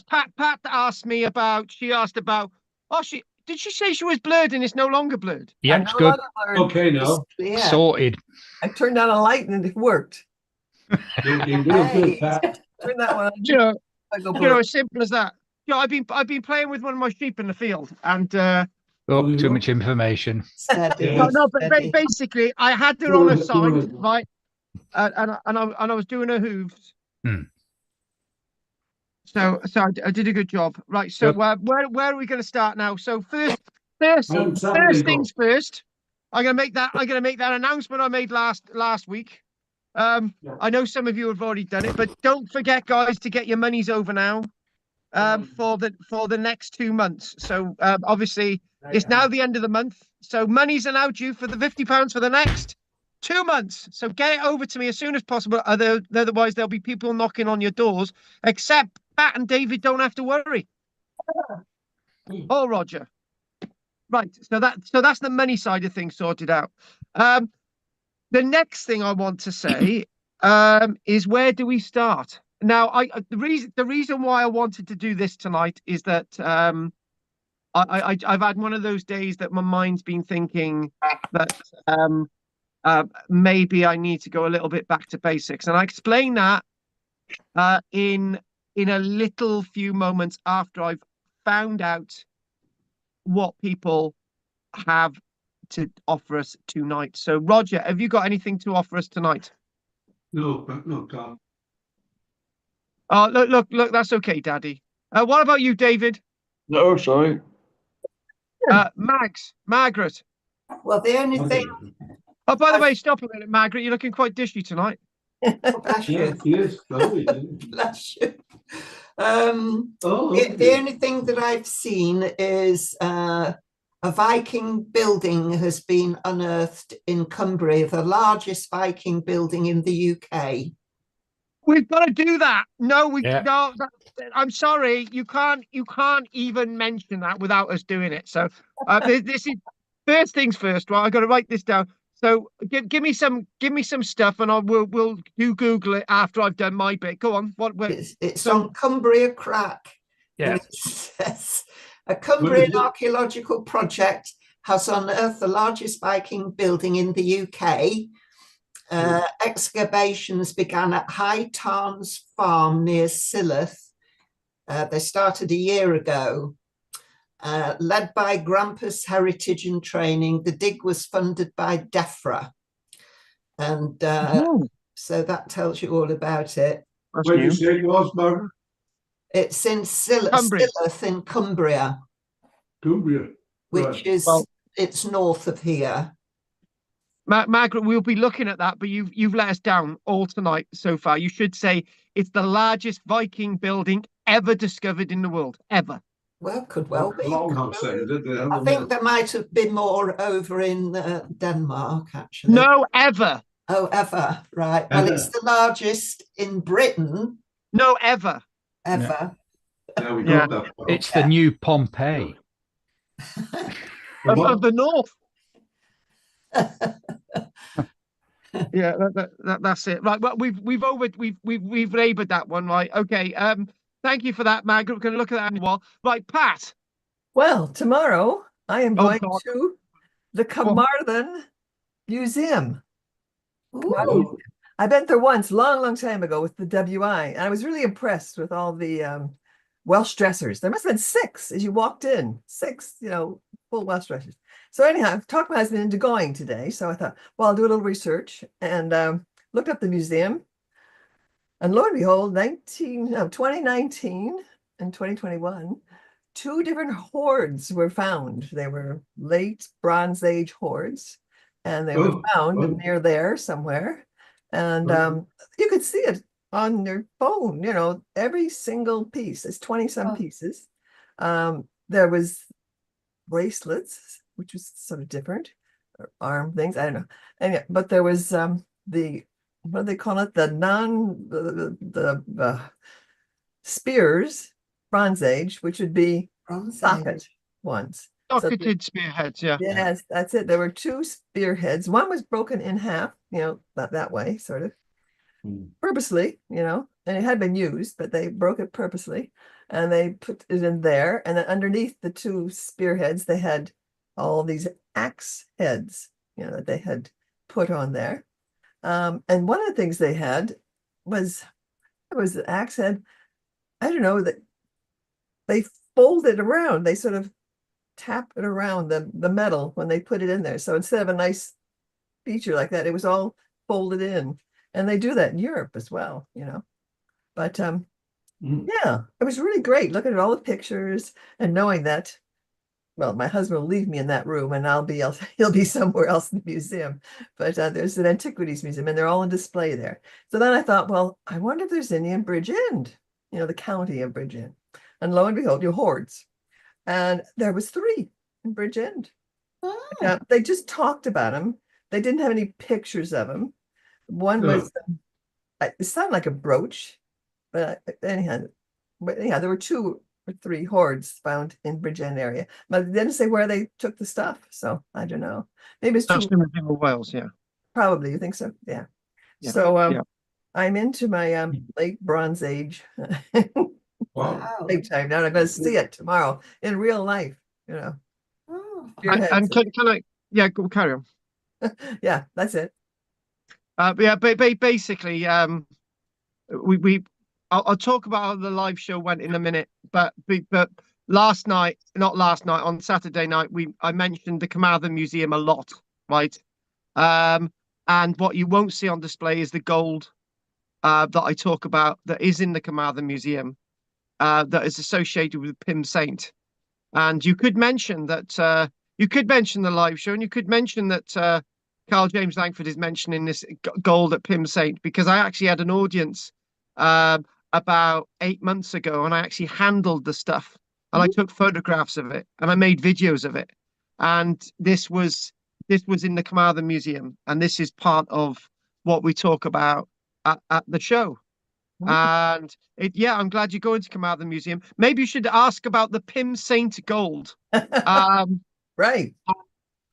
Pat asked me about. She asked about. Oh, did she say she was blurred and it's no longer blurred? Yeah, I'm it's no good. longer blurred. Okay, now. Yeah. Sorted. I turned on a light and it worked. Looking real good, Pat. Turn that one on. You know, I go you blur. know, as simple as that. You know, I've been playing with one of my sheep in the field, and Oh, too much information. Steady. no, no, but Steady. basically, I had her on her side, right, and I was doing her hooves. Hmm. So I did a good job, right? So Good. where are we going to start now? So first things first. I'm gonna make that announcement I made last week. I know some of you have already done it, but don't forget, guys, to get your monies over now. For the next 2 months. So obviously it's now the end of the month. So monies are now due for the £50 for the next 2 months. So get it over to me as soon as possible. Otherwise there'll be people knocking on your doors. Except Pat and David don't have to worry. Oh, Roger. Right. So that's the money side of things sorted out. The next thing I want to say is, where do we start? Now, the reason why I wanted to do this tonight is that I've had one of those days that my mind's been thinking that maybe I need to go a little bit back to basics, and I explain that in a little few moments after I've found out what people have to offer us tonight. So, Roger, have you got anything to offer us tonight? No, Carl. Oh, look, that's okay, Daddy. What about you, David? No, sorry. Margaret. Well, the only thing. Oh, by the way, stop a minute, Margaret. You're looking quite dishy tonight. Bless you. Yes, Bless you. The only thing that I've seen is a Viking building has been unearthed in Cumbria, the largest Viking building in the UK. We've got to do that. No, Yeah. no. I'm sorry, you can't even mention that without us doing it. So this is first things first, right? I got to write this down. So give me some stuff, and we'll do Google it after I've done my bit. Go on. It's on Cumbria Crack. Yeah. It says a Cumbrian archaeological project has unearthed the largest Viking building in the UK. Excavations began at High Tarns Farm near Silloth. They started a year ago. Led by Grampus Heritage and Training, the dig was funded by DEFRA. And so that tells you all about it. Where did you say it was, Margaret? It's in Silloth in Cumbria. Cumbria. Which is, it's north of here. Margaret, we'll be looking at that, but you've let us down all tonight so far. You should say it's the largest Viking building ever discovered in the world, ever. Well, could well be. I think there might have been more over in Denmark, actually. No, ever. Oh, ever. Right. Well, it's the largest in Britain. No, ever. Ever. Yeah, we got that. It's the new Pompeii. of the north. Yeah, that's it. Right. Well, we've labored that one, right? Okay. Thank you for that, Margaret. We're going to look at that in a while. Right, Pat. Well, tomorrow I am going to the Carmarthen Museum. Ooh. I've been there once, long time ago, with the WI, and I was really impressed with all the Welsh dressers. There must have been 6 as you walked in. 6, full Welsh dressers. So anyhow, I've talked my husband into going today. So I thought, well, I'll do a little research and looked up the museum. And lo and behold, 2019 and 2021, 2 different hoards were found. They were late Bronze Age hoards, and they were found near there somewhere. And you could see it on your phone, every single piece. It's 20-some pieces. There was bracelets, which was sort of different, or arm things, I don't know. Anyway, but there was what do they call it? The spears, Bronze Age, which would be socket ones. Socketed spearheads, yeah. Yes, that's it. There were 2 spearheads. One was broken in half, that way, sort of. Purposely, and it had been used, but they broke it purposely. and they put it in there. And then underneath the two spearheads, they had all these axe heads, that they had put on there. And one of the things they had was the axe head. I don't know, that they fold it around. They sort of tap it around the metal when they put it in there. So instead of a nice feature like that, it was all folded in. And they do that in Europe as well, But yeah, it was really great looking at all the pictures and knowing that, well, my husband will leave me in that room and he'll be somewhere else in the museum. But there's an antiquities museum and they're all on display there. So then I thought, well, I wonder if there's any in Bridgend, the county of Bridgend. And lo and behold, hoards. And there was 3 in Bridgend. Oh. They just talked about them. They didn't have any pictures of them. One was, it sounded like a brooch, but anyhow, there were 2 or 3 hoards found in Bridgend area, but it didn't say where they took the stuff. So I don't know. Maybe it's That's too. Museum of Wales, yeah. Probably, you think so? Yeah. Yeah, So yeah. I'm into my late Bronze Age Wow. big time now. I'm going to see it tomorrow in real life. Oh. And can I? Yeah, go carry on. Yeah, that's it. Yeah, but basically, I'll talk about how the live show went in a minute, but not last night, on Saturday night, I mentioned the Carmarthen Museum a lot, right? And what you won't see on display is the gold that I talk about that is in the Carmarthen Museum, that is associated with Pym Saint. And you could mention that you could mention the live show, and you could mention that Karl-James Langford is mentioning this gold at Pym Saint, because I actually had an audience about 8 months ago, and I actually handled the stuff, and I took photographs of it, and I made videos of it, and this was in the Carmarthen Museum, and this is part of what we talk about at the show. And I'm glad you're going to Carmarthen Museum. Maybe you should ask about the Pym Saint gold. Right.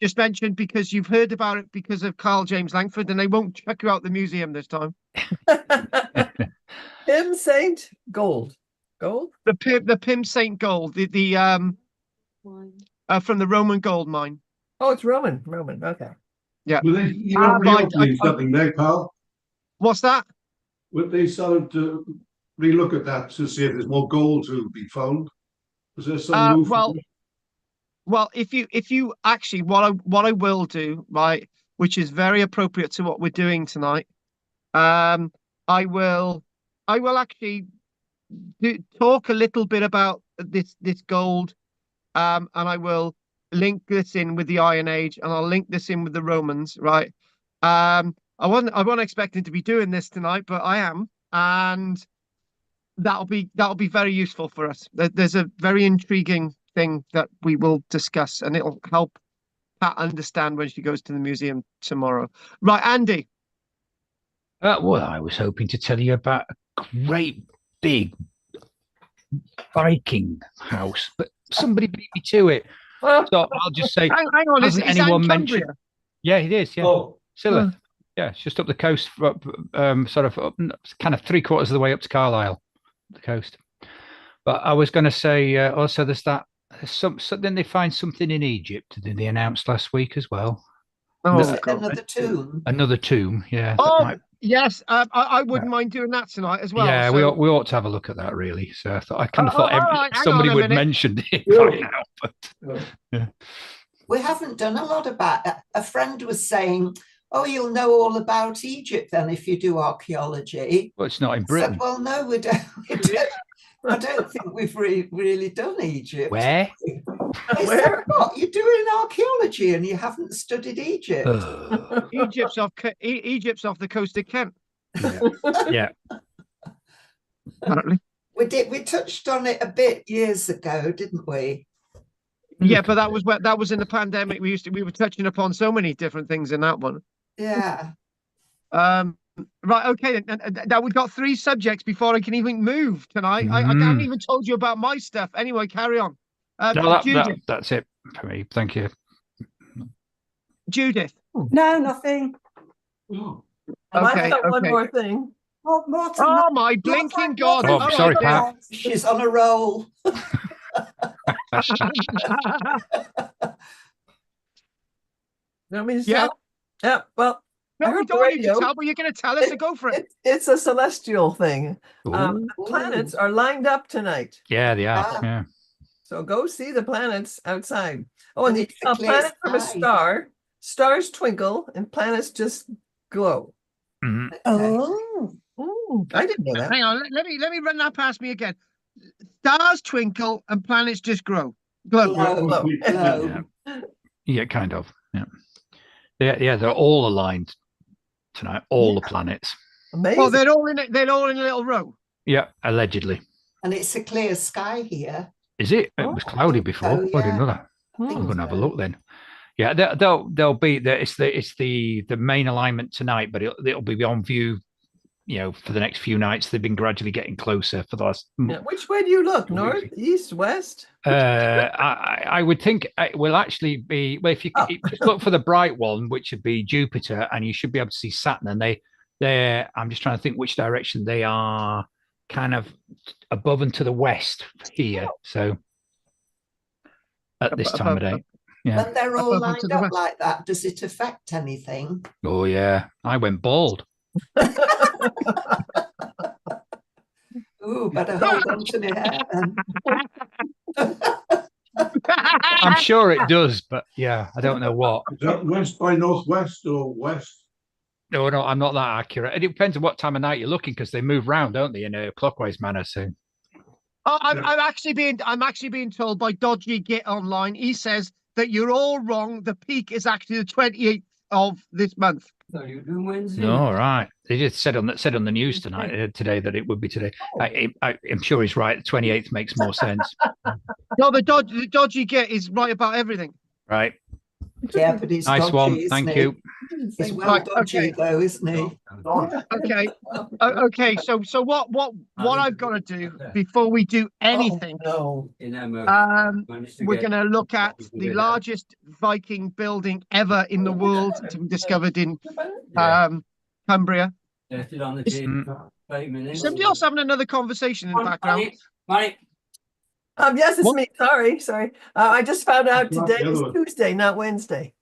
Just mentioned, because you've heard about it because of Karl-James Langford, and they won't check you out the museum this time. Pym Saint gold. The Pym Saint gold, from the Roman gold mine. Oh, it's Roman. Okay. Yeah. Were they, reopening something there, Carl? What's that? Would they started to relook at that to see if there's more gold to be found? Was there some move? Well, if you actually, what I will do, right, which is very appropriate to what we're doing tonight, I will actually talk a little bit about this gold, and I will link this in with the Iron Age, and I'll link this in with the Romans, right? I wasn't expecting to be doing this tonight, but I am, and that'll be very useful for us. There's a very intriguing thing that we will discuss, and it'll help Pat understand when she goes to the museum tomorrow. Right, Andy. Well, I was hoping to tell you about a great big Viking house, but somebody beat me to it. So I'll just say, hang on, hasn't anyone mentioned? Yeah, it is. Yeah, Scylla. Yeah, it's just up the coast, sort of up, kind of 3/4 of the way up to Carlisle, the coast. But I was going to say also then they find something in Egypt that they announced last week as well. Another tomb. Another tomb, yeah. Oh, yes. I wouldn't mind doing that tonight as well. Yeah, so... we ought to have a look at that, really. So I kind of thought right, somebody would mention it by now. But, yeah. We haven't done a lot about it. A friend was saying, oh, you'll know all about Egypt then if you do archaeology. Well, it's not in Britain. Said, well, no, we don't. I don't think we've really done Egypt. Where? They said, what? You're doing archaeology and you haven't studied Egypt. Egypt's off the coast of Kent. Yeah. Apparently. We touched on it a bit years ago, didn't we? Yeah, but that was in the pandemic. We were touching upon so many different things in that one. Yeah. Right, okay. Now we've got 3 subjects before I can even move tonight. I haven't even told you about my stuff. Anyway, carry on. No, that's it for me. Thank you. Judith. No, nothing. I might have one more thing. Oh, Martin, Oh my blinking God. Oh, All sorry, right, Pat. she's on a roll. I mean, Yeah. yeah, well, I No, we heard the don't need to radio. tell, but you're going to tell us to go for it. It's a celestial thing. Ooh. The planets are lined up tonight. Yeah, they are. Ah. Yeah. So go see the planets outside. Oh, and And you it's a tell a clear planet from a sky. star. Stars twinkle and planets just glow. Mhm. Oh, I didn't know that. Hang on, let me run that past me again. Stars twinkle and planets just grow. Glow. glow, Yeah. glow. Yeah, kind of. Yeah. Yeah, they're all aligned tonight, all the planets. Amazing. Well, they're all in it. They're all in a little row. Yeah, allegedly. And it's a clear sky here. Is it? It was cloudy think before. so, I didn't know yeah. that. Hmm. I'm going to have a so. look then. Yeah, they'll be there. It's the main alignment tonight, but it'll be on view, for the next few nights. They've been gradually getting closer for the last. Yeah, which way do you look? North, east, west? I would think it will actually be. Well, if you just look for the bright one, which would be Jupiter, and you should be able to see Saturn. And they're. I'm just trying to think which direction they are. Kind of above and to the west here. So at this time of day. Yeah. When they're all Up and to lined the up west. like that, does it affect anything? Oh yeah, I went bald. Ooh, better hold on to my hair then. I'm sure it does, but yeah, I don't know what. Is that west by northwest or west? No, I'm not that accurate. It depends on what time of night you're looking because they move around, don't they, in a clockwise manner. So Oh, I'm actually being told by Dodgy Git online. He says that you're all wrong. The peak is actually the 28th of this month. So you do Wednesday? no, right. They just said on the news tonight today that it would be today. I'm sure he's right. The 28th makes more sense. No, the Dodgy Git is right about everything. Right. Yeah, but he's Nice dodgy, one. isn't Thank he? you. He's well Right, dodgy okay. though, isn't he? Okay. Okay. So what I've got to do before we do anything, No. In Emma, we're going to look at the largest Viking building ever in the world to be discovered in Cumbria. left it on the Is- table for 5 minutes. Somebody else having another conversation in the background. Mike, Yes, it's What? me. Sorry. I just found out Not today the is other one. Tuesday, not Wednesday.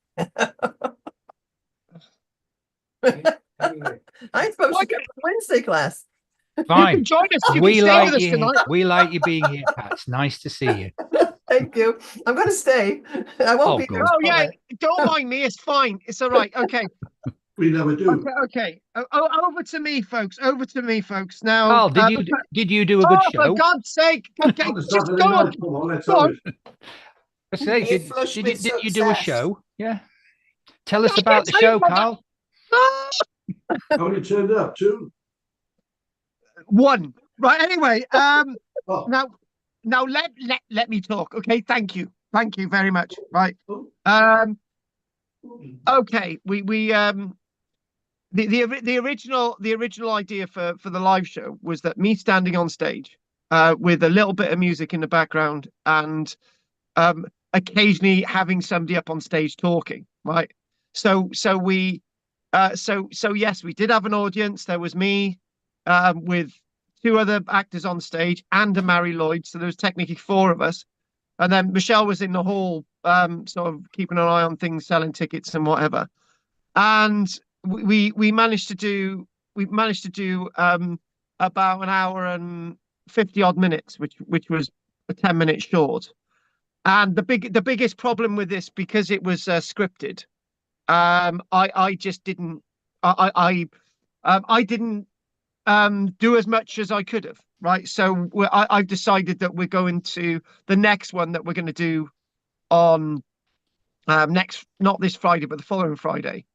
anyway, I'm supposed to go to Wednesday class. You Fine. can join us. You can We stay like with us you. tonight. We like you being here, Pat. It's nice to see you. Thank you. I'm going to stay. I won't Oh, be there. God. Oh yeah, don't mind me. It's fine. It's all right. Okay. We never do. Okay. Over to me, folks. Over to me, folks. Now, Carl, did you do a good for show? God's sake! Okay, On a just Saturday go on. night, come on, let's Go have on. it. I say, You did flushed you with you do a success. show? Yeah. Tell us I about can't the tell you show, about that. Carl. Ah! How many turned up? Two? One. Right. Anyway. Oh, Now let me talk. Okay. Thank you. Thank you very much. Right. Okay. The original idea for the live show was that me standing on stage with a little bit of music in the background and occasionally having somebody up on stage talking, right? So yes, we did have an audience. There was me with two other actors on stage and a Mary Lloyd, so there was technically four of us, and then Michelle was in the hall sort of keeping an eye on things, selling tickets and whatever. And we managed to do about an hour and 50 odd minutes, which was a 10-minute short. And the biggest problem with this, because it was scripted, I just didn't I didn't do as much as I could have, right? So I've decided that we're going to the next one that we're going to do on not this Friday but the following Friday.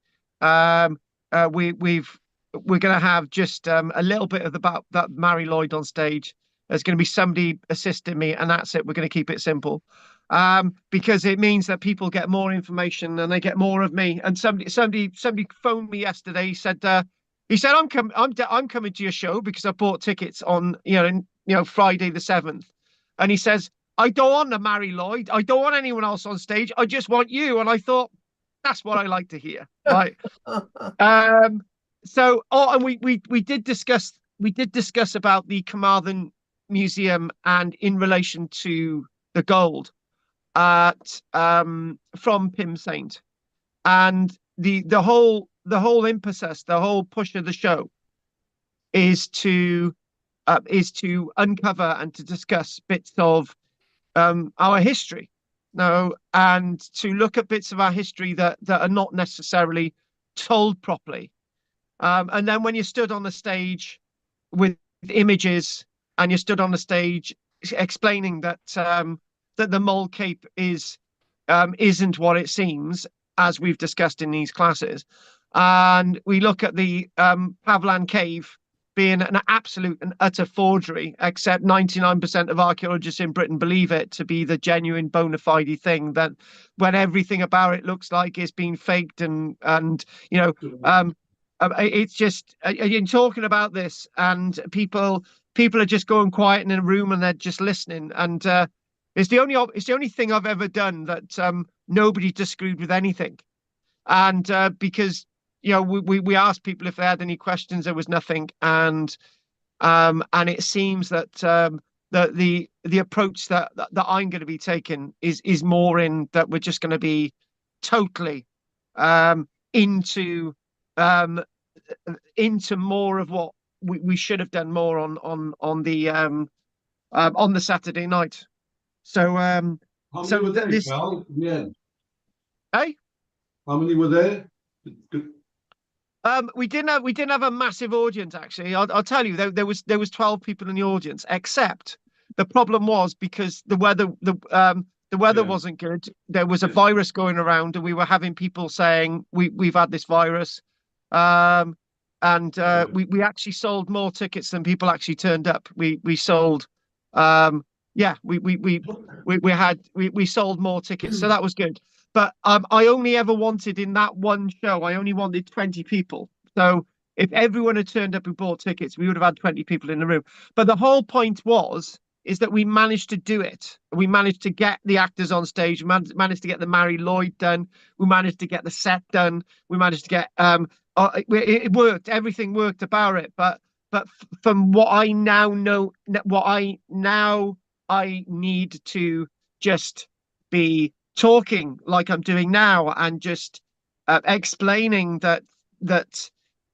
We're going to have just a little bit of about that Mary Lloyd on stage. There's going to be somebody assisting me, and that's it. We're going to keep it simple, because it means that people get more information and they get more of me. And somebody phoned me yesterday. He said I'm coming to your show because I bought tickets on Friday the 7th, and he says I don't want to Mary Lloyd. I don't want anyone else on stage. I just want you. And I thought that's what I like to hear, right? So, oh, and we did discuss about the Carmarthen Museum and in relation to the gold at from Pim Saint, and the whole emphasis, the whole push of the show is to uncover and to discuss bits of our history. No, and to look at bits of our history that are not necessarily told properly. And then when you stood on the stage with images and you stood on the stage explaining that that the Mole Cape isn't what it seems, as we've discussed in these classes, and we look at the Pavlan Cave being an absolute and utter forgery, except 99% of archaeologists in Britain believe it to be the genuine bona fide thing, that when everything about it looks like it's been faked and you know it's just in talking about this, and people are just going quiet in a room and they're just listening, and it's the only thing I've ever done that nobody disagreed with anything, and because we asked people if they had any questions, there was nothing, and it seems that the approach that I'm going to be taking is more in that we're just going to be totally into more of what we should have done more on the Saturday night. So How many were there, Carl, in the end? Hey? How many were there? We didn't have a massive audience, actually. I'll tell you, there was 12 people in the audience, except the problem was because the weather wasn't good. There was a virus going around, and we were having people saying we've had this virus, and we actually sold more tickets than people actually turned up. We sold we sold more tickets, so that was good. But I only ever wanted, in that one show, I only wanted 20 people. So if everyone had turned up who bought tickets, we would have had 20 people in the room. But the whole point is that we managed to do it. We managed to get the actors on stage. We managed to get the Mary Lloyd done. We managed to get the set done. We managed to get it worked. Everything worked about it. But from what I now know, I need to just be talking like I'm doing now, and just explaining that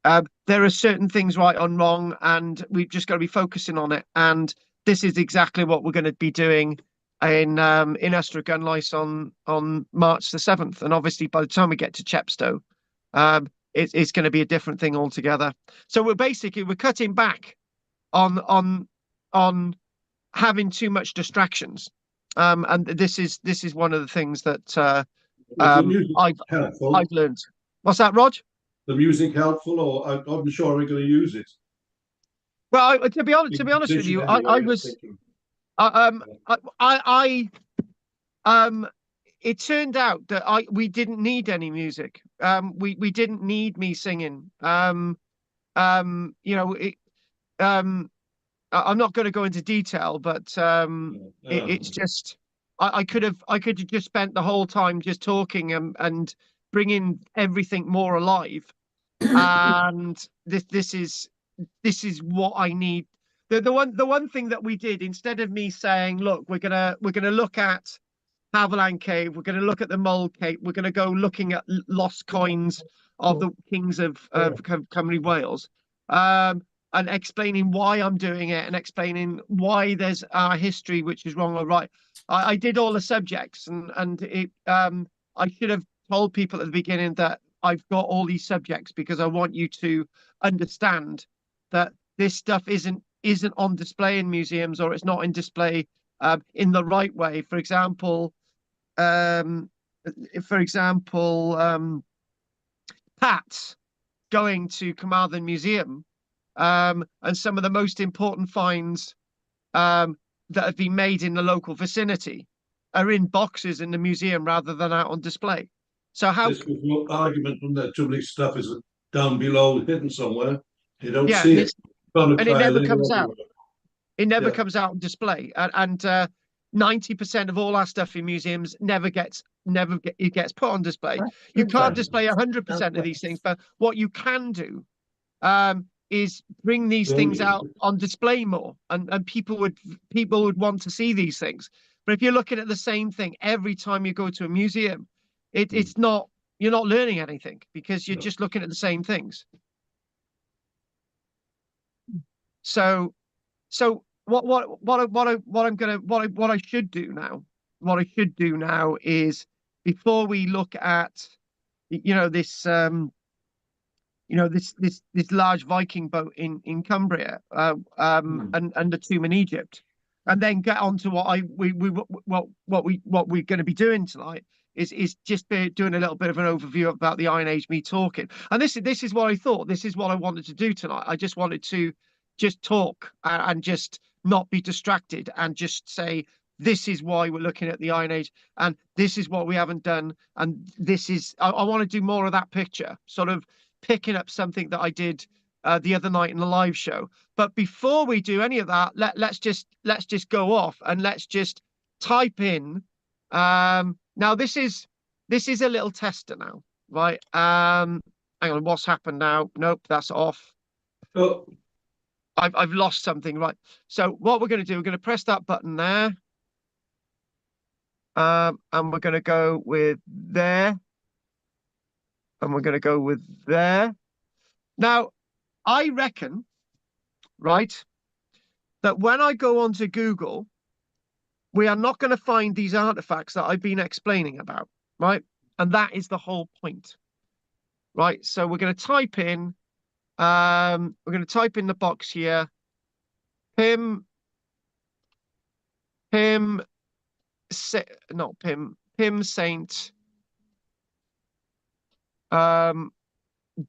there are certain things right and wrong, and we've just got to be focusing on it. And this is exactly what we're going to be doing in Ystrad Gunlice on March the 7th. And obviously, by the time we get to Chepstow, it's going to be a different thing altogether. So we're cutting back on having too much distractions. And this is one of the things that I've learned. What's that, Rog? The music helpful, or I'm sure we're going to use it. Well, to be honest with you, it turned out that we didn't need any music. We didn't need me singing. I'm not going to go into detail, but it's just I could have just spent the whole time just talking and bringing everything more alive, and this is what I need. The one thing that we did, instead of me saying, look, we're gonna look at Pavlan Cave, we're going to look at the Mole Cape, we're going to go looking at lost coins of the kings of Cymru Wales, and explaining why I'm doing it, and explaining why there's our history which is wrong or right. I did all the subjects, and it I should have told people at the beginning that I've got all these subjects because I want you to understand that this stuff isn't on display in museums, or it's not in display in the right way. For example, Pat's going to Carmarthen Museum, and some of the most important finds that have been made in the local vicinity are in boxes in the museum rather than out on display. So how this was no argument from that too many stuff is down below, hidden somewhere. You don't see it. And it never comes out. It never comes out on display, and 90% of all our stuff in museums never gets put on display. You can't display 100% of these things, but what you can do is bring these things out on display more, and people would want to see these things. But if you're looking at the same thing every time you go to a museum, it's not, you're not learning anything because you're just looking at the same things. So what I should do now is, before we look at, this this large Viking boat in Cumbria, and the tomb in Egypt, and then get on to what we're going to be doing tonight, is just doing a little bit of an overview about the Iron Age, me talking. And this is what I thought. This is what I wanted to do tonight. I just wanted to just talk, and just not be distracted, and just say, this is why we're looking at the Iron Age, and this is what we haven't done, and this is, I want to do more of that picture, sort of picking up something that I did the other night in the live show. But before we do any of that, let's just go off, and let's just type in. Now this is a little tester now, right? Hang on, what's happened now? Nope, that's off. Oh, I've lost something, right? So what we're going to do, we're going to press that button there, and we're going to go with there, and we're going to go with there. Now, I reckon, right, that when I go onto Google, we are not going to find these artifacts that I've been explaining about, right? And that is the whole point, right? So we're going to type in, the box here, Pim Saint,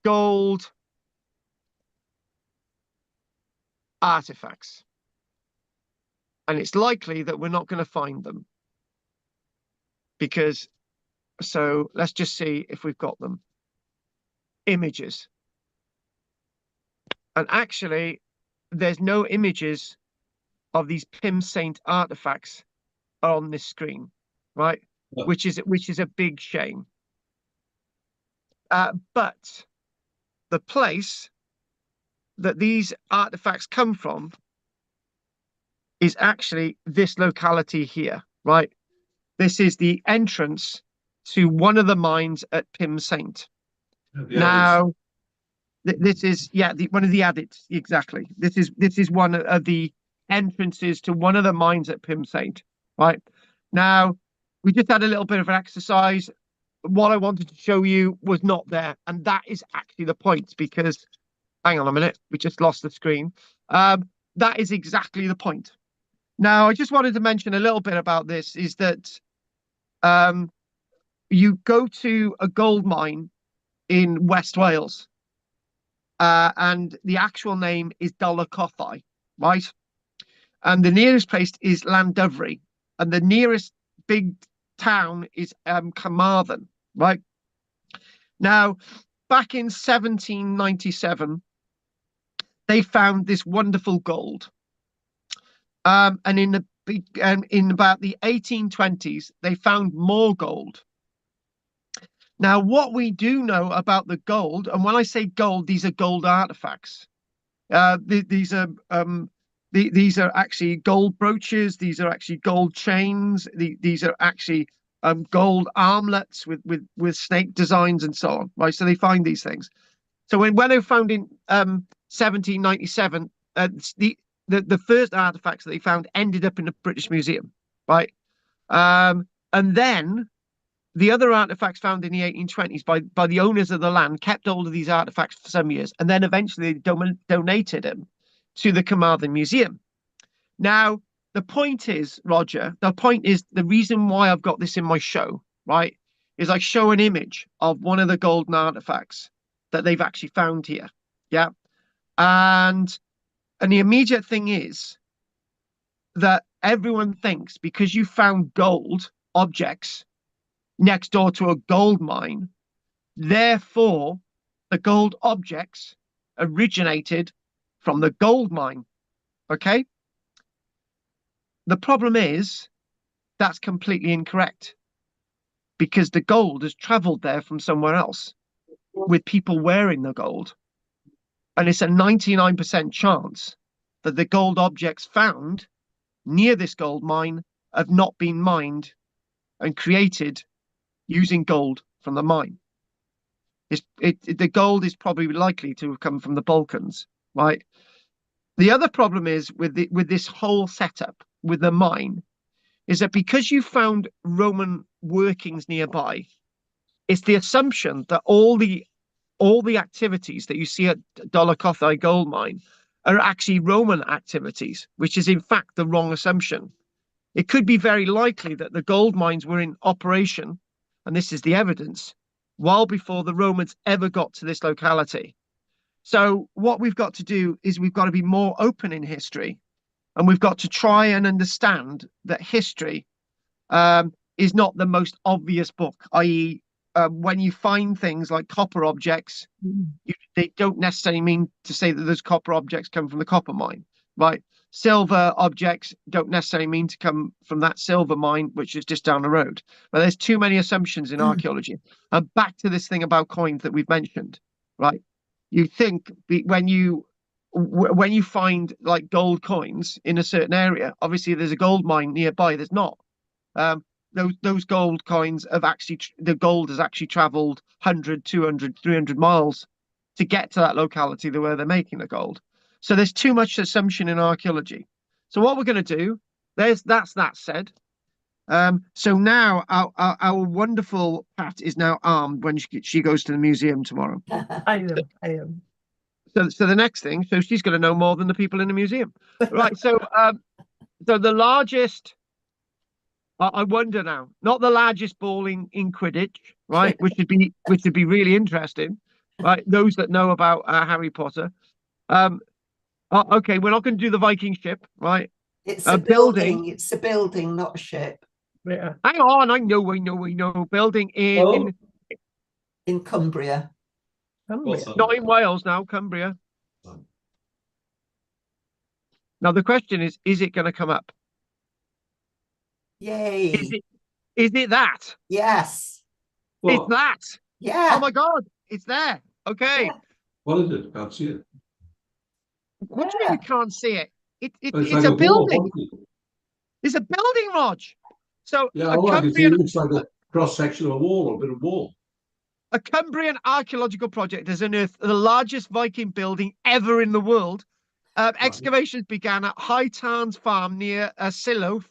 gold artifacts. And it's likely that we're not going to find them, because, so let's just see if we've got them. Images. And actually, there's no images of these Pim Saint artifacts on this screen, right? Yeah. Which is a big shame. But the place that these artifacts come from is actually this locality here, right? This is the entrance to one of the mines at Pim Saint. Now, this is, yeah, one of the adits, exactly. This is one of the entrances to one of the mines at Pim Saint, right? Now, we just had a little bit of an exercise. What I wanted to show you was not there, and that is actually the point, because, hang on a minute, we just lost the screen. That is exactly the point. Now, I just wanted to mention a little bit about this, is that you go to a gold mine in West Wales, and the actual name is Dolacothai, right? And the nearest place is Llandovery, and the nearest big town is Carmarthen, right? Now, back in 1797, they found this wonderful gold. And in about the 1820s, they found more gold. Now, what we do know about the gold, and when I say gold, these are gold artifacts. These are actually gold brooches. These are actually gold chains. These are actually gold armlets with snake designs and so on. Right, so they find these things. So when they found in 1797, the first artifacts that they found ended up in the British Museum, right? And then the other artifacts found in the 1820s by the owners of the land kept hold of these artifacts for some years, and then eventually donated them to the Carmarthen Museum. Now, the point is, Roger, the reason why I've got this in my show, right, is I show an image of one of the golden artifacts that they've actually found here. Yeah. And the immediate thing is that everyone thinks, because you found gold objects next door to a gold mine, therefore the gold objects originated from the gold mine. Okay? The problem is that's completely incorrect, because the gold has traveled there from somewhere else with people wearing the gold. And it's a 99% chance that the gold objects found near this gold mine have not been mined and created using gold from the mine. The gold is probably likely to have come from the Balkans, right? The other problem is with this whole setup with the mine is that because you found Roman workings nearby, it's the assumption that all the activities that you see at Dolokothai gold mine are actually Roman activities, which is in fact the wrong assumption. It could be very likely that the gold mines were in operation, and this is the evidence, well before the Romans ever got to this locality. So what we've got to do is we've got to be more open in history, and we've got to try and understand that history is not the most obvious book, i.e., when you find things like copper objects, they don't necessarily mean to say that those copper objects come from the copper mine, right? Silver objects don't necessarily mean to come from that silver mine, which is just down the road. But there's too many assumptions in archaeology. And back to this thing about coins that we've mentioned, right? You think when you find like gold coins in a certain area, obviously there's a gold mine nearby. There's not. Those gold coins have actually, the gold has actually traveled 100, 200, 300 miles to get to that locality where they're making the gold. So there's too much assumption in archaeology. So what we're going to do, that's that said. So now our wonderful Pat is now armed when she goes to the museum tomorrow. I am. So the next thing, so she's going to know more than the people in the museum, right? So the largest. I wonder now, not the largest ball in Quidditch, right? Which would be really interesting, right? Those that know about Harry Potter. Okay, we're not going to do the Viking ship, right? It's a building. It's a building, not a ship. Yeah. Hang on, I know. Building in Cumbria. Not in Wales now, Cumbria. Now the question is it going to come up? Yay. Is it that? Yes. It's that. Yeah. Oh my God, it's there. Okay. Yeah. What is it? Can't see it. What do you mean you can't see it? It's like a wall, building. It's a building, Rog. So yeah, I can see it looks like a cross section of a wall or a bit of wall. A Cumbrian archaeological project has unearthed the largest Viking building ever in the world. Excavations began at High Tarns Farm near Silloth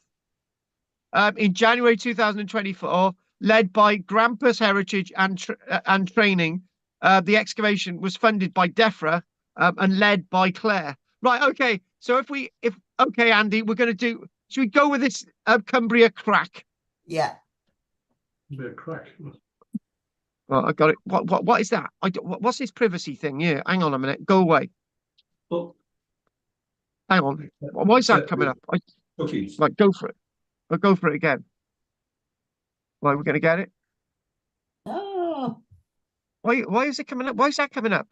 in January 2024, led by Grampus Heritage and Training. The excavation was funded by DEFRA and led by Claire. Right, okay. So okay, Andy, we're going to do. Should we go with this Cumbria crack? Yeah. A bit of crack. Well, I got it. What is that? What's this privacy thing? Yeah, hang on a minute. Go away. Oh. Hang on. Why is that coming up? Cookies. Right, go for it. I'll go for it again. Right, we're going to get it. Oh. Why is it coming up? Why is that coming up?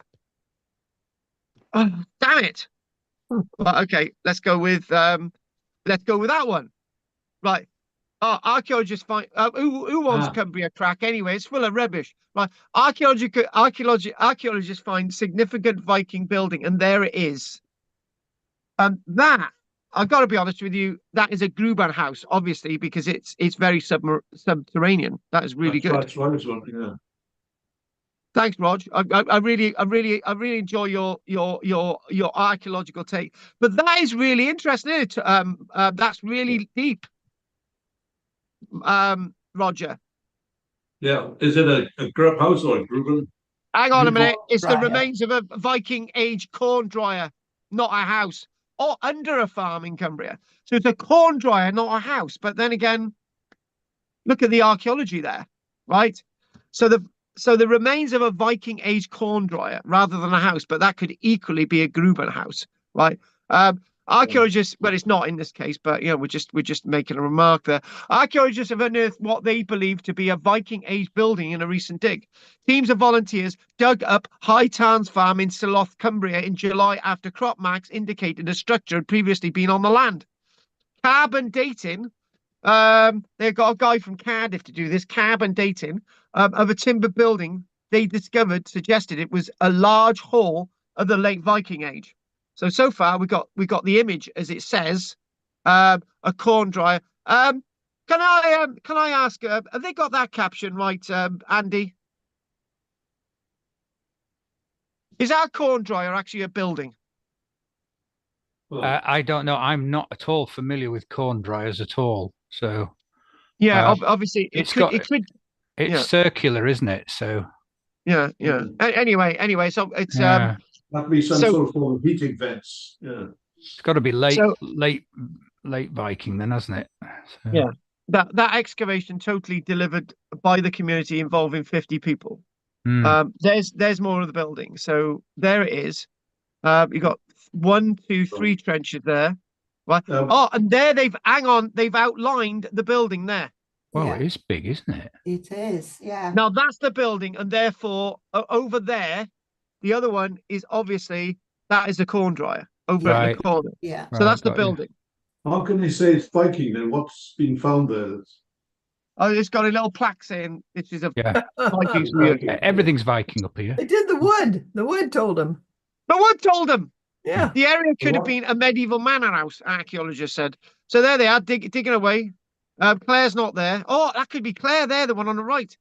Oh, damn it. Right, okay, let's go with that one. Right. Archaeologists find who wants Cumbria crack anyway? It's full of rubbish. Right. Archaeologists find significant Viking building, and there it is. That I've got to be honest with you, that is a Gruban house, obviously, because it's very subterranean. That is really good. That's right, yeah. Thanks, Rog. I really enjoy your archaeological take. But that is really interesting, isn't it? That's really deep. Roger. Yeah. Is it a grub house or a Gruben? Hang on a minute. It's the Dryer. remains of a Viking age corn dryer, not a house, or under a farm in Cumbria. So it's a corn dryer, not a house. But then again, look at the archaeology there, right? So the remains of a Viking age corn dryer rather than a house, but that could equally be a Gruben house, right? Archaeologists, well, it's not in this case, but we're just making a remark there. Archaeologists have unearthed what they believe to be a Viking age building in a recent dig. Teams of volunteers dug up High Tarns Farm in Silloth, Cumbria in July after crop marks indicated the structure had previously been on the land. Carbon dating, they've got a guy from Cardiff to do this, carbon dating of a timber building they discovered suggested it was a large hall of the late Viking Age. So far we got the image as it says, a corn dryer. Can I ask? Have they got that caption right, Andy? Is our corn dryer actually a building? I don't know. I'm not at all familiar with corn dryers at all. So Yeah, Uh, obviously it's yeah, circular, isn't it? So yeah. Anyway, so it's yeah, That'd be some so sort of form of heating vents. Yeah. it's got to be late, so late Viking then, hasn't it? So, yeah, that excavation totally delivered by the community involving 50 people. hmm. There's more of the building. So there it is. You got 1, 2, 3 trenches there. Right. Oh, and there they've outlined the building there. Well, Yeah. it is big, isn't it? It is, yeah. Now that's the building, and therefore over there, the other one is obviously that is the corn dryer over in Right. the corner. Yeah. So Right, that's the got you. building. How can they say it's Viking then? What's been found there? Oh, it's got a little plaque saying this is a Yeah, Vikings period. everything's Viking up here. They did the wood. The wood told him. But what told them? Yeah. The area could have What? been a medieval manor house, archaeologists said. So there they are, digging away. Claire's not there. Oh, that could be Claire there, the one on the right.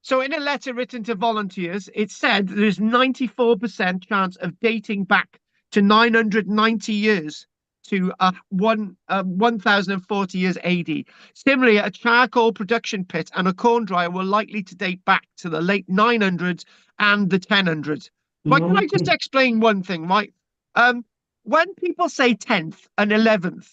So in a letter written to volunteers, it said there's 94% chance of dating back to 990 years to 1040 years AD. Similarly, a charcoal production pit and a corn dryer were likely to date back to the late 900s and the 1000s. Right, can I just explain one thing, right? When people say 10th and 11th,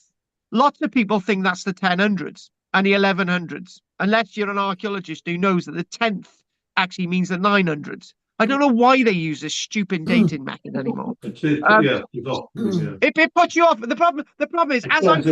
lots of people think that's the 1000s and the 1100s, unless you're an archaeologist who knows that the 10th actually means the 900s. I don't know why they use this stupid dating method anymore. Yeah, it's off, yeah. It puts you off. The problem is, as I'm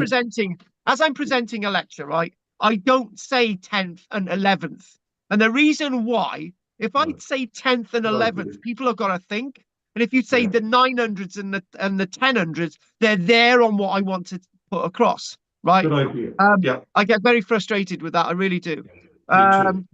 presenting a lecture, right, I don't say 10th and 11th. And the reason why, if I say 10th and 11th, people have got to think. And if you say the 900s and the 1000s, they're there on what I want to put across, right? Good idea. Yeah. I get very frustrated with that. I really do. Me too.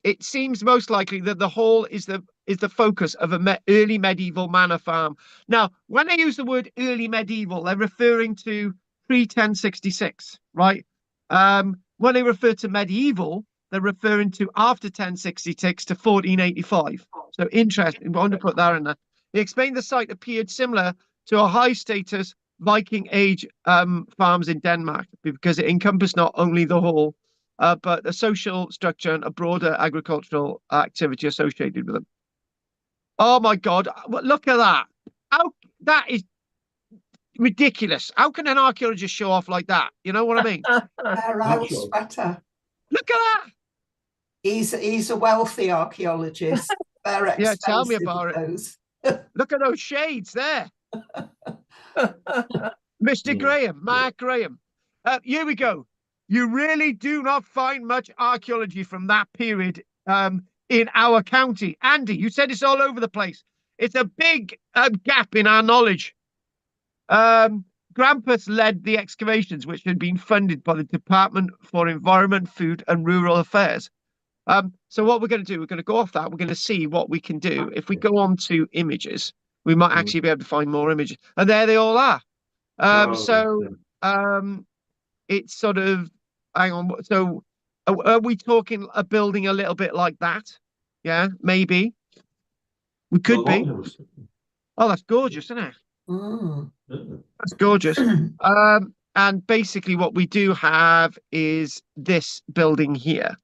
It seems most likely that the hall is the focus of a early medieval manor farm. Now, when they use the word early medieval, they're referring to pre-1066, right? When they refer to medieval, they're referring to after 1066 to 1485. So interesting. I want to put that in there. They explained the site appeared similar to a high-status Viking age farms in Denmark because it encompassed not only the hall, but a social structure and a broader agricultural activity associated with them. Oh my God! Look at that! That is ridiculous. How can an archaeologist show off like that? You know what I mean? I'll sweater. Look at that! He's a wealthy archaeologist. They're Yeah, tell me expensive, about it. those. Look at those shades there. Mr. Graham, Mark Graham. Here we go. You really do not find much archaeology from that period in our county. Andy, you said it's all over the place. It's a big gap in our knowledge. Grampus led the excavations, which had been funded by the Department for Environment, Food and Rural Affairs. So what we're going to do, we're going to go off that. We're going to see what we can do. If we go on to images, we might actually be able to find more images. And there they all are. It's sort of, hang on. So are we talking a building a little bit like that? Yeah, maybe. We could be. Oh, that's gorgeous, isn't it? That's gorgeous. And basically what we do have is this building here.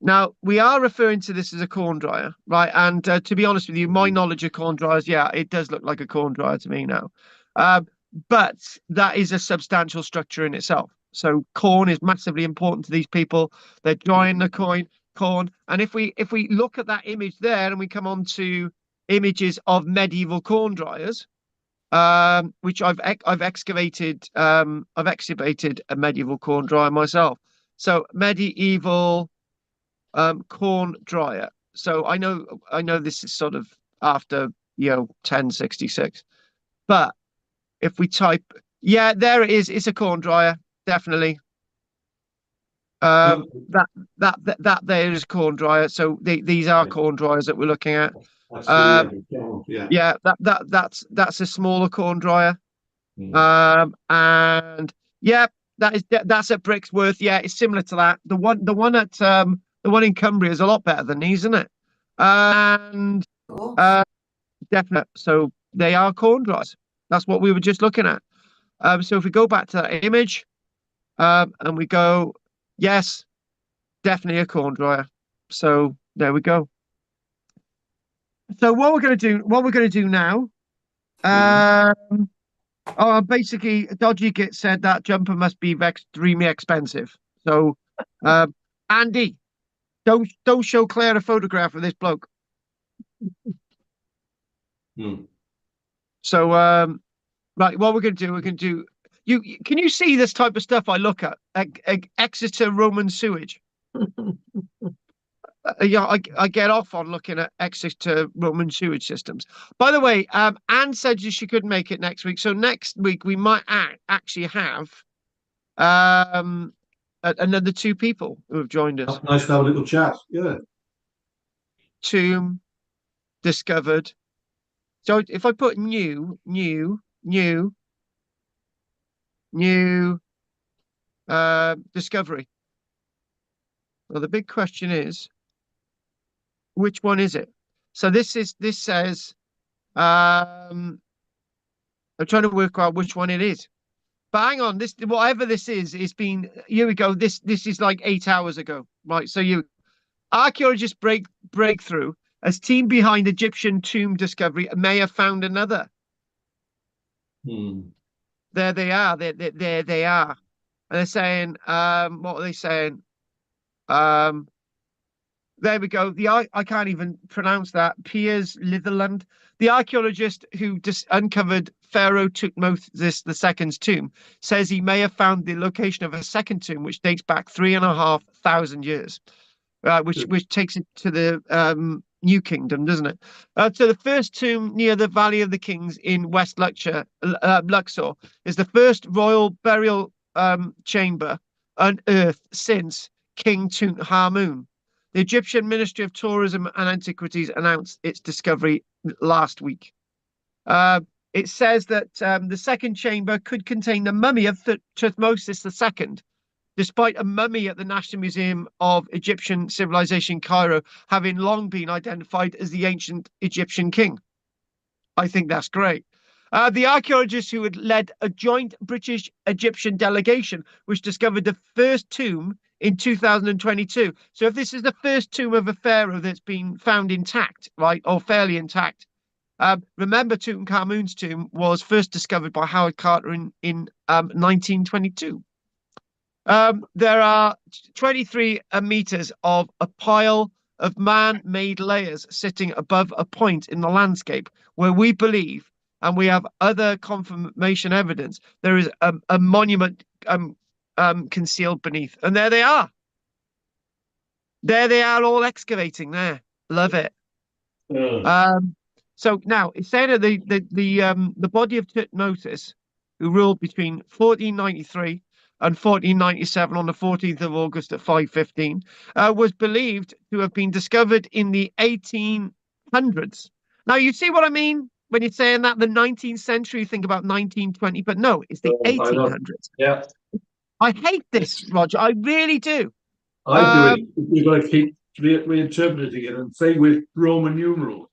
Now, we are referring to this as a corn dryer, right? And to be honest with you, my knowledge of corn dryers, yeah, it does look like a corn dryer to me now. But that is a substantial structure in itself. So corn is massively important to these people. They're drying the corn. And if we look at that image there and we come on to images of medieval corn dryers, which I've excavated a medieval corn dryer myself. So medieval corn dryer. So I know this is sort of after 1066, but if we type, yeah, there it is. It's a corn dryer, definitely. That there is a corn dryer. So these are corn dryers that we're looking at. That's Um, the account, yeah. yeah, that's a smaller corn dryer. And yeah, that's at Brixworth. Yeah, it's similar to that. The one in Cumbria is a lot better than these, isn't it? And Of course. definite. So they are corn dryers. That's what we were just looking at. So if we go back to that image, and we go, yes, definitely a corn dryer. So there we go. So what we're gonna do now, basically, Dodgy Git said that jumper must be extremely expensive. So, Andy, don't show Claire a photograph of this bloke. So, right, what we're gonna do, can you see this type of stuff I look at? Exeter Roman sewage. Yeah, I get off on looking at Exeter Roman sewage systems. By the way, Anne said she couldn't make it next week, so next week we might actually have another two people who have joined us. That's nice to have a little chat. Yeah. Tomb discovered. So if I put new discovery. Well, the big question is, which one is it? So this says I'm trying to work out which one it is. But hang on, this whatever this is, it's been here we go. This is like 8 hours ago. Right. So archaeologists breakthrough as team behind Egyptian tomb discovery may have found another. There they are. There they are. And they're saying, what are they saying? There we go. I can't even pronounce that. Piers Litherland, the archaeologist who uncovered Pharaoh Tutmosis II's tomb, says he may have found the location of a second tomb, which dates back 3,500 years, which takes it to the New Kingdom, doesn't it? So the first tomb near the Valley of the Kings in West Luxor is the first royal burial chamber unearthed since King Tutankhamun. The Egyptian Ministry of Tourism and Antiquities announced its discovery last week. It says that the second chamber could contain the mummy of Thutmosis II, despite a mummy at the National Museum of Egyptian Civilization, Cairo, having long been identified as the ancient Egyptian king. I think that's great. The archaeologists who had led a joint British-Egyptian delegation, which discovered the first tomb in 2022. So if this is the first tomb of a pharaoh that's been found intact, right, or fairly intact, remember Tutankhamun's tomb was first discovered by Howard Carter in 1922. There are 23 meters of a pile of man-made layers sitting above a point in the landscape where we believe, and we have other confirmation evidence, there is a monument concealed beneath. And there they are. There they are, all excavating there. Love it. So now it's saying that the body of Tutmosis, who ruled between 1493 and 1497 on the 14th of August at 5:15, was believed to have been discovered in the 1800s. Now you see what I mean when you're saying that the 19th century, you think about 1920, but no, it's the 1800s. Yeah. I hate this, Roger. I really do. I do it. You've got to keep reinterpreting it, and same with Roman numerals,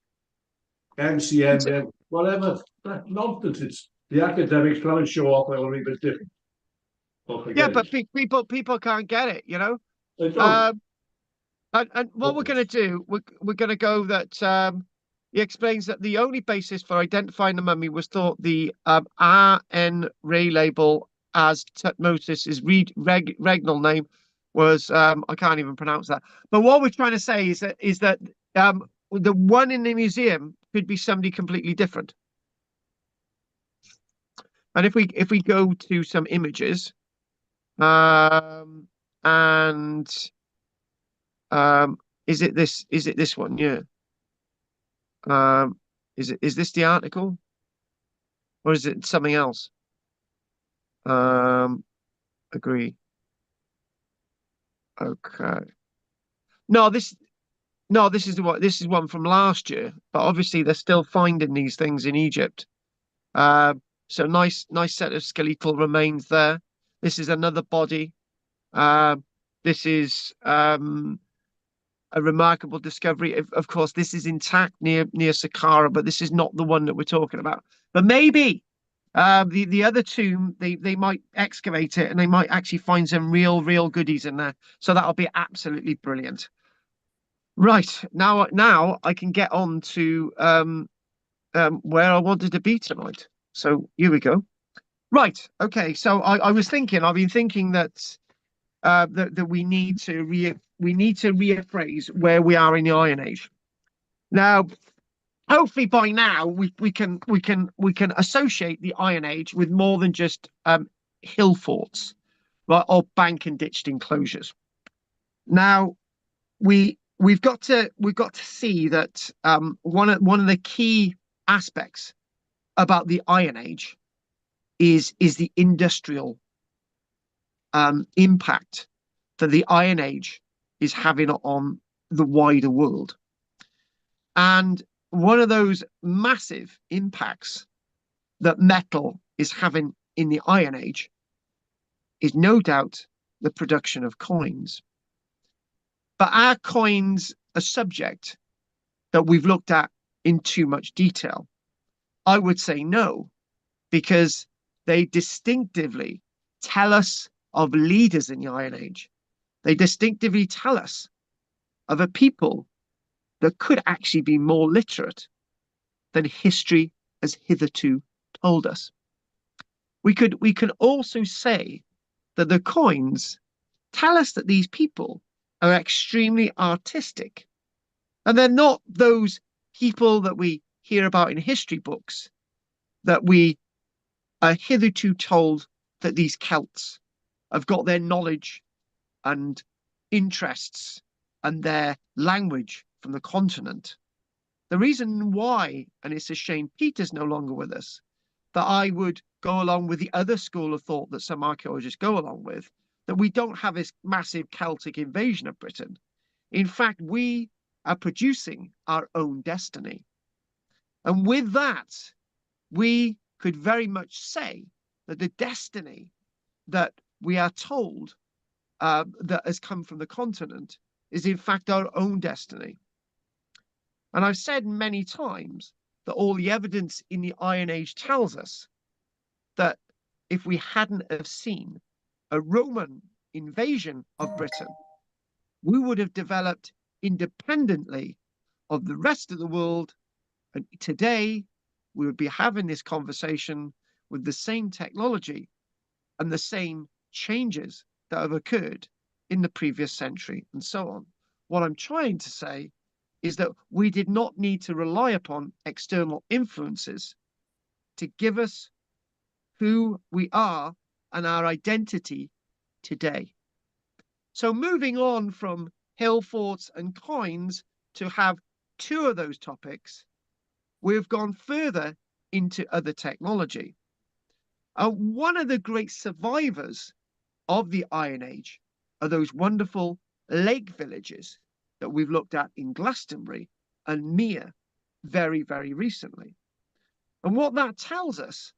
MCM, whatever. That's nonsense. It's the academics trying to show off they're a little bit different. Yeah, but people can't get it, you know. They don't. And what we're going to do, we're going to go that he explains that the only basis for identifying the mummy was thought the RN Ray label as Tutmosis' regnal name was I can't even pronounce that. But what we're trying to say is that the one in the museum could be somebody completely different. And if we go to some images, and is it this one? Yeah. Is this the article, or is it something else? Agree. Okay. No, No, this is one from last year, but obviously they're still finding these things in Egypt. So nice set of skeletal remains there. This is another body. This is a remarkable discovery. Of course, this is intact near Saqqara, but this is not the one that we're talking about. But maybe the other tomb, they might excavate it and they might actually find some real goodies in there. So that'll be absolutely brilliant. Right, now I can get on to where I wanted to be tonight. So here we go. Right, okay. So I've been thinking that that we need to reappraise where we are in the Iron Age. Now, hopefully by now we can associate the Iron Age with more than just hill forts, right, or bank and ditched enclosures. Now, we've got to see that one of the key aspects about the Iron Age is the industrial impact that the Iron Age is having on the wider world. And one of those massive impacts that metal is having in the Iron Age is no doubt the production of coins. But are coins a subject that we've looked at in too much detail? I would say no, because they distinctively tell us of leaders in the Iron Age. They distinctively tell us of a people that could actually be more literate than history has hitherto told us. We can also say that the coins tell us that these people are extremely artistic, and they're not those people that we hear about in history books that we are hitherto told that these Celts have got their knowledge and interests and their language from the continent. The reason why, and it's a shame Peter's no longer with us, that I would go along with the other school of thought that some archaeologists go along with, that we don't have this massive Celtic invasion of Britain. In fact, we are producing our own destiny. And with that, we could very much say that the destiny that we are told that has come from the continent is in fact our own destiny. And I've said many times that all the evidence in the Iron Age tells us that if we hadn't have seen a Roman invasion of Britain, we would have developed independently of the rest of the world. And today we would be having this conversation with the same technology and the same changes that have occurred in the previous century and so on. What I'm trying to say is that we did not need to rely upon external influences to give us who we are and our identity today. So moving on from hill forts and coins to have two of those topics, we've gone further into other technology. One of the great survivors of the Iron Age are those wonderful lake villages that we've looked at in Glastonbury and Mere very recently. And what that tells us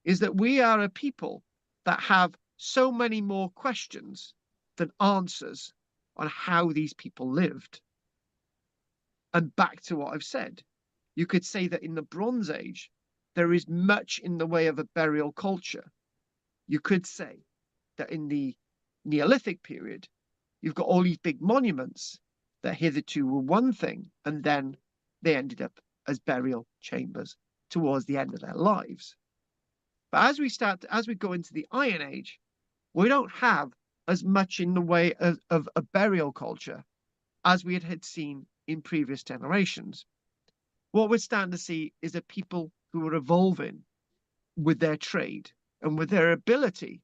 is that we are a people that have so many more questions than answers on how these people lived. And back to what I've said, you could say that in the Bronze Age, there is much in the way of a burial culture. You could say that in the Neolithic period, you've got all these big monuments that hitherto were one thing, and then they ended up as burial chambers towards the end of their lives. But as we go into the Iron Age, we don't have as much in the way of a burial culture as we had seen in previous generations. What we're starting to see is a people who are evolving with their trade and with their ability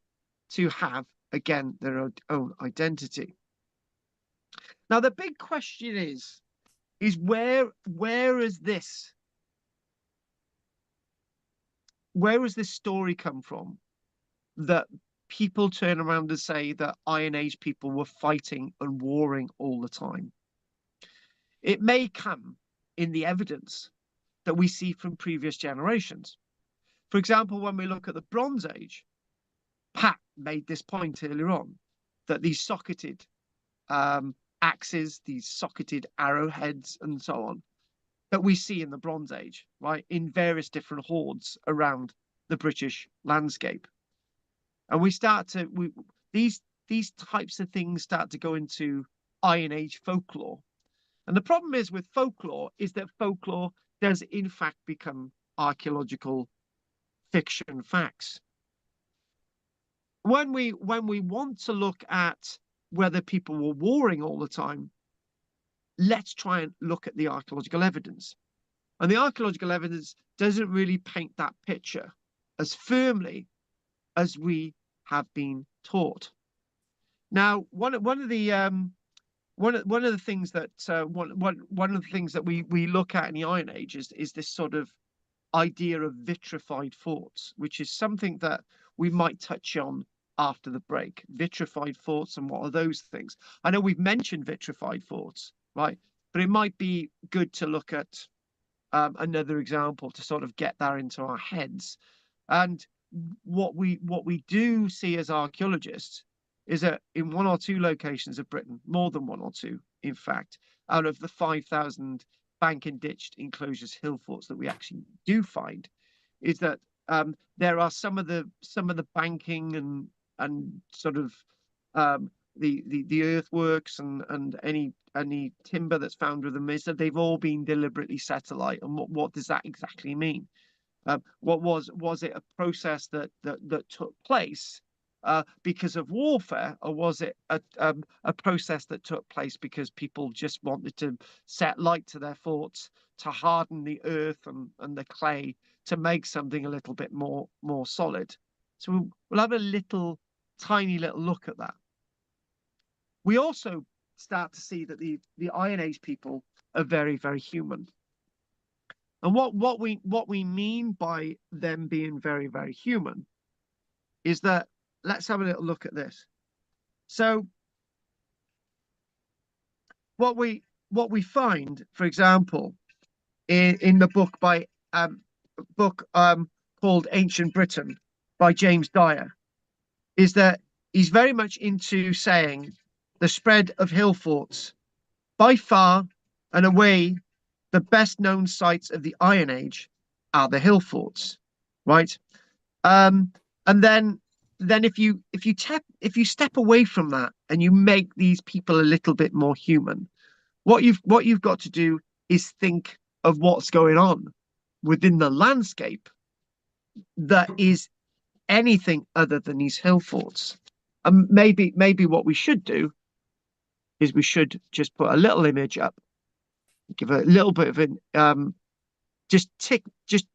to have, again, their own identity. Now, the big question is where has this story come from that people turn around and say that Iron Age people were fighting and warring all the time? It may come in the evidence that we see from previous generations. For example, when we look at the Bronze Age, Pat made this point earlier on, that these socketed axes, these socketed arrowheads and so on, that we see in the Bronze Age, right, in various different hordes around the British landscape. And these types of things start to go into Iron Age folklore. And the problem is with folklore is that folklore does in fact become archaeological fiction facts. When we want to look at whether people were warring all the time, let's try and look at the archaeological evidence. And the archaeological evidence doesn't really paint that picture as firmly as we have been taught. Now, one of the things that we look at in the Iron Age is this sort of idea of vitrified forts, which is something that we might touch on after the break. Vitrified forts, and what are those things? I know we've mentioned vitrified forts, right? But it might be good to look at another example to sort of get that into our heads. And what we do see as archaeologists is that in one or two locations of Britain, more than one or two, in fact, out of the 5,000 bank and ditched enclosures, hill forts that we actually do find, is that there are some of the banking and sort of the earthworks and any timber that's found with them, is that they've all been deliberately set alight. And what does that exactly mean? What was it a process that took place because of warfare, or was it a process that took place because people just wanted to set light to their forts, to harden the earth and the clay to make something a little bit more solid? So we'll have a tiny little look at that. We also start to see that the Iron Age people are very, very human. And what we mean by them being very, very human is that, let's have a little look at this. So what we find, for example, in the book called Ancient Britain by James Dyer, is that he's very much into saying the spread of hill forts, by far and away the best known sites of the Iron Age are the hill forts, right? And then if you step away from that and you make these people a little bit more human, what you've got to do is think of what's going on within the landscape that is anything other than these hill forts. And maybe what we should do is we should just put a little image up, give a little bit of an just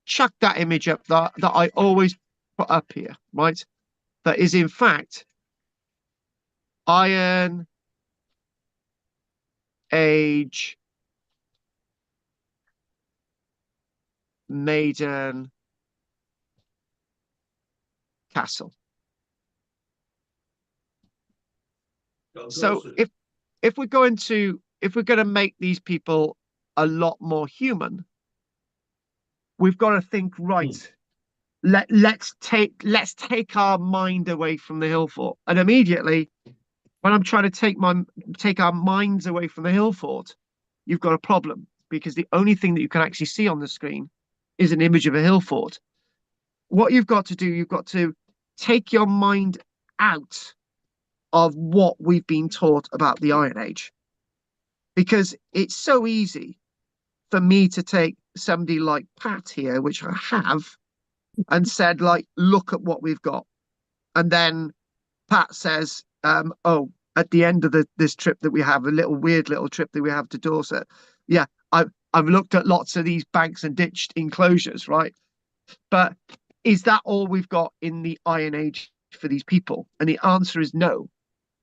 chuck that image up that I always put up here, right? That is in fact Iron Age Maiden Castle. So if we're going to make these people a lot more human, we've got to think, right, let's take our mind away from the hill fort. And immediately when I'm trying to take our minds away from the hill fort, you've got a problem, because the only thing that you can actually see on the screen is an image of a hill fort. What you've got to do, you've got to take your mind out of what we've been taught about the Iron Age, because it's so easy for me to take somebody like Pat here, which I have, and said, like, look at what we've got. And then Pat says, oh, at the end of this trip that we have, a weird little trip that we have to Dorset, yeah, I've looked at lots of these banks and ditched enclosures, right? But is that all we've got in the Iron Age for these people? And the answer is no,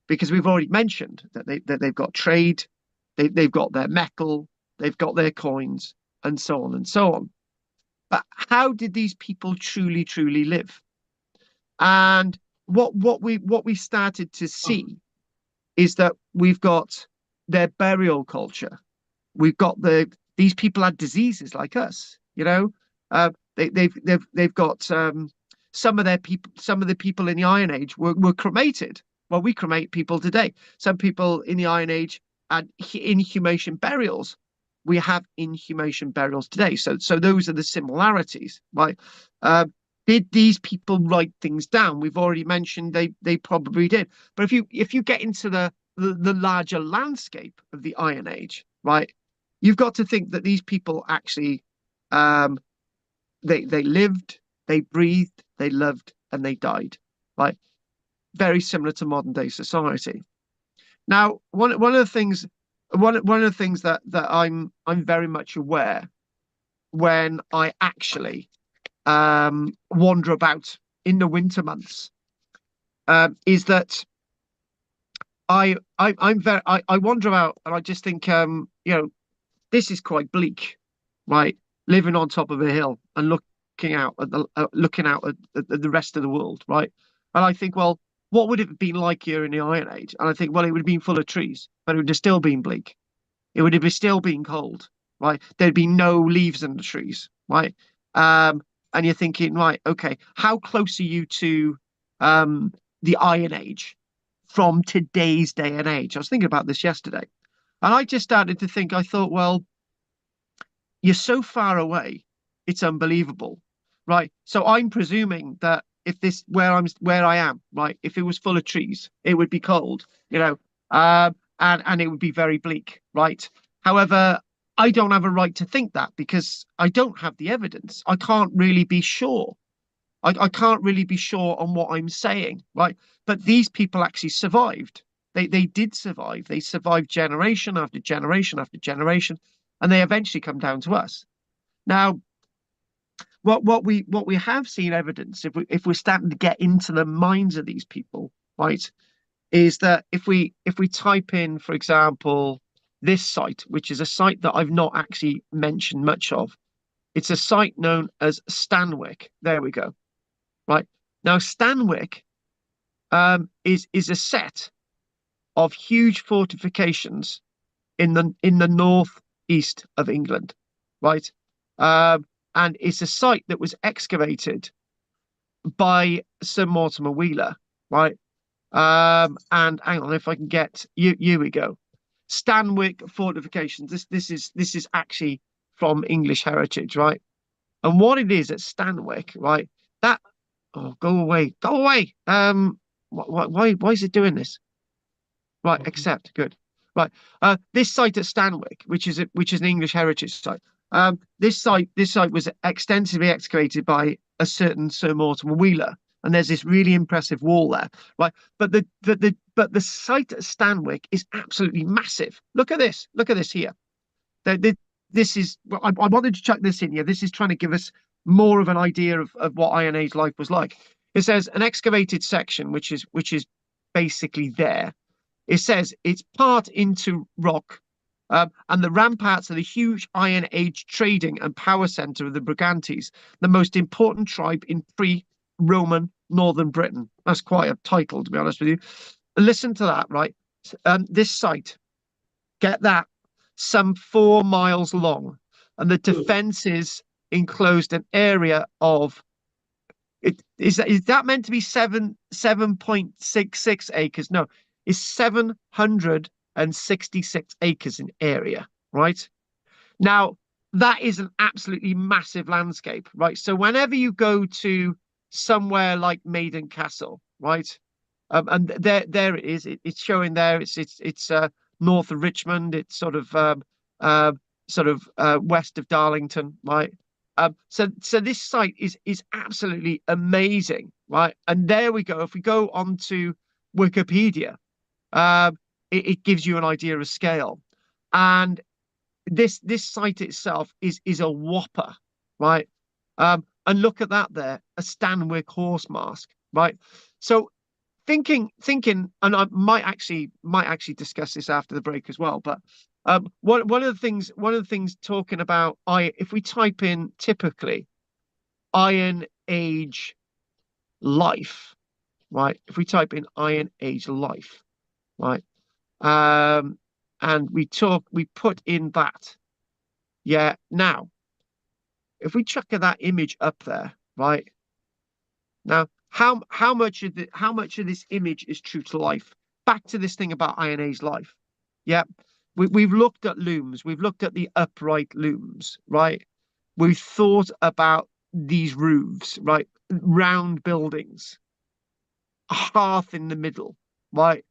because we've already mentioned that they've got trade, they've got their metal, they've got their coins, and so on and so on. But how did these people truly live? And what we started to see is that we've got their burial culture. we've got these people had diseases like us, you know. They've got some of the people in the Iron Age were cremated. Well, we cremate people today. Some people in the Iron Age had inhumation burials. We have inhumation burials today. So those are the similarities, right? Did these people write things down? We've already mentioned they probably did. But if you get into the larger landscape of the Iron Age, right, you've got to think that these people actually they lived, they breathed, they loved, and they died, right? Very similar to modern day society. Now, one of the things that I'm very much aware when I actually wander about in the winter months is that I wander about and I just think this is quite bleak, right? Living on top of a hill and looking out at the rest of the world, right? And I think, well, what would it have been like here in the Iron Age? And I think, well, it would have been full of trees, but it would have still been bleak. It would have still been cold, right? There'd be no leaves in the trees, right? And you're thinking, right, okay, how close are you to the Iron Age from today's day and age? I was thinking about this yesterday, and I just started to think. I thought, well, you're so far away, it's unbelievable, right? So I'm presuming that if this where I am, right, if it was full of trees, it would be cold, and it would be very bleak, right? However, I don't have a right to think that because I don't have the evidence. I can't really be sure. I can't really be sure on what I'm saying, right? But these people actually survived. They did survive. They survived generation after generation after generation, and they eventually come down to us. Now, what we have seen evidence, if we're starting to get into the minds of these people, right, is that if we type in, for example, this site, which is a site that I've not actually mentioned much of, it's a site known as Stanwick. There we go. Right now, Stanwick is a set of huge fortifications in the northeast of England, right? And it's a site that was excavated by Sir Mortimer Wheeler, right? And hang on, if I can get you, here we go. Stanwick fortifications. This is actually from English Heritage, right? And what it is at Stanwick, right? That go away. Why is it doing this? Right, accept. Good. Right. This site at Stanwick, which is an English heritage site. This site was extensively excavated by a certain Sir Mortimer Wheeler, and there's this really impressive wall there, right? But the site at Stanwick is absolutely massive. Look at this. Look at this here. This is. I wanted to chuck this in here. This is trying to give us more of an idea of what Iron Age life was like. It says an excavated section, which is basically there. It says it's part into rock, and the ramparts are the huge Iron Age trading and power center of the Brigantes, the most important tribe in pre-Roman northern Britain. That's quite a title, to be honest with you. Listen to that, right? This site, get that, some 4 miles long, and the defences enclosed an area of is that meant to be 7.66 acres? No, it's 766 acres in area, right? Now, that is an absolutely massive landscape, right? So whenever you go to somewhere like Maiden Castle, right? And there it is. It's showing there. It's north of Richmond. It's sort of west of Darlington, right? So this site is absolutely amazing, right? And there we go. If we go on to Wikipedia, it gives you an idea of scale. And this site itself is a whopper, right? And look at that there, a Stanwick horse mask, right? So thinking, and I might actually discuss this after the break as well, but one of the things talking about if we type in typically Iron Age life, right? If we type in Iron Age life, right? and we put in that. Yeah. Now, if we chuck that image up there, right? Now, how much of this image is true to life? Back to this thing about Iron Age life. Yeah. We've looked at looms, we've looked at the upright looms, right? We've thought about these roofs, right? Round buildings, a hearth in the middle, right?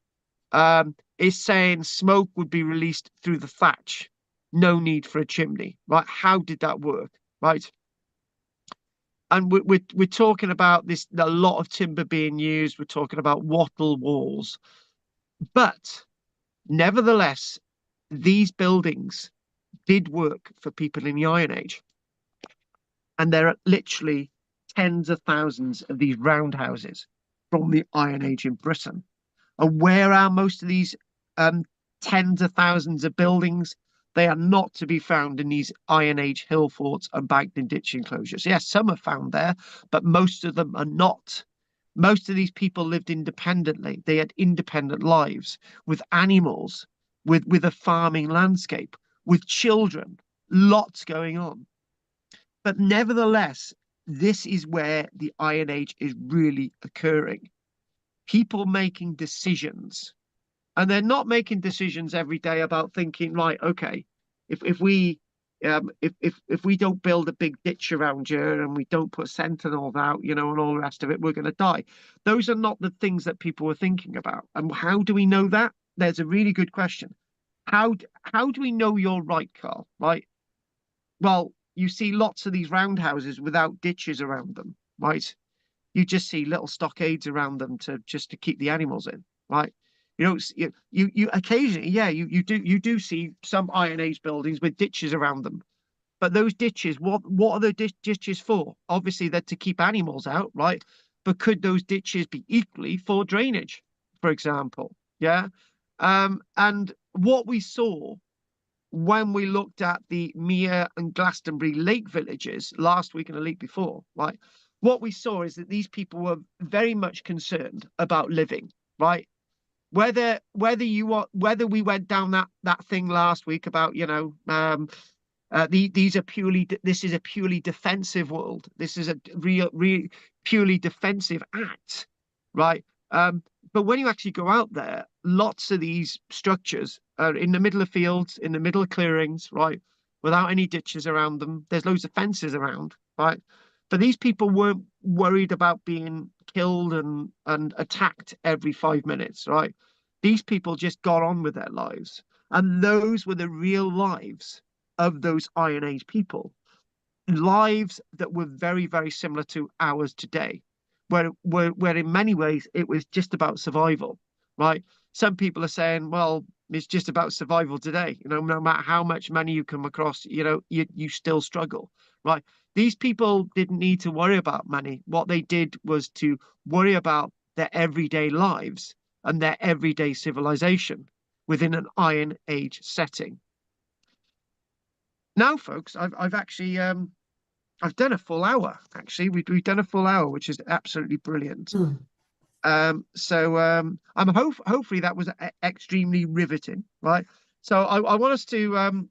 It's saying smoke would be released through the thatch. No need for a chimney, right? How did that work, right? And we're talking about this, a lot of timber being used. We're talking about wattle walls, but nevertheless, these buildings did work for people in the Iron Age, and there are literally tens of thousands of these roundhouses from the Iron Age in Britain. And where are most of these tens of thousands of buildings? They are not to be found in these Iron Age hill forts and banked in ditch enclosures. Yes, some are found there, but most of them are not. Most of these people lived independently. They had independent lives with animals, with a farming landscape, with children, lots going on. But nevertheless, this is where the Iron Age is really occurring. People making decisions, and they're not making decisions every day about thinking, right, okay, if we don't build a big ditch around here and we don't put sentinels out, and all the rest of it, we're going to die. Those are not the things that people were thinking about. And how do we know that? There's a really good question. How do we know you're right, Carl? Right? Well, you see lots of these roundhouses without ditches around them, right? You just see little stockades around them to keep the animals in, right? You occasionally, yeah, you do see some Iron Age buildings with ditches around them, but those ditches, what are the ditches for? Obviously, they're to keep animals out, right? But could those ditches be equally for drainage, for example? Yeah. And what we saw when we looked at the Mere and Glastonbury Lake villages last week and the week before, right? What we saw is that these people were very much concerned about living, right? Whether we went down that thing last week about this is a purely defensive world. This is a real purely defensive act, right? But when you actually go out there, lots of these structures are in the middle of fields, in the middle of clearings, right? Without any ditches around them. There's loads of fences around, right? But these people weren't worried about being killed and attacked every 5 minutes, right? These people just got on with their lives. And those were the real lives of those Iron Age people. Lives that were very, very similar to ours today, where in many ways it was just about survival, right? Some people are saying, well, it's just about survival today. No matter how much money you come across, you still struggle, right? These people didn't need to worry about money. What they did was to worry about their everyday lives and their everyday civilization within an Iron Age setting. Now, folks, I've actually I've done a full hour. Actually, we've done a full hour, which is absolutely brilliant. So I'm hopefully that was extremely riveting, right? So I want us to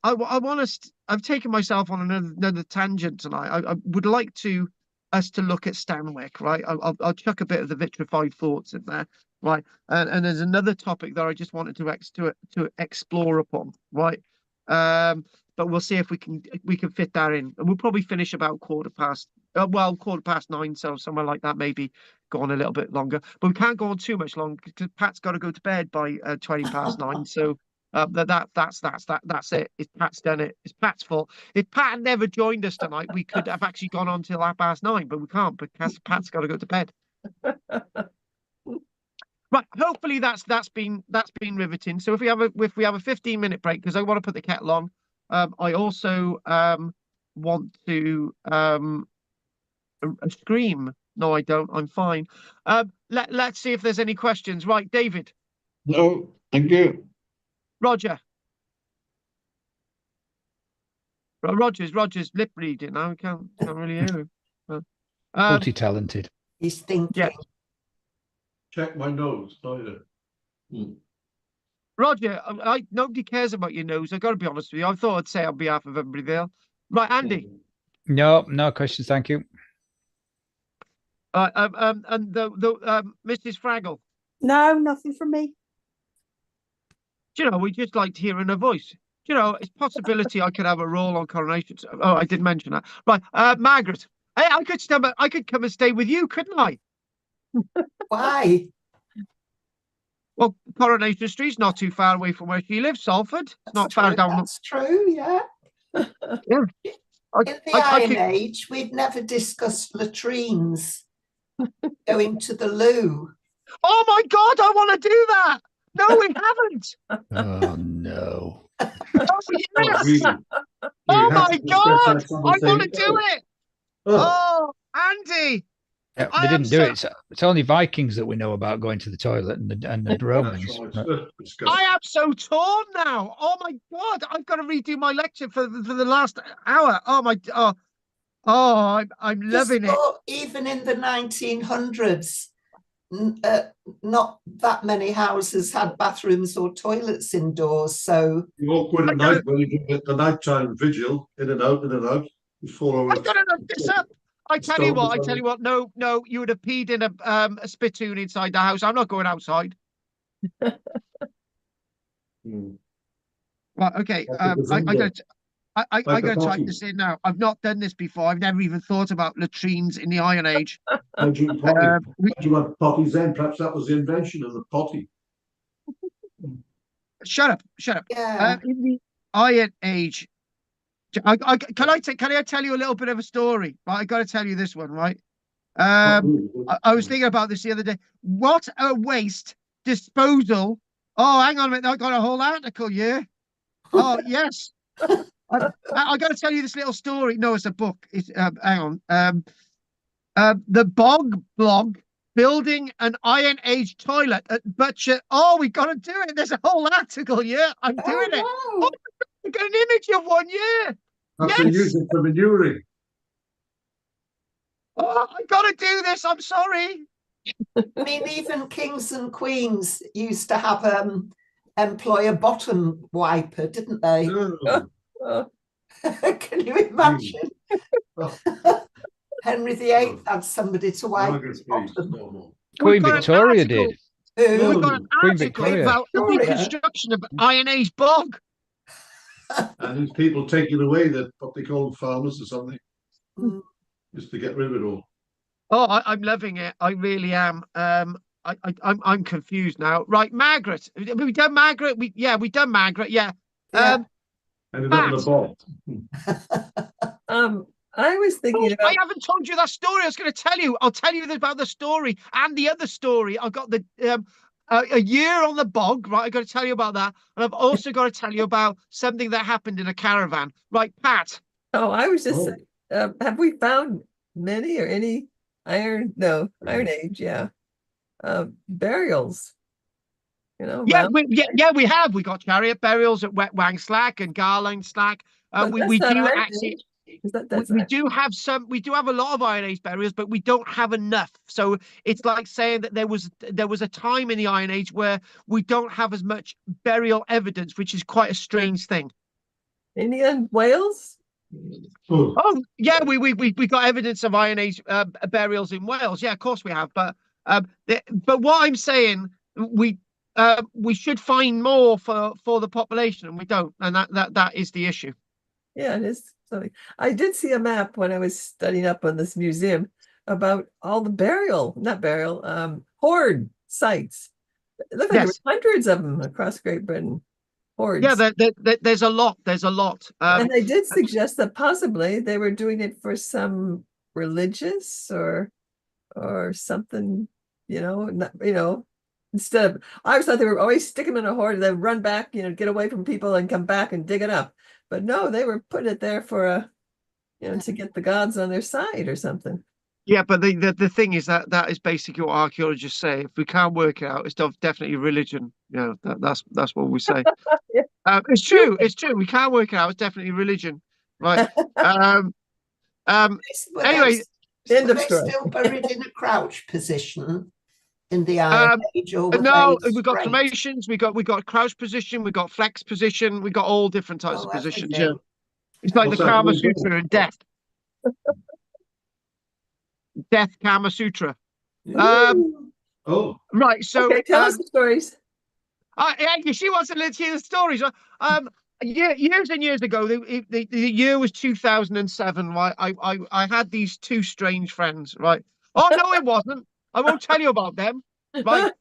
I want us. I've taken myself on another tangent tonight. I would like us to look at Stanwick, right? I'll chuck a bit of the vitrified thoughts in there, right? And there's another topic that I just wanted to explore upon, right? But we'll see if we can fit that in, and we'll probably finish about 9:15, so somewhere like that, maybe go on a little bit longer. But we can't go on too much longer because Pat's got to go to bed by 9:20. So that's it. Pat's done it. It's Pat's fault. If Pat had never joined us tonight, we could have actually gone on till 9:30, but we can't because Pat's got to go to bed. Right. Hopefully that's been riveting. So if we have a 15-minute break, because I want to put the kettle on. I also want to scream. No, I don't. I'm fine. Let's see if there's any questions. Right, David. No, thank you. Roger. Roger's lip reading. I can't really hear him. Multi-talented. He's thinking. Yeah. Check my nose, either. Roger, nobody cares about your nose. I've got to be honest with you. I thought I'd say on behalf of everybody there. Right, Andy. No, no questions. Thank you. And the Mrs. Fraggle. No, nothing from me. Do you know, we just liked hearing her voice. Do you know, it's possibility I could have a role on Coronation. Oh, I didn't mention that. Right, Margaret. Hey, I could come and stay with you, couldn't I? Why? Well, Coronation Street's not too far away from where she lives, Salford. It's not far down. That's true, yeah. Yeah. In the Iron Age, we'd never discussed latrines. Going to the loo. Oh my God, I want to do that. No, we haven't. Oh no. Oh, yes. Really. Oh my God, I want to do it. Oh, Andy. Yeah, I they am didn't do so- it. It's only Vikings that we know about going to the toilet and the Romans. I am so torn now. Oh my God, I've got to redo my lecture for the last hour. Oh my, I'm loving it. Even in the 1900s, not that many houses had bathrooms or toilets indoors. So you walk in at night when you do the nighttime vigil, in and out, in and out. You fall over. I've got to look this up. I tell you what. No, you would have peed in a spittoon inside the house. I'm not going outside. Right, okay. I gotta type this in now. I've not done this before. I've never even thought about latrines in the Iron Age. You had potties then. Perhaps that was the invention of the potty. Shut up. yeah. In the Iron Age, can I tell you a little bit of a story? Right, I got to tell you this one, right? I was thinking about this the other day. What a waste disposal. Oh, hang on a minute. I got a whole article here. Oh, yes. I got to tell you this little story. No, it's a book. It's hang on. The Bog blog building an Iron Age toilet at Butcher. Oh, we got to do it. There's a whole article here. I'm doing it. Wow. Oh, I got an image of one. Yeah. That's the use it for manuring. Oh, I got to do this. I'm sorry. I mean, even kings and queens used to have employ a bottom wiper, didn't they? Can you imagine? Henry VIII had somebody to wipe his bottom. Queen Victoria did. We got an Queen article Victoria. about the reconstruction of Iron Age bog. And these people taking away what they call farmers or something, just to get rid of it all. Oh, I'm loving it. I really am. I'm confused now. Right, Margaret. Have we done Margaret? We done Margaret. Yeah. Ended up in a ball. I was thinking about. I haven't told you that story. I was going to tell you. I'll tell you about the story and the other story. I've got the a year on the bog. Right, I've got to tell you about that, and I've also got to tell you about something that happened in a caravan. Right, Pat. Oh, I was just saying, have we found many or any Iron Age? Yeah, burials. You know. Yeah, we have. We got chariot burials at Wet Wang Slack and Garland Slack. We do actually. We do have a lot of Iron Age burials, but we don't have enough. So it's like saying that there was a time in the Iron Age where we don't have as much burial evidence, which is quite a strange thing. England, Wales. Oh yeah, we got evidence of Iron Age burials in Wales. Yeah, of course we have. But what I'm saying, we should find more for the population, and we don't, and that is the issue. Yeah, it is something. I did see a map when I was studying up on this museum about all the hoard sites. It looked like there were hundreds of them across Great Britain. Hoards. Yeah, there's a lot. There's a lot. And they did suggest that possibly they were doing it for some religious or something, instead of, I always thought they were always stick them in a hoard and then run back, get away from people and come back and dig it up. But no, they were putting it there for to get the gods on their side or something. Yeah, but the thing is that is basically what archaeologists say. If we can't work it out, it's definitely religion. That's what we say. Yeah. It's true. It's true. We can't work it out. It's definitely religion, right? Anyway, They're still buried in a crouch position. in the Iron Age, or were No, they we got straight? formations, we got crouch position, we got flex position, we got all different types of positions. Yeah, Everything. it's like the What's that Kama called? Sutra and death Kama Sutra. Oh, Right. So, Okay, tell us the stories. yeah, she wants to hear the stories. Years and years ago, the year was 2007. Right, I had these two strange friends. Right. Oh no, it wasn't. I won't tell you about them. Right.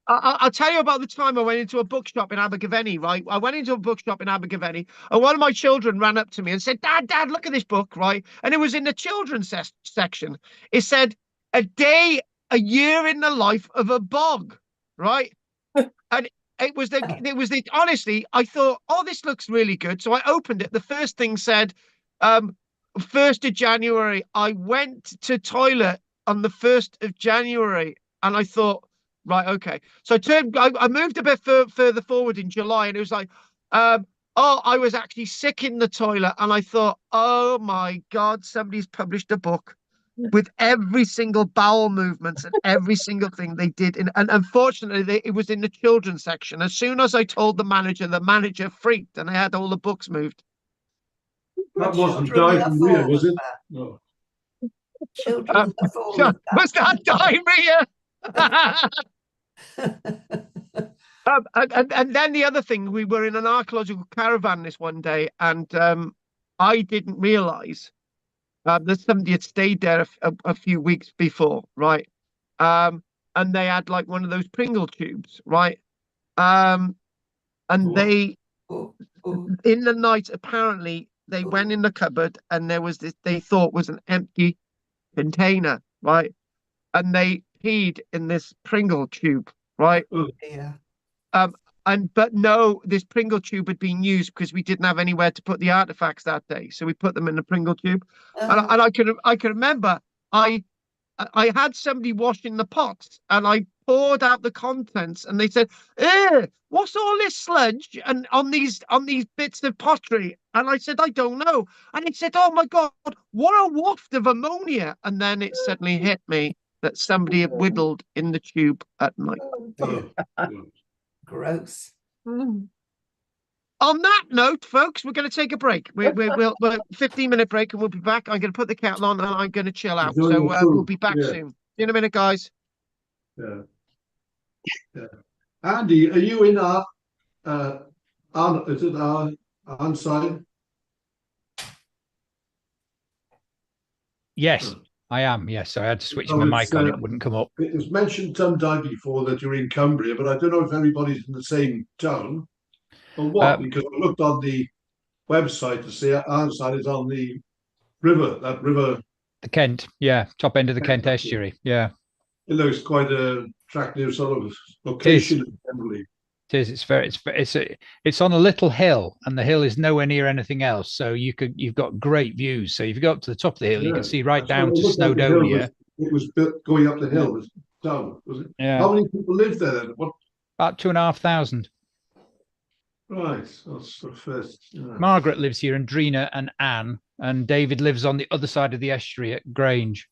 I'll tell you about the time I went into a bookshop in Abergavenny. Right. I went into a bookshop in Abergavenny, and one of my children ran up to me and said, "Dad, look at this book." Right. And it was in the children's section. It said, "A year in the life of a bog." Right. And honestly, I thought, oh, this looks really good. So I opened it. The first thing said, 1st of January. I went to toilet on the 1st of January. And I thought, right, okay. So I moved a bit further forward in July, and it was like, oh, I was actually sick in the toilet. And I thought, oh my God, somebody's published a book with every single bowel movements and every single thing they did. And unfortunately, it was in the children's section. As soon as I told the manager freaked, and I had all the books moved. that wasn't Children love diarrhea, all was of it? that. No. Children love all of Was that diarrhea? that. And then the other thing, we were in an archaeological caravan this one day, and I didn't realize that somebody had stayed there a few weeks before, right? And they had like one of those Pringle tubes, right? And they, Oh, oh, in the night, apparently, they went in the cupboard, and there was this they thought was an empty container, right? And they peed in this Pringle tube, right? yeah. But no, this Pringle tube had been used because we didn't have anywhere to put the artifacts that day, so we put them in the Pringle tube. And I can remember I had somebody washing the pots, and I poured out the contents, and they said, what's all this sludge and on these bits of pottery?" And I said, "I don't know." And it said, "Oh my God, what a waft of ammonia!" And then it suddenly hit me that somebody had whittled in the tube at night. Oh, gross. Mm. On that note, folks, we're going to take a break. We'll 15-minute break, and we'll be back. I'm going to put the kettle on, and I'm going to chill out. So we'll be back soon. See you in a minute, guys. Yeah. Andy, are you in our is it our side? Yes, I am. Yes, I had to switch my mic on. It wouldn't come up. It was mentioned sometime before that you're in Cumbria, but I don't know if everybody's in the same town or what, because I looked on the website to see our side is on the river, that river. The Kent, yeah, top end of the Kent estuary, yeah. It looks quite a attractive sort of location. It is. It's on a little hill, and the hill is nowhere near anything else. So you've got great views. So if you go up to the top of the hill, you can see right down to Snowdonia. It was built going up the hill. Was down, was it? Yeah. How many people lived there then? What? About 2,500. Right. That's the first. Yeah. Margaret lives here, and Drina and Anne, and David lives on the other side of the estuary at Grange.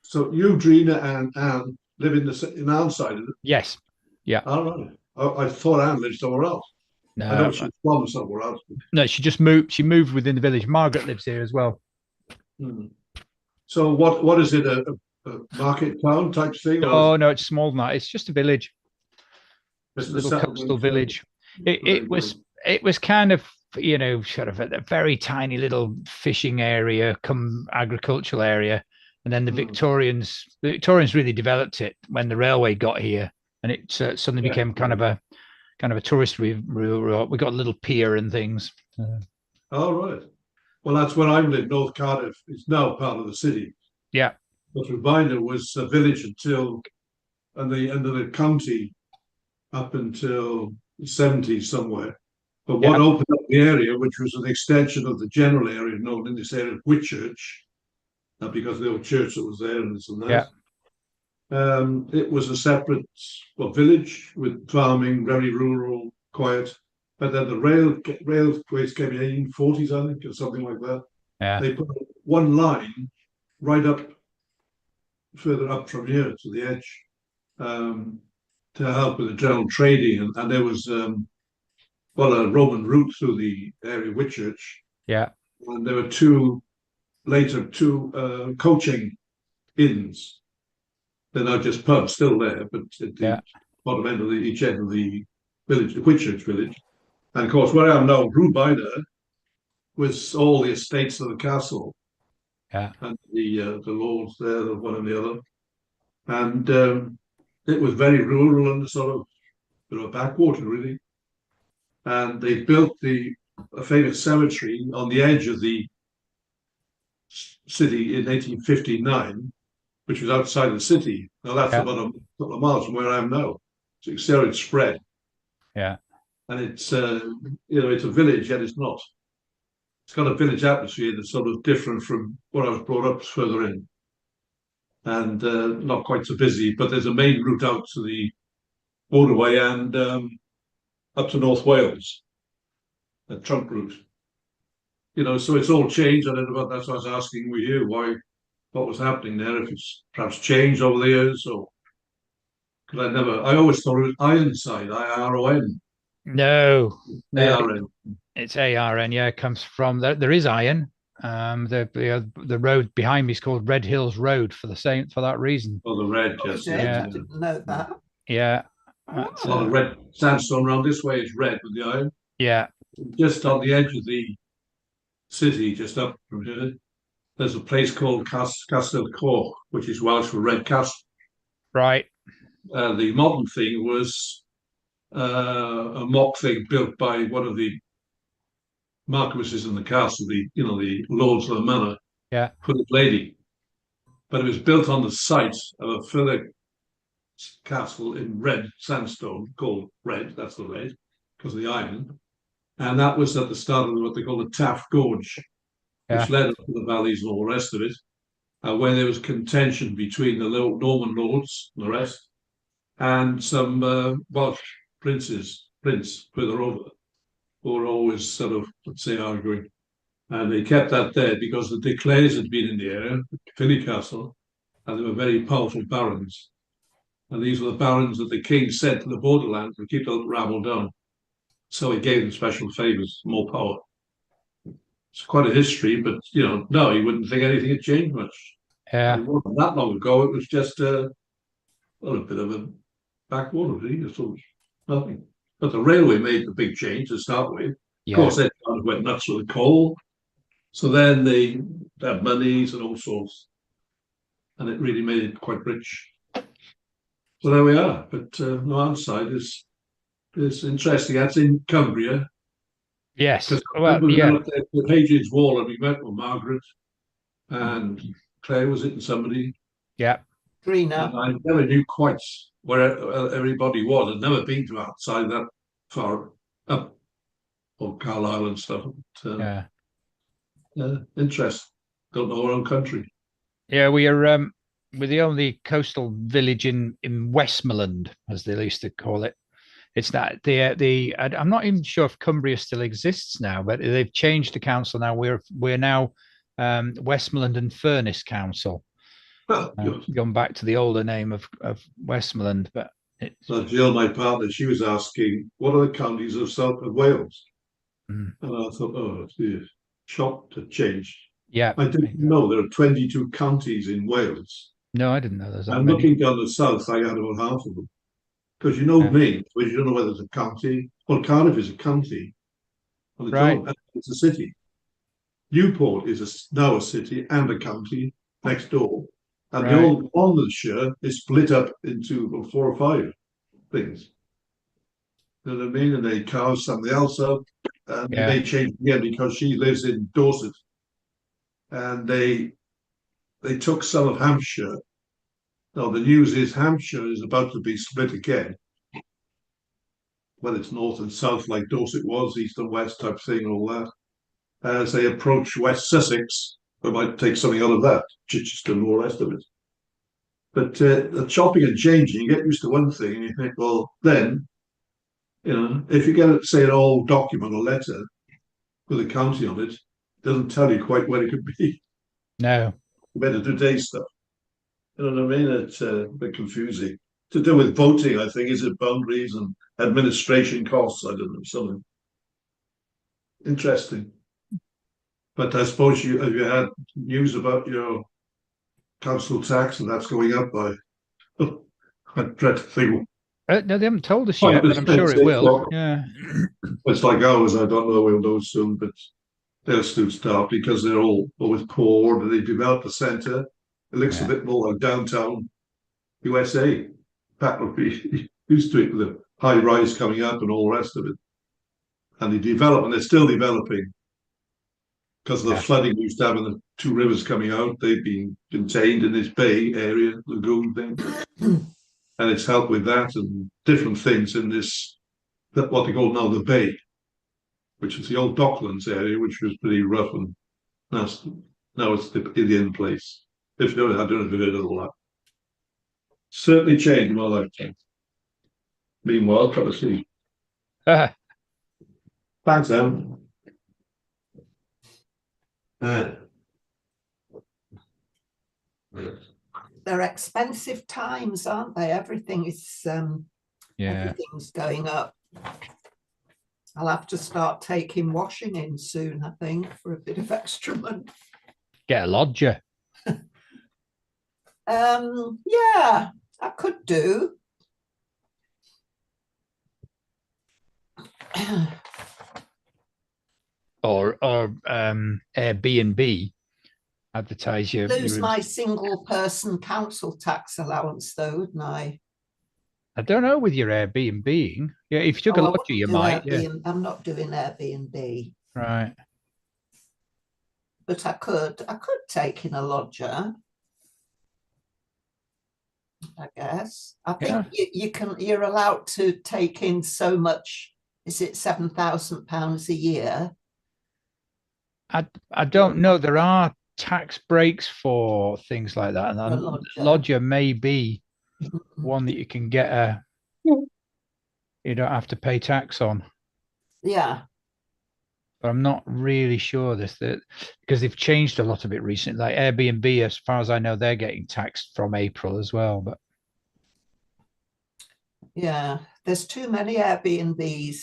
So you, Drina, and Anne live in Anne's side, is it? Yes. Yeah. All right. I thought Anne lived somewhere else. No, I know she's from somewhere else. No, she just moved. She moved within the village. Margaret lives here as well. Hmm. So what is it? A market town type thing? Oh no, it's smaller than that. It's just a village. It's a little coastal village. It was kind of, sort of a very tiny little fishing area, come agricultural area, and then the Victorians really developed it when the railway got here, and it suddenly became kind of a tourist route. We got a little pier and things. Oh right. Well, that's where I live. North Cardiff. It's now part of the city. Yeah. But Rubina was a village until and the end of the county up until the 70s somewhere. But what opened up the area, which was an extension of the general area known in this area as Whitchurch, because the old church that was there and this and that. Yeah. It was a separate village with farming, very rural, quiet. But then the railways came in the 1840s, I think, or something like that. Yeah. They put one line right up, further up from here to the edge. to help with the general trading, and there was well a Roman route through the area of Whitchurch, Yeah. and there were two coaching inns. They're not just pubs, still there, but at the bottom end of each end of the village, the Whitchurch village. And of course, where I am now, round by there, was all the estates of the castle. Yeah. And the lords there, the one and the other. And it was very rural and sort of backwater, really. And they built a famous cemetery on the edge of the city in 1859, which was outside the city. Now that's about a couple of miles from where I am now. So you can see how it's spread. Yeah. And it's it's a village, yet it's not. It's got a village atmosphere that's sort of different from where I was brought up further in. And not quite so busy, but there's a main route out to the motorway and up to North Wales, a trunk route. So it's all changed. I don't know, that's what I was asking with you, what was happening there, if it's perhaps changed over the years, or because I always thought it was Ironside, IRON. No, ARN. It's ARN. Yeah, it comes from there is iron. The road behind me is called Red Hills Road for that reason. Oh, the red, yes. Yeah. I didn't know that. Yeah. The red sandstone around this way is red with the iron. Yeah. Just on the edge of the city, just up from here, there's a place called Castle Coch, which is Welsh for Red Castle. Right. The modern thing was a mock thing built by one of the marquises in the castle, the lords of the manor, for the lady. But it was built on the site of a further castle in red sandstone called Red. That's the red because of the iron, and that was at the start of what they call the Taff Gorge, which led up to the valleys and all the rest of it. Where there was contention between the Norman lords and the rest, and some Welsh prince further over, who were always sort of, let's say, arguing. And they kept that there because the De Clares had been in the area, Philly Castle, and they were very powerful barons. And these were the barons that the king sent to the borderland to keep the rabble down. So he gave them special favours, more power. It's quite a history, but no, you wouldn't think anything had changed much. Yeah. It wasn't that long ago. It was just a bit of a backwater, really. So nothing. But the railway made the big change to start with. Yeah. Of course, they kind of went nuts with the coal. So then they had monies and all sorts, and it really made it quite rich. So there we are. But no, Ironside is interesting. That's in Cumbria. Yes. Well, the Hadrian's Wall, and we met with Margaret and Claire, was it, and somebody? Yeah. Greener. I never knew quite where everybody was. I'd never been to outside that far up, or Carlisle and stuff. But, interest. Don't know our own country. Yeah, we're the only coastal village in Westmoreland, as they used to call it. It's that I'm not even sure if Cumbria still exists now, but they've changed the council now. We're now Westmoreland and Furness Council. Gone back to the older name of Westmoreland, but Jill, my partner, she was asking, what are the counties of South of Wales? And I thought, oh, dear, shocked to change. Yeah, I didn't know there are 22 counties in Wales. No, I didn't know there's that I'm many. looking down the south, I had about half of them. Because Maine, where you don't know whether it's a county. Well, Cardiff is a county. On its own, it's a city. Newport is now a city and a county next door. And the old Monmouthshire is split up into 4 or 5 things. You know what I mean? And they carve something else up. And they may change again because she lives in Dorset. And they took some of Hampshire. Now, the news is Hampshire is about to be split again. Whether it's north and south like Dorset was, east and west type thing and all that. As they approach West Sussex, they might take something out of that, Chichester and all the rest of it. But the chopping and changing, you get used to one thing and you think, well, then, if you get, say, an old document or letter with a county on it, it doesn't tell you quite where it could be. No. Better today's stuff. You know what I mean? It's a bit confusing. to do with voting, I think. Is it boundaries and administration costs? I don't know, something interesting. But I suppose have you had news about your council tax and that's going up by, I dread to think. No, they haven't told us Oh, yet, but I'm sure it will. well, Yeah. it's like ours. I don't know. We'll know soon, but they'll still start because they're all always poor. And they develop a centre. It looks a bit more like downtown USA. That would be used to it with the high rise coming up and all the rest of it. And they develop, and they're still developing because of the flooding we used to have and the two rivers coming out. They've been contained in this bay area, lagoon thing. And it's helped with that and different things in this, that what they call now the bay, which is the old Docklands area, which was pretty rough and nasty. Now it's the Indian place. If you know, I don't know if you've heard of all that. Certainly changed my lifetime. Meanwhile, try to see. Thanks, Em. They're expensive times, aren't they? Everything is everything's going up. I'll have to start taking washing in soon, I think, for a bit of extra money. Get a lodger. Yeah, I could do. Or Airbnb. Advertise your Lose my single person council tax allowance though, wouldn't I? I don't know with your Airbnb. Yeah, if you took a lodger, you might. Yeah. I'm not doing Airbnb. Right. But I could take in a lodger. I guess. I think you're allowed to take in so much. Is it £7,000 a year? I don't know. There are tax breaks for things like that, and lodger may be one that you can get you don't have to pay tax on. Yeah, but I'm not really sure that because they've changed a lot of it recently. Like Airbnb, as far as I know, they're getting taxed from April as well. But yeah, there's too many Airbnbs.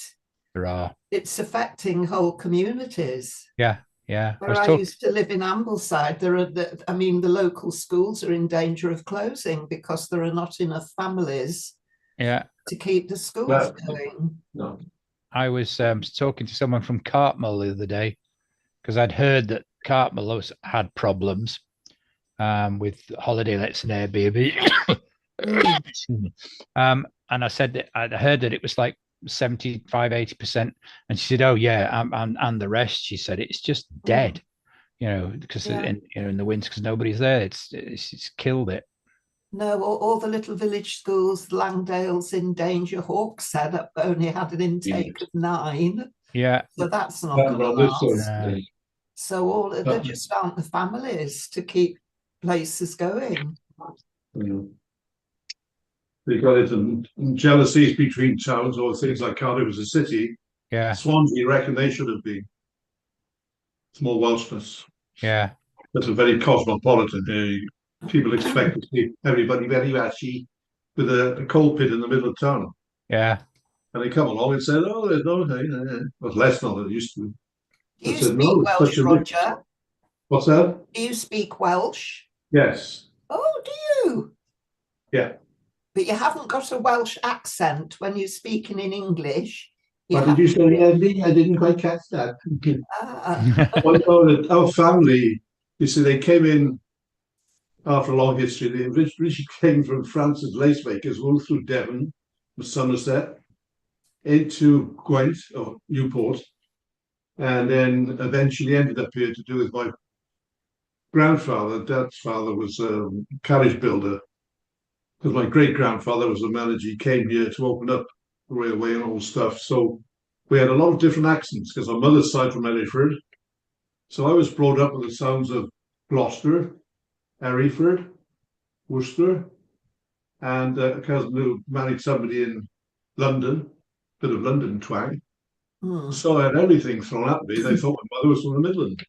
There are. It's affecting whole communities. Yeah. Yeah, Where I used to live in Ambleside, the local schools are in danger of closing because there are not enough families to keep the schools going. No. I was talking to someone from Cartmel the other day because I'd heard that Cartmel had problems with holiday lets and Airbnb. And I said that I'd heard that it was like 75-80%, and she said, "Oh yeah, and the rest," she said, "it's just dead, because in the winter because nobody's there. It's killed it." No, all the little village schools, Langdale's in danger. Hawkshead only had an intake of 9. Yeah, so that's not going to last. So there just aren't the families to keep places going. Because it's jealousies between towns or things like Cardiff as a city. Yeah. Swansea reckon they should have been. It's more Welshness. Yeah. That's a very cosmopolitan. People expect to see everybody very ratchy with a coal pit in the middle of town. Yeah. And they come along and say, "Oh, there's no thing." Well, less than it used to be. Do you speak Welsh, Roger? What's that? Do you speak Welsh? Yes. Oh, do you? Yeah. But you haven't got a Welsh accent when you're speaking in English. What did you say, Andy? I didn't quite catch that. Well, our family, you see, they came in after a long history. They originally came from France as lace makers, moved through Devon, Somerset, into Gwent or Newport, and then eventually ended up here to do with my grandfather. Dad's father was a carriage builder. Because my great-grandfather was a manager, he came here to open up the railway and all stuff. So we had a lot of different accents because my mother's side from Hereford. So I was brought up with the sounds of Gloucester, Hereford, Worcester, and a cousin who married somebody in London, bit of London twang. So I had everything thrown at me. They thought my mother was from the Midlands.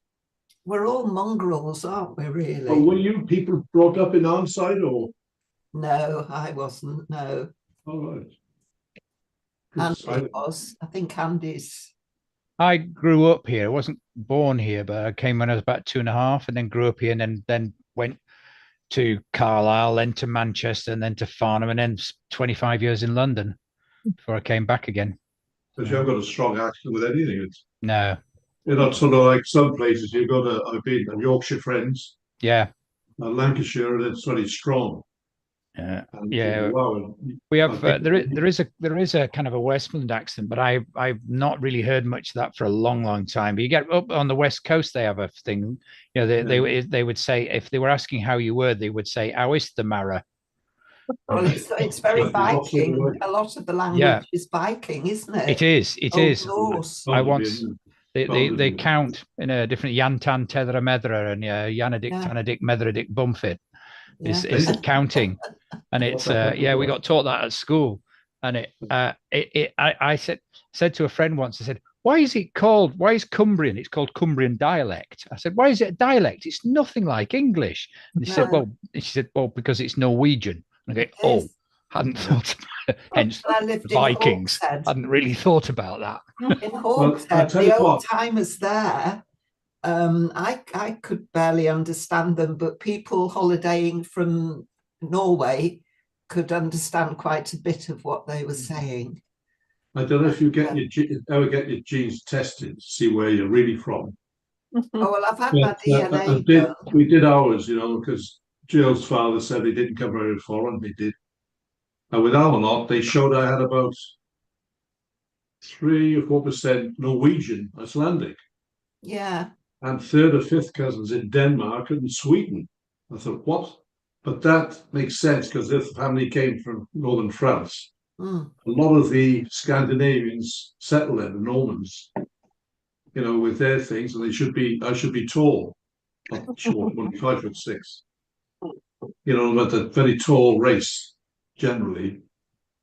We're all mongrels, aren't we, really? But were you people brought up in Arnside or? No, I wasn't. No, All right. 'Cause Andy was. I think Andy's. I grew up here. I wasn't born here, but I came when I was about 2.5, and then grew up here, and then went to Carlisle, then to Manchester, and then to Farnham, and then 25 years in London before I came back again. But you haven't got a strong accent with anything. It's, No, you're not sort of like some places you've got I've been to Yorkshire friends, yeah, Lancashire, and it's very strong. yeah, And yeah. wow, We I have think- there is a kind of a Westmoreland accent, but I've not really heard much of that for a long time. But you get up on the West Coast, they have a thing. You know, they would say, if they were asking how you were, they would say, "How is the Mara?" Well, it's very Like there's lots of Viking. way. A lot of the language Yeah. is Viking, isn't it? It is. It Old is. Norse. I Probably once in- they probably. count in a different Yantan Tethera Medra and Yanadik Yeah. Tanadik Medradik Bumfit is Yeah. is counting, and it's yeah, we got taught that at school, and I said to a friend once, I said, why is Cumbrian? It's called Cumbrian dialect. I said, why is it a dialect? It's nothing like English. And she said, well, because it's Norwegian. And I go, oh, is. hadn't thought about it. Hence I lived in Vikings. Hawkshead. Hadn't really thought about that. In I Hawkshead, tell the you old what. timers there, I could barely understand them, but people holidaying from Norway could understand quite a bit of what they were saying. I don't know if you ever get your genes tested to see where you're really from. Oh, well, I've had my But, DNA done. we did ours, you know, because Jill's father said he didn't come very far, and he did. And with our lot, they showed I had about 3 or 4% Norwegian, Icelandic, Yeah. and third or fifth cousins in Denmark and Sweden. I thought, what? But that makes sense because this family came from northern France. Mm. A lot of the Scandinavians settled there, the Normans, you know, with their things, and I should be tall, not short, only 5'6". You know, but a very tall race generally.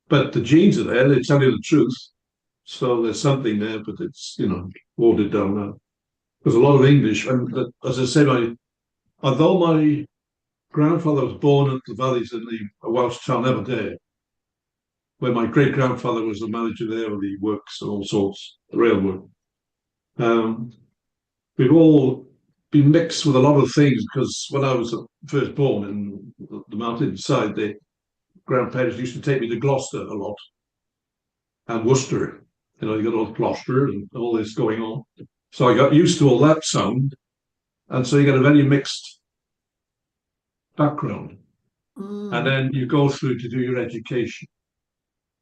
But the genes are there; they tell you the truth. So there's something there, but it's, you know, watered down now. There's a lot of English, and as I said, although my grandfather was born at the valleys in the Welsh town Aberdare, where my great grandfather was the manager there of the works and all sorts, the railwork. We've all been mixed with a lot of things because when I was first born in the mountainside, the grandparents used to take me to Gloucester a lot and Worcester. You know, you got all Gloucester and all this going on. So I got used to all that sound. And so you get a very mixed background. Mm. And then you go through to do your education.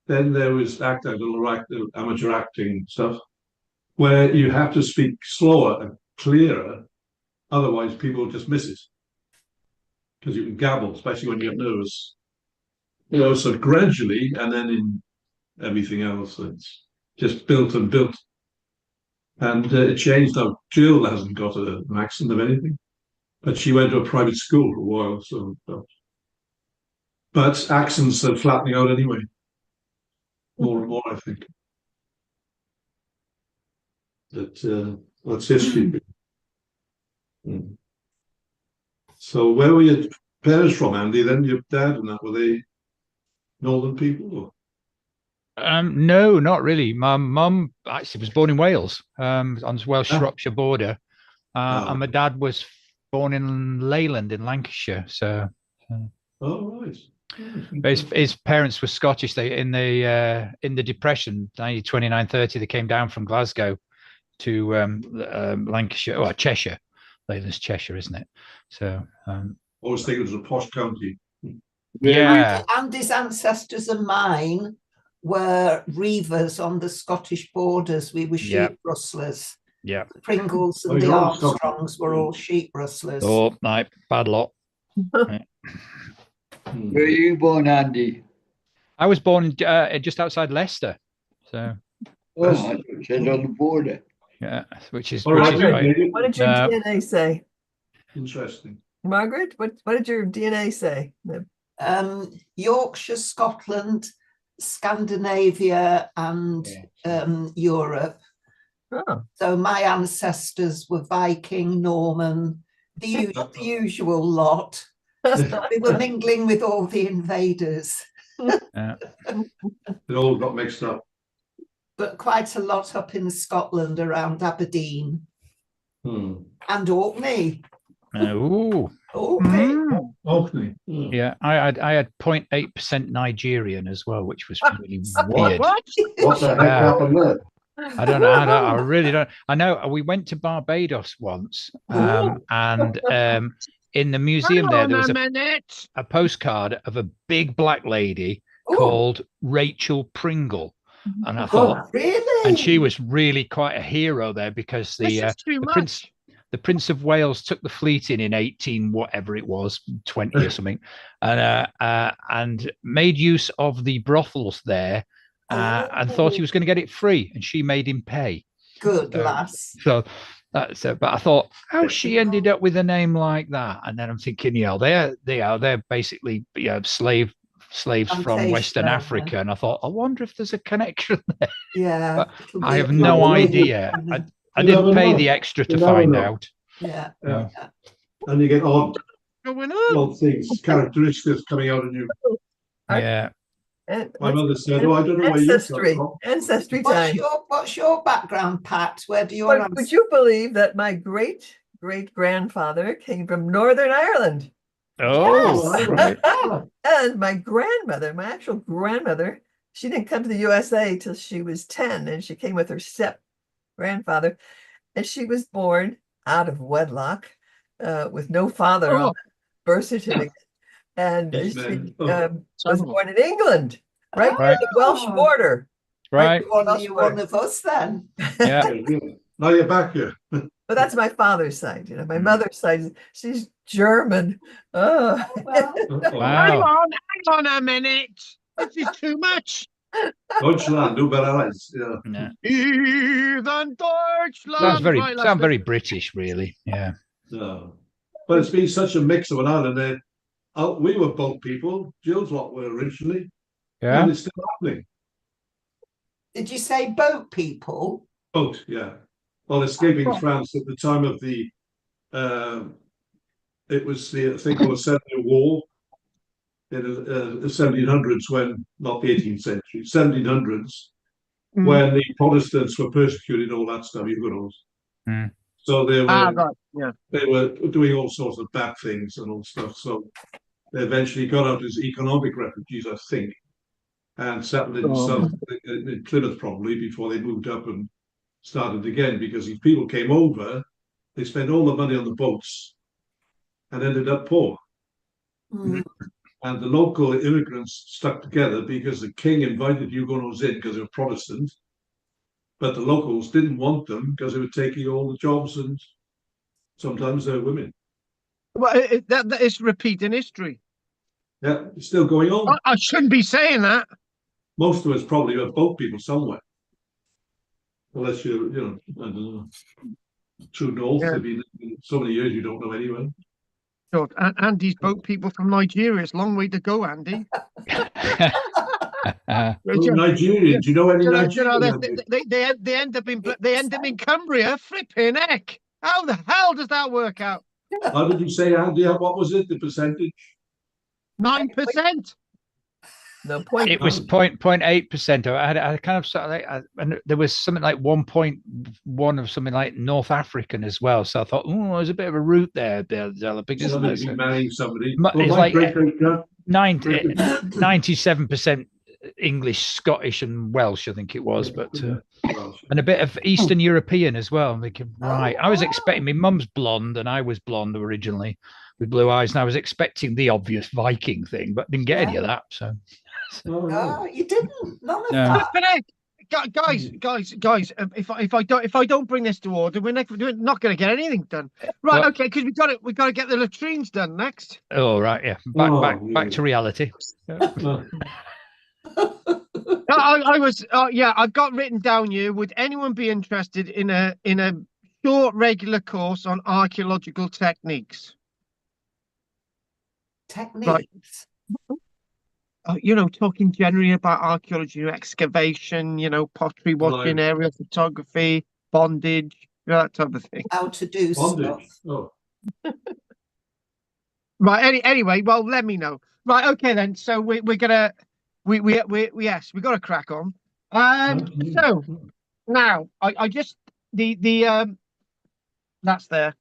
Then there was amateur acting stuff, where you have to speak slower and clearer, otherwise people just miss it. Because you can gabble, especially when you get nervous. You know, so gradually, and then in everything else, it's just built and built. And it changed now. Jill hasn't got an accent of anything, but she went to a private school for a while, so. But accents are flattening out anyway. More and more, I think. That's history. Mm. So where were your parents from, Andy? Then your dad and that, were they northern people? Or? No, not really. My mum actually was born in Wales, on the Welsh-Shropshire border, and my dad was born in Leyland in Lancashire. So, oh right. His parents were Scottish. They in the Depression, 1929-30, they came down from Glasgow to Lancashire, or Cheshire. Leyland's Cheshire, isn't it? So, I always think it was a posh county. Yeah. Andy's ancestors and mine were reavers on the Scottish borders. We were sheep rustlers. Yeah. The Pringles and the Armstrongs were all sheep rustlers. Oh, no, bad lot. Where are you born, Andy? I was born just outside Leicester. So. Oh, I thought it said on the border. Yeah, which is What right. did your DNA say? Interesting. Margaret, what did your DNA say? Yorkshire, Scotland, Scandinavia, and Europe. Oh. So my ancestors were Viking, Norman, the usual lot. They were mingling with all the invaders, Yeah. It all got mixed up. but quite a lot up in Scotland around Aberdeen Hmm. and Orkney. Ooh. Okay. Orkney. Yeah, I had 0.8% Nigerian as well, which was really What? weird. What? What the heck Yeah. happened there? I don't know. I really don't. I know we went to Barbados once, and in the museum Hang there on was a minute. a postcard of a big black lady Ooh. called Rachel Pringle, and I Oh, thought, really? and she was really quite a hero there because This is too much. the Prince of Wales took the fleet in 18 whatever it was 20 or something, and made use of the brothels there, and thought he was going to get it free, and she made him pay. Good lass. So that's it. But I thought, how she ended up with a name like that, and then I'm thinking, they're basically slaves from Western Africa, and I thought, I wonder if there's a connection there. Yeah. But it'll I be have a no problem. idea. I You didn't never pay know. the extra to You never find know. out. Yeah. No. And you get odd Going on. odd things, characteristics coming out of you. Yeah. And My mother said, "Oh, I don't know where you come from." Ancestry time. What's your background, Pat? Where do your But would you believe that my great grandfather came from Northern Ireland? Oh, Yes. right. And my grandmother, my actual grandmother, she didn't come to the USA till she was 10, and she came with her step grandfather, and she was born out of wedlock with no father on the birth certificate. And Yes, she ma'am. Oh. was born in England, right near Right. the Welsh border. Right. You're one of us then. Yeah. Now you're back here. But that's my father's side. My Mm. mother's side, she's German. Oh. Well, Hang Wow. on a minute. This is too much. Deutschland, du bereits. Yeah. Yeah. Even Deutschland. Sounds very Right, sound very British, really. Yeah. No. But it's been such a mix of an island there. We were boat people. Jill's lot were originally. Yeah. And it's still happening. did you say boat people? Boat, yeah. Well, escaping France at the time of the, it was the thing called the 7-Year War in the 1700s, when, not the 18th century, 1700s, when the Protestants were persecuting all that stuff, you know. Mm. So they were, right. Yeah. they were doing all sorts of bad things and all stuff. So they eventually got out as economic refugees, I think, and settled in Plymouth probably before they moved up and started again. Because if people came over, they spent all the money on the boats and ended up poor. Mm. And the local immigrants stuck together because the king invited Huguenots in because they were Protestant, but the locals didn't want them because they were taking all the jobs, and sometimes they're women. Well, that is repeating history. Yeah, it's still going on. I shouldn't be saying that. Most of us probably are boat people somewhere. Unless you're, I don't know, true north, Yeah. they've been so many years you don't know anyone. God, Andy's boat people from Nigeria. It's a long way to go, Andy. Nigerians, do you know any Nigerians? They end up in Cumbria. Flipping heck! How the hell does that work out? How did you say, Andy? What was it? The percentage? 9%. No point. It was 0.8%. I kind of sort of like, and there was something like 1.1 of something like North African as well. So I thought, oh, there's a bit of a route there. There's a big Somebody marrying somebody. It's like 97% English, Scottish, and Welsh, I think it was, but and a bit of Eastern European as well. I'm thinking, right. I was expecting, my mum's blonde and I was blonde originally with blue eyes, and I was expecting the obvious Viking thing, but didn't get any of that. So Oh, you didn't. None of No. that. Guys! If I don't bring this to order, we're not going to get anything done. Right? Well- Okay, because we got to get the latrines done next. Oh right, yeah. Back to reality. I've got written down here. Would anyone be interested in a short regular course on archaeological techniques? Techniques. Talking generally about archaeology, excavation, pottery washing, aerial photography, bondage, that type of thing. How to do Bondage. stuff. Oh. Right. Anyway, well, let me know. Right. Okay then. So we're gonna we yes, we got to crack on. So now I just the that's there.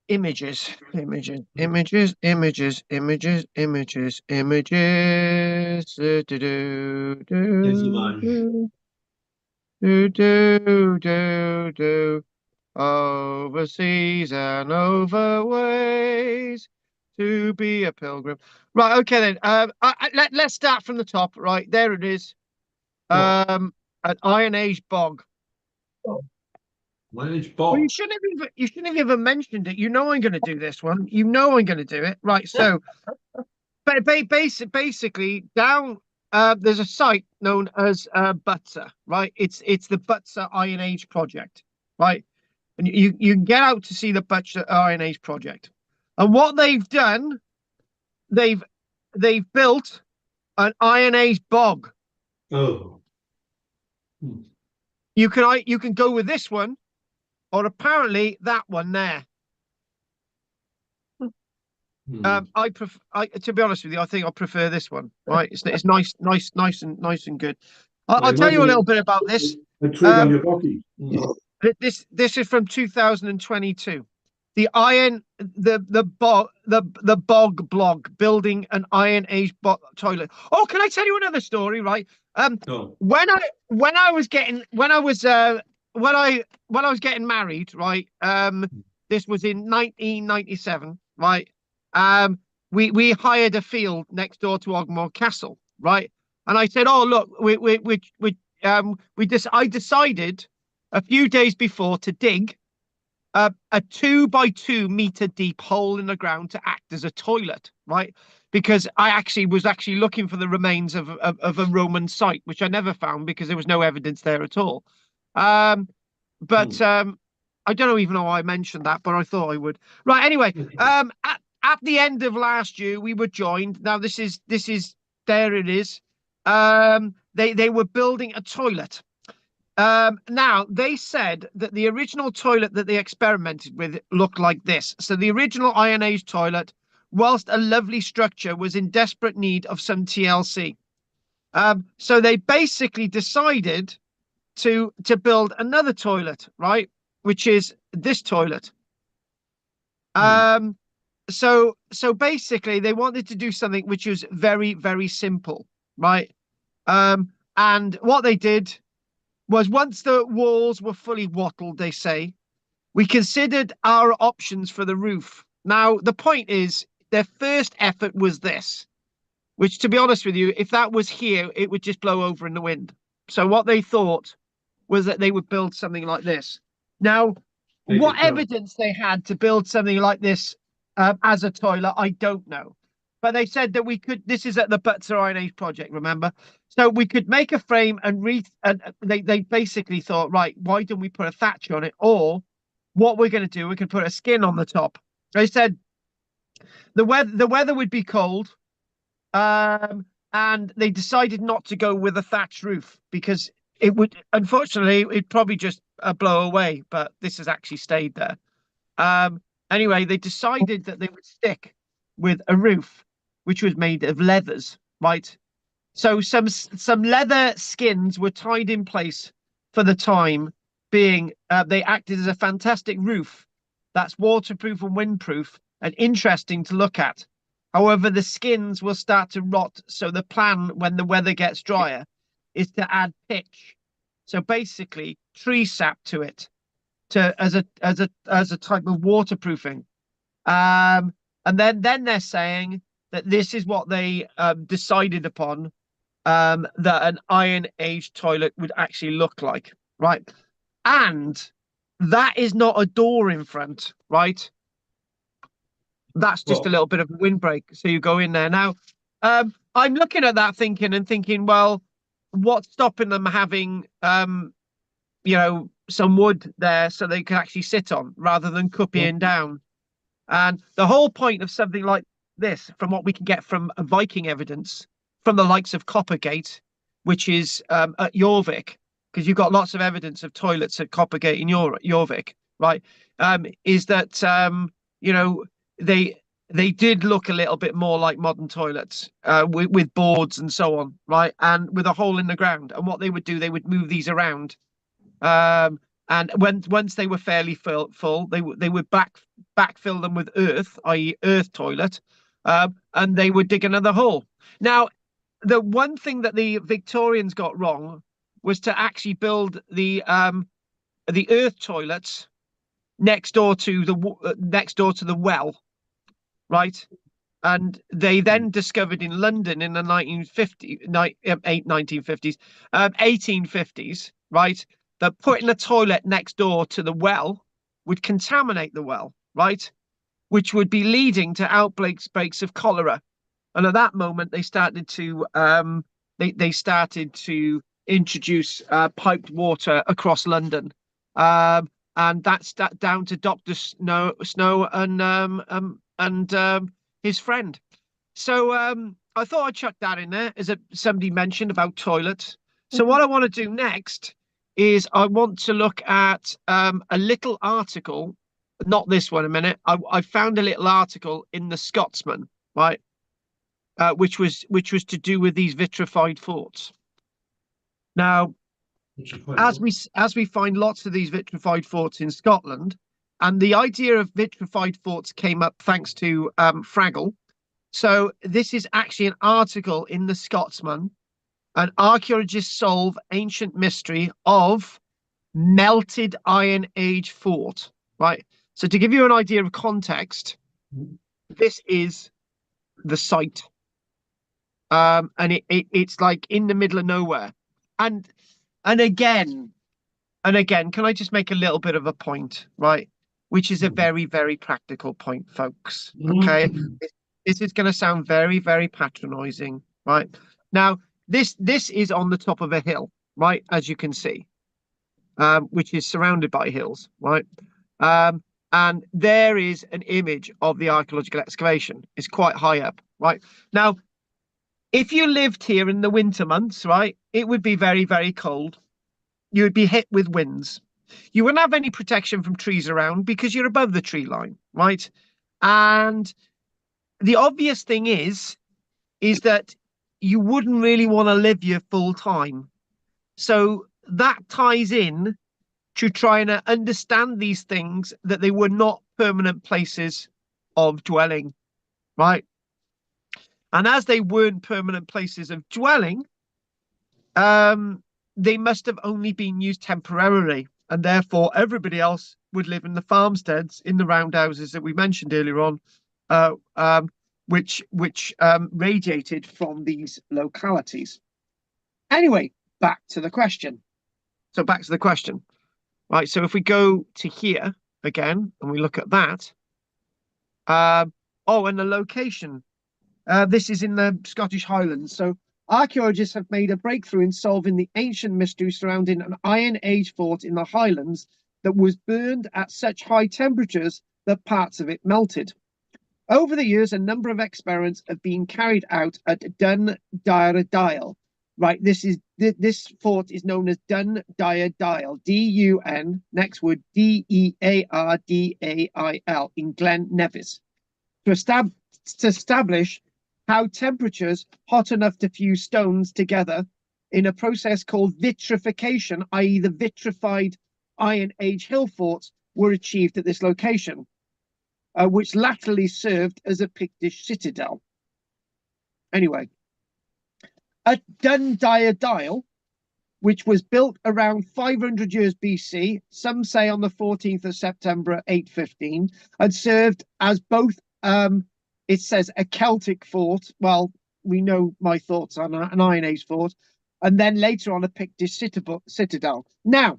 Images, images, images, images, images, images, images. Do. Overseas and over ways to be a pilgrim. Right. Okay then. Let's start from the top. Right there it is. An Iron Age bog. Well, it's Well, Bob. you shouldn't have even mentioned it. You know I'm going to do this one. You know I'm going to do it. Right. So, basically, down there's a site known as Butser. Right. It's the Butser Iron Age project. Right. And you can get out to see the Butcher Iron Age project. And what they've done, they've built an Iron Age bog. Oh. You can go with this one, or apparently that one there. To be honest with you, I think I prefer this one. Right, it's nice and good. I'll tell you a little bit about this. A twig on your body. This is from 2022. The bog blog building an Iron Age toilet. Oh, can I tell you another story? Right. No. When I was getting married, right. This was in 1997, right. We hired a field next door to Ogmore Castle, right. And I said, oh look, I decided a few days before to dig a 2 by 2 meter deep hole in the ground to act as a toilet, right? Because I was looking for the remains of a Roman site, which I never found because there was no evidence there at all. I don't know even know why I mentioned that, but I thought I would. Right. Anyway, at the end of last year, we were joined. Now this is there it is. They were building a toilet. Now they said that the original toilet that they experimented with looked like this. So the original Iron Age toilet, whilst a lovely structure, was in desperate need of some TLC. So they basically decided to build another toilet, right? Which is this toilet. So basically they wanted to do something which was very, very simple, right? And what they did was, once the walls were fully wattled, they say, we considered our options for the roof. Now, the point is, their first effort was this, which, to be honest with you, if that was here, it would just blow over in the wind. So what they thought was that they would build something like this. Now, what evidence they had to build something like this as a toilet, I don't know. But they said that we could. This is at the Butser Iron Age project, remember? So we could make a frame and they basically thought, right, why don't we put a thatch on it? Or what we're going to do, we could put a skin on the top. They said the weather would be cold, and they decided not to go with a thatch roof because it would, unfortunately, it'd probably just blow away. But this has actually stayed there. Anyway, they decided that they would stick with a roof which was made of leathers, right? So some leather skins were tied in place for the time being. They acted as a fantastic roof that's waterproof and windproof and interesting to look at. However, the skins will start to rot. So the plan, when the weather gets drier, is to add pitch. So basically, tree sap to it, as a type of waterproofing. And then they're saying that this is what they decided upon, that an Iron Age toilet would actually look like, right? And that is not a door in front, right? That's just a little bit of a windbreak. So you go in there. Now, I'm looking at that thinking, well, what's stopping them having, some wood there so they can actually sit on rather than copying down? And the whole point of something like this, from what we can get from Viking evidence, from the likes of Coppergate, which is at Jorvik, because you've got lots of evidence of toilets at Coppergate in Jorvik, right? Is that you know, they did look a little bit more like modern toilets, with boards and so on, right? And with a hole in the ground. And what they would do, they would move these around. And once they were fairly full, they would backfill them with earth, i.e., earth toilet, and they would dig another hole. Now, the one thing that the Victorians got wrong was to actually build the earth toilets next door to the well, right? And they then discovered in London in the 1850s, right, that putting a toilet next door to the well would contaminate the well, right, which would be leading to outbreaks of cholera. And at that moment, they started to introduce piped water across London, and that's down to Dr. Snow and his friend. So I thought I'd chuck that in there as somebody mentioned about toilets. So what I want to do next is I want to look at a little article, not this one a minute. I found a little article in the Scotsman, right, which was to do with these vitrified forts. Now, as we find lots of these vitrified forts in Scotland, and the idea of vitrified forts came up thanks to Fraggle. So this is actually an article in the Scotsman, and archaeologists solve ancient mystery of melted Iron Age fort, right? So to give you an idea of context, this is the site. And it's like in the middle of nowhere. And again, can I just make a little bit of a point, right? Which is a very, very practical point, folks. Okay. This is going to sound very, very patronizing, right? Now, this is on the top of a hill, right? As you can see, which is surrounded by hills, right? And there is an image of the archaeological excavation. It's quite high up, right? Now, if you lived here in the winter months, right, it would be very, very cold. You would be hit with winds. You wouldn't have any protection from trees around because you're above the tree line, right? And the obvious thing is that you wouldn't really want to live here full time. So that ties in to trying to understand these things, that they were not permanent places of dwelling, right? And as they weren't permanent places of dwelling, they must have only been used temporarily, and therefore everybody else would live in the farmsteads, in the roundhouses that we mentioned earlier on, which radiated from these localities. Anyway, back to the question. Right, so if we go to here again and we look at that, and the location. This is in the Scottish Highlands. So archaeologists have made a breakthrough in solving the ancient mystery surrounding an Iron Age fort in the Highlands that was burned at such high temperatures that parts of it melted. Over the years, a number of experiments have been carried out at Dun Dail. Right, this fort is known as Dun Dail, D-U-N, next word D-E-A-R-D-A-I-L, in Glen Nevis, to establish how temperatures hot enough to fuse stones together in a process called vitrification, i.e. the vitrified Iron Age hill forts were achieved at this location, which latterly served as a Pictish citadel. Anyway, at Dun Dail, which was built around 500 years BC, some say on the 14th of September 815, and served as both, it says a Celtic fort. Well, we know my thoughts on an Iron Age fort, and then later on a Pictish citadel. Now,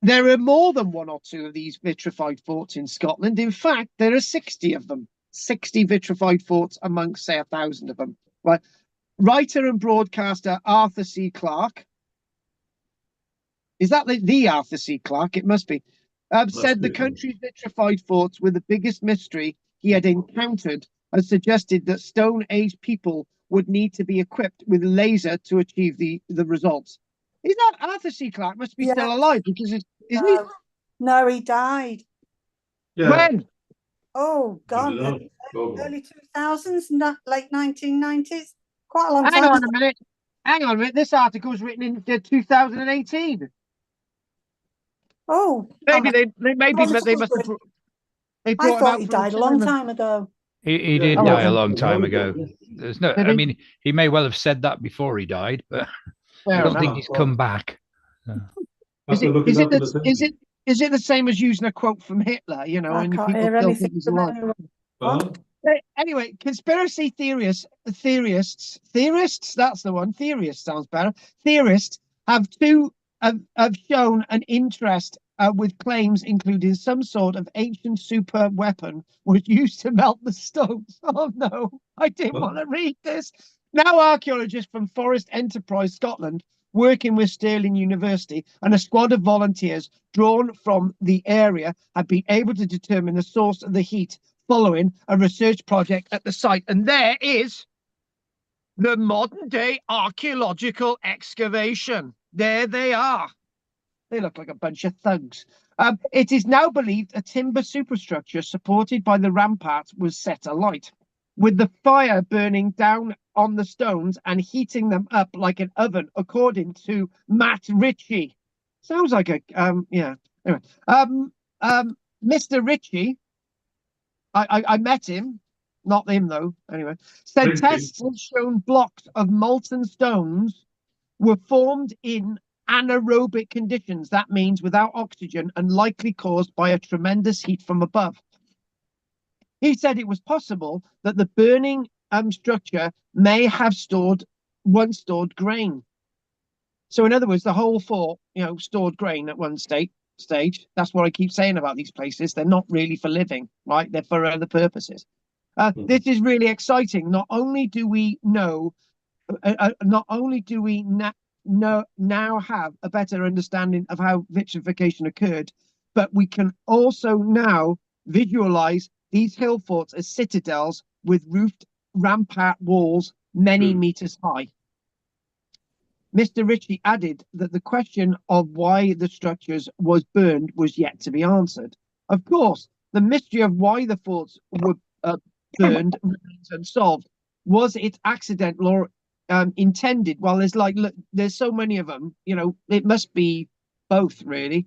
there are more than one or two of these vitrified forts in Scotland. In fact, there are 60 of them, 60 vitrified forts amongst, say, 1,000 of them. Right? Writer and broadcaster Arthur C. Clarke, is that the Arthur C. Clarke? It must be. Said the country's vitrified forts were the biggest mystery he had encountered, and suggested that Stone Age people would need to be equipped with laser to achieve the results. Is that Arthur C. Clarke? Must be still alive, because isn't he? No, he died. Yeah. When? Oh, I God, don't know. early 2000s, not late 1990s. Quite a long Hang time. on a minute. Hang on a minute. This article was written in 2018. Oh, Maybe they maybe wasn't they must have good. they I brought him thought out he for a died a long cinema. time ago. He Yeah, did Oh, die a okay. long time Well, ago. There's no, Did I he? mean, he may well have said that before he died, but I Fair don't enough. think he's come back. So, Is After it looking up in the is thing. it the same as using a quote from Hitler? You know, I and can't people hear still anything think he's from alive. anyone. What? Anyway, conspiracy theorists, that's the one. Theorists sounds better. Theorists have shown an interest with claims including some sort of ancient super weapon was used to melt the stones. Oh no, I didn't want to read this. Now archaeologists from Forest Enterprise Scotland, working with Stirling University and a squad of volunteers drawn from the area, have been able to determine the source of the heat following a research project at the site. And there is the modern day archaeological excavation. There they are. They look like a bunch of thugs. It is now believed a timber superstructure supported by the ramparts was set alight, with the fire burning down on the stones and heating them up like an oven, according to Matt Ritchie. Sounds like a yeah. Anyway, Mr. Ritchie, I met him, not him though. Anyway, said Ritchie. tests have shown blocks of molten stones were formed in anaerobic conditions. That means without oxygen and likely caused by a tremendous heat from above. He said it was possible that the burning structure may have once stored grain. So in other words, the whole fort, stored grain at one stage. That's what I keep saying about these places. They're not really for living, right? They're for other purposes. This is really exciting. Not only do we know, now have a better understanding of how vitrification occurred, but we can also now visualize these hill forts as citadels with roofed rampart walls many meters high. Mr. Ritchie added that the question of why the structures was burned was yet to be answered. Of course, the mystery of why the forts were burned remains unsolved. Was it accidental or intended? Well, look, there's so many of them. It must be both, really.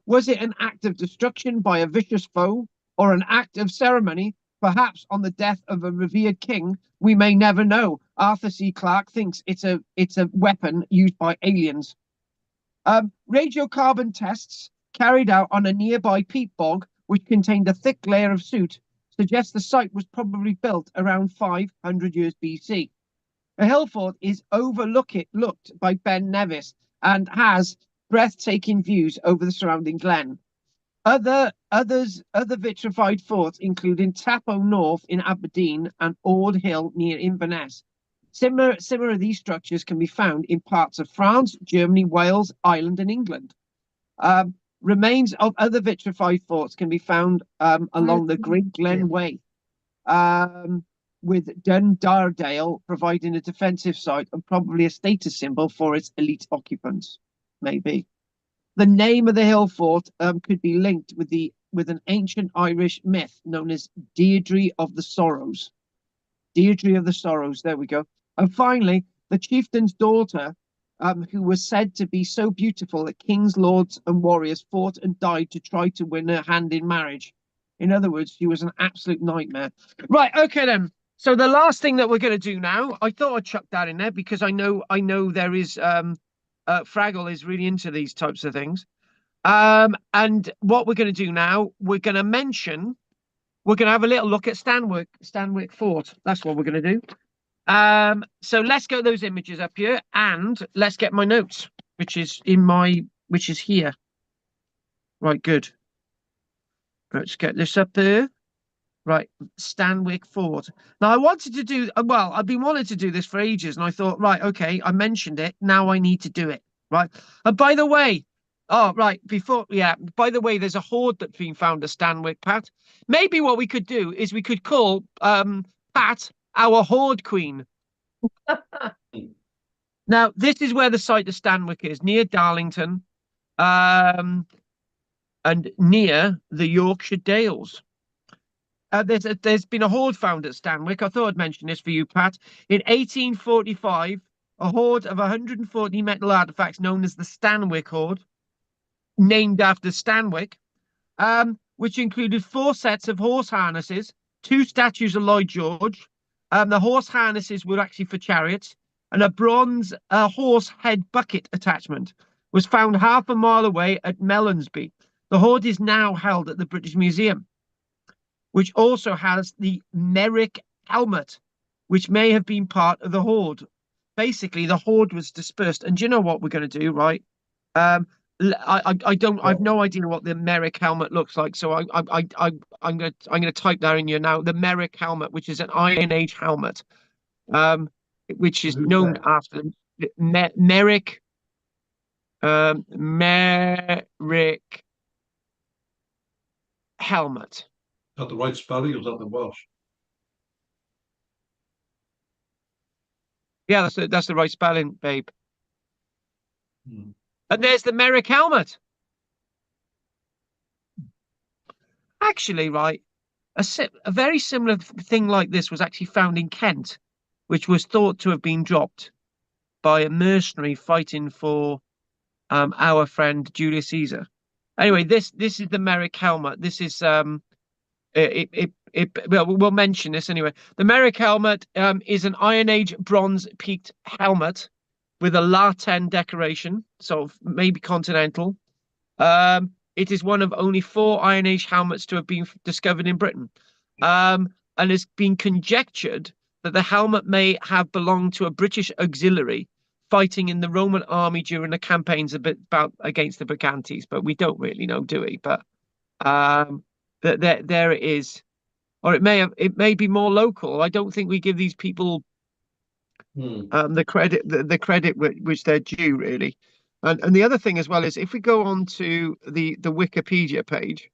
Was it an act of destruction by a vicious foe, or an act of ceremony? Perhaps on the death of a revered king, we may never know. Arthur C. Clarke thinks it's a weapon used by aliens. Radiocarbon tests carried out on a nearby peat bog, which contained a thick layer of soot, suggest the site was probably built around 500 years BC. A hill fort is looked by Ben Nevis and has breathtaking views over the surrounding glen. Other vitrified forts, including Tapo North in Aberdeen and Ord Hill near Inverness. Similar these structures can be found in parts of France, Germany, Wales, Ireland, and England. Remains of other vitrified forts can be found along the Great Glen Way, with Dundardale providing a defensive site and probably a status symbol for its elite occupants. Maybe. The name of the hill fort could be linked with an ancient Irish myth known as Deirdre of the Sorrows. Deirdre of the Sorrows, there we go. And finally, the chieftain's daughter, who was said to be so beautiful that kings, lords, and warriors fought and died to try to win her hand in marriage. In other words, she was an absolute nightmare. Right, okay then. So the last thing that we're going to do now, I thought I'd chuck that in there because I know there is Fraggle is really into these types of things. And what we're going to do now, we're going to have a little look at Stanwick Fort. That's what we're going to do. So let's get those images up here and let's get my notes, which is here. Right, good. Let's get this up there. Right, Stanwick Fort. Now I wanted to do, I've been wanting to do this for ages, and I thought, right, okay, I mentioned it. Now I need to do it. Right. And by the way, by the way, there's a hoard that's been found at Stanwick, Pat. Maybe what we could do is we could call Pat our hoard queen. Now, this is where the site of Stanwick is, near Darlington, and near the Yorkshire Dales. there's been a hoard found at Stanwick. I thought I'd mention this for you, Pat. In 1845, a hoard of 140 metal artifacts known as the Stanwick Hoard, named after Stanwick, which included 4 sets of horse harnesses, 2 statues of Lloyd George. The horse harnesses were actually for chariots, and a bronze horse head bucket attachment was found half a mile away at Melonsby. The hoard is now held at the British Museum, which also has the Merrick helmet, which may have been part of the hoard. Basically, the hoard was dispersed. And do you know what we're going to do, right? I've no idea what the Merrick helmet looks like, so I'm gonna type that in here now. The Merrick helmet, which is an Iron Age helmet, which is known after Merrick. Merrick helmet. Is that the right spelling or is that the Welsh? Yeah, that's the right spelling, babe. Hmm. And there's the Merrick helmet. Actually, right, a very similar thing like this was actually found in Kent, which was thought to have been dropped by a mercenary fighting for our friend Julius Caesar. Anyway, this is the Merrick helmet. This is well, we'll mention this anyway. The Merrick helmet is an Iron Age bronze peaked helmet with a La-10 decoration, so maybe continental. It is one of only 4 Iron Age helmets to have been discovered in Britain. And it's been conjectured that the helmet may have belonged to a British auxiliary fighting in the Roman army during the campaigns against the Brigantes, but we don't really know, do we? But there it is. Or it may be more local. I don't think we give these people the credit which they're due, really. And the other thing as well is if we go on to the Wikipedia page,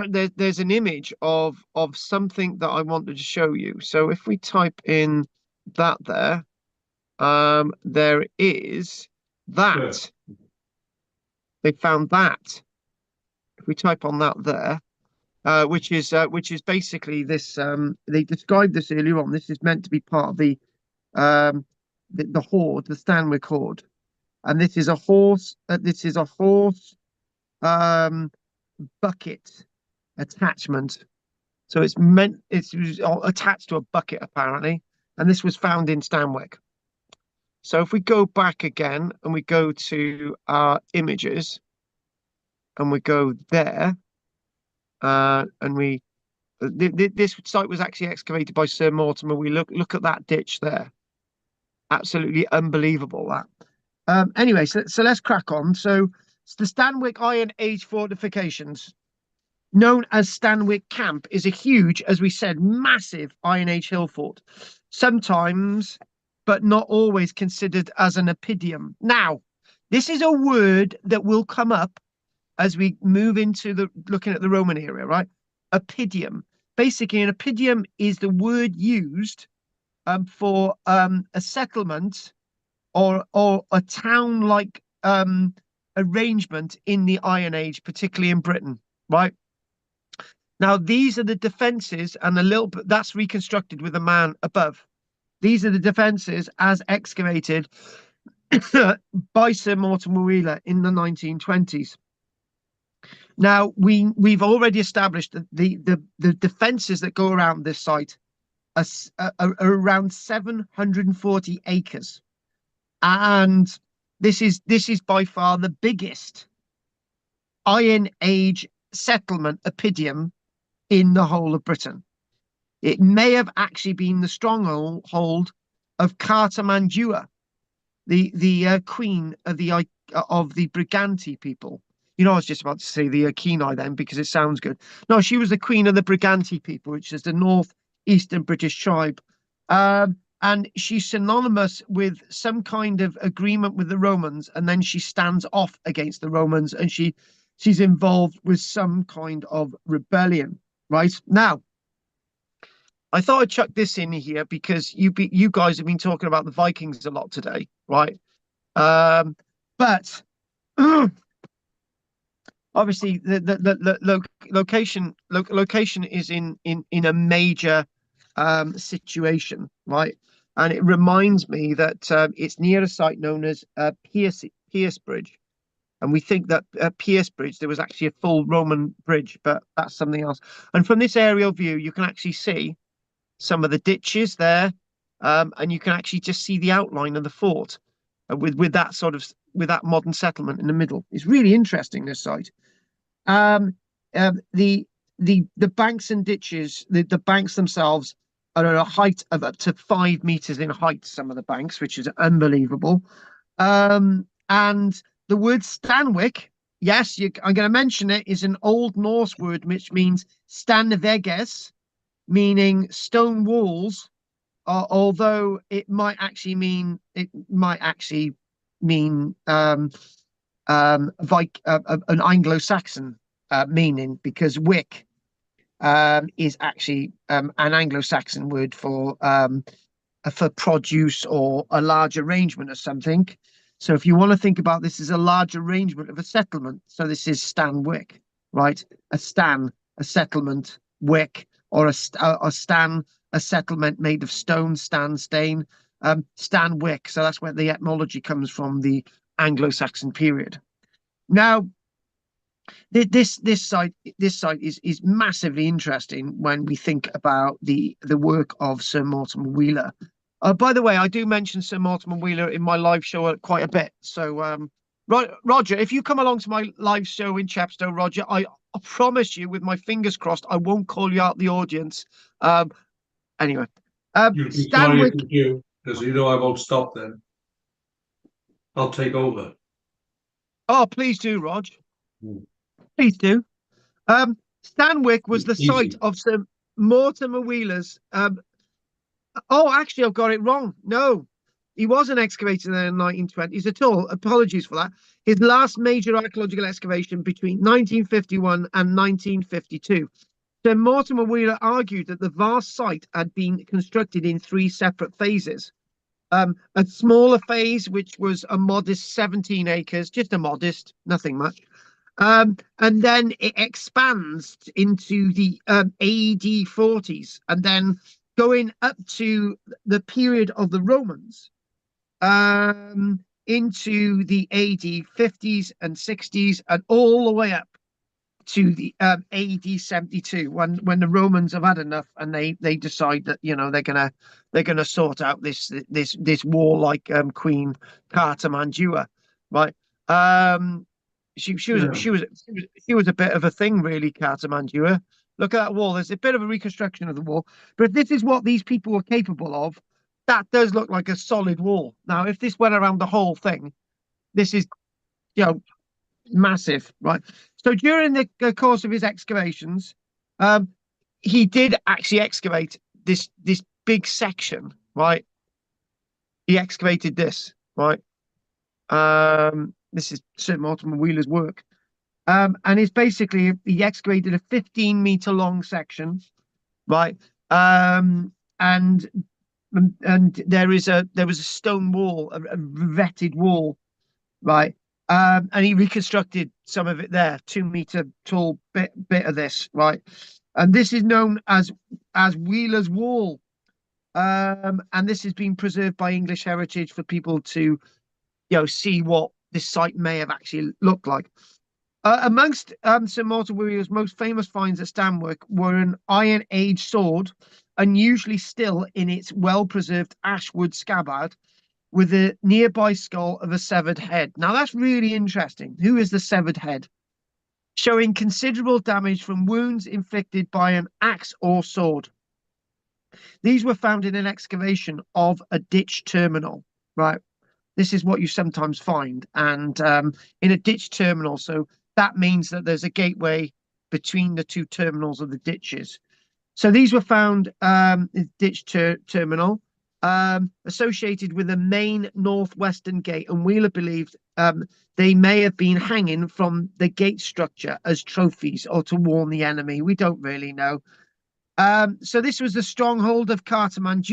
there's an image of something that I wanted to show you. So if we type in that there is that. They found that. If we type on that there, which is basically this. They described this earlier on. This is meant to be part of the hoard, the Stanwick hoard, and this is a horse. Bucket attachment. So it's attached to a bucket apparently, and this was found in Stanwick. So if we go back again and we go to our images and we go there, and this site was actually excavated by Sir Mortimer. We look at that ditch there. Absolutely unbelievable that. Anyway, so let's crack on. So it's the Stanwick Iron Age fortifications, known as Stanwick Camp, is a huge, as we said, massive Iron Age hill fort, sometimes, but not always, considered as an oppidum. Now, this is a word that will come up as we move into looking at the Roman era, right? Oppidum. Basically, an oppidum is the word used for a settlement or a town-like arrangement in the Iron Age, particularly in Britain, right? Now, these are the defenses, and a little bit that's reconstructed with a man above. These are the defenses as excavated by Sir Mortimer Wheeler in the 1920s. Now, we've already established that the defenses that go around this site are around 740 acres, and this is by far the biggest Iron Age settlement oppidum in the whole of Britain. It may have actually been the stronghold of Cartamandua, the queen of the Briganti people. You know, I was just about to say the Iceni then because it sounds good. No, she was the queen of the Briganti people, which is the northeastern British tribe. And she's synonymous with some kind of agreement with the Romans, and then she stands off against the Romans, and she's involved with some kind of rebellion. Right now, I thought I'd chuck this in here because you guys have been talking about the Vikings a lot today, right? But obviously location is in a major situation, right? And it reminds me that it's near a site known as Pierce Bridge. And we think that at Pierce Bridge, there was actually a full Roman bridge, but that's something else. And from this aerial view, you can actually see some of the ditches there, and you can actually just see the outline of the fort with that modern settlement in the middle. It's really interesting, this site. The banks and ditches, the banks themselves are at a height of up to 5 meters in height. Some of the banks, which is unbelievable. And the word Stanwick, yes, I'm going to mention it, is an Old Norse word which means Stanveges, meaning stone walls. Although it might actually mean an Anglo-Saxon meaning, because wick is actually an Anglo-Saxon word for produce or a large arrangement of something. So if you want to think about this as a large arrangement of a settlement, so this is Stanwick, right? A settlement, wick, or a stan, a settlement made of stone, stain, Stanwick. So that's where the etymology comes from, the Anglo-Saxon period. Now, this site is massively interesting when we think about the work of Sir Mortimer Wheeler. By the way, I do mention Sir Mortimer Wheeler in my live show quite a bit. So, Roger, if you come along to my live show in Chepstow, Roger, I promise you, with my fingers crossed, I won't call you out the audience. Anyway, You can Stanwick. because you know I won't stop then. I'll take over. Oh, please do, Rog. Please do. Stanwick was the site of Sir Mortimer Wheeler's. Oh, actually, I've got it wrong. No, he wasn't excavated there in the 1920s at all. Apologies for that. His last major archaeological excavation between 1951 and 1952. Sir Mortimer Wheeler argued that the vast site had been constructed in 3 separate phases. A smaller phase, which was a modest 17 acres, just a modest, nothing much. And then it expands into the AD 40s, and then going up to the period of the Romans, into the AD 50s and 60s, and all the way up to the AD 72, when the Romans have had enough, and they decide that they're gonna sort out this warlike Queen karl-james, right? She was a bit of a thing, really, karl-james. Look at that wall. There's a bit of a reconstruction of the wall, but if this is what these people were capable of, that does look like a solid wall. Now, if this went around the whole thing, this is, massive, right? So during the course of his excavations, he did actually excavate this big section, right? He excavated this, right? This is Sir Mortimer Wheeler's work. And it's basically, he excavated a 15-meter long section, right? And there was a stone wall, a vetted wall, right? And he reconstructed some of it there, 2-meter tall bit of this, right? And this is known as Wheeler's Wall. And this has been preserved by English Heritage for people to, see what this site may have actually looked like. Amongst Sir Mortimer Wheeler's most famous finds at Stanwick were an Iron Age sword, unusually still in its well-preserved ashwood scabbard, with the nearby skull of a severed head. Now, that's really interesting. Who is the severed head? Showing considerable damage from wounds inflicted by an axe or sword. These were found in an excavation of a ditch terminal, right? This is what you sometimes find. And in a ditch terminal, so that means that there's a gateway between the 2 terminals of the ditches. So these were found in ditch terminal, associated with the main northwestern gate, and Wheeler believed they may have been hanging from the gate structure as trophies or to warn the enemy. We don't really know. So this was the stronghold of karl-james,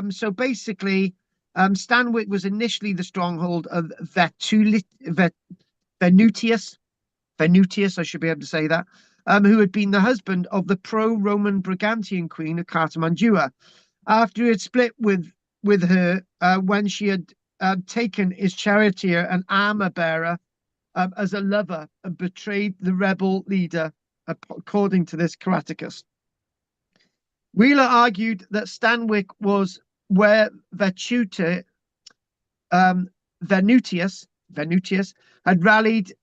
so basically Stanwick was initially the stronghold of Venutius, I should be able to say that, who had been the husband of the pro-Roman Brigantian queen of Cartamandua. After he had split with her when she had taken his charioteer and armor bearer as a lover and betrayed the rebel leader, according to this Caraticus. Wheeler argued that Stanwix was where Venutius had rallied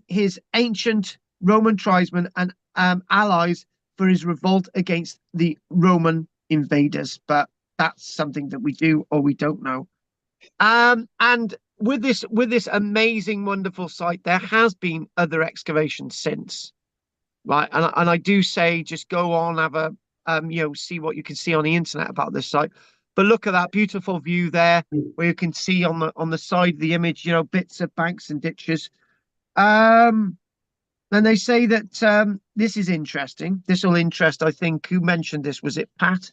his ancient Roman tribesmen and allies for his revolt against the Roman invaders. But that's something that we do or we don't know. And with this amazing, wonderful site, there has been other excavations since, right? And I do say just go on, have a see what you can see on the internet about this site. But look at that beautiful view there, where you can see on the side of the image, bits of banks and ditches. And they say that this is interesting. This will interest, I think, who mentioned this? Was it Pat?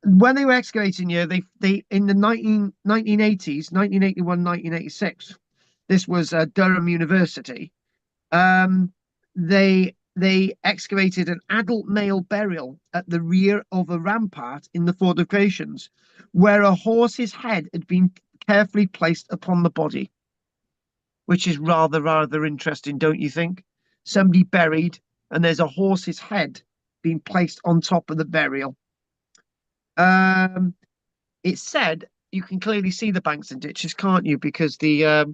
When they were excavating here, they in the 1980s, 1981, 1986, this was Durham University. They excavated an adult male burial at the rear of a rampart in the fortifications, where a horse's head had been carefully placed upon the body, which is rather interesting, don't you think? Somebody buried, and there's a horse's head being placed on top of the burial. It's said you can clearly see the banks and ditches, can't you? Because the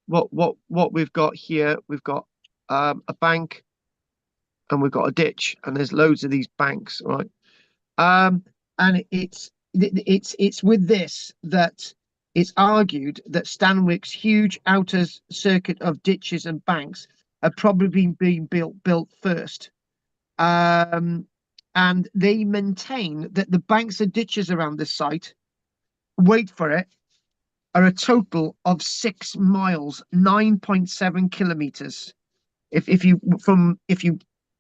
what we've got here, we've got a bank and we've got a ditch, and there's loads of these banks, right? And it's with this that it's argued that Stanwix's huge outer circuit of ditches and banks had probably been built first. And they maintain that the banks and ditches around this site, wait for it, are a total of 6 miles, 9.7 kilometers. If you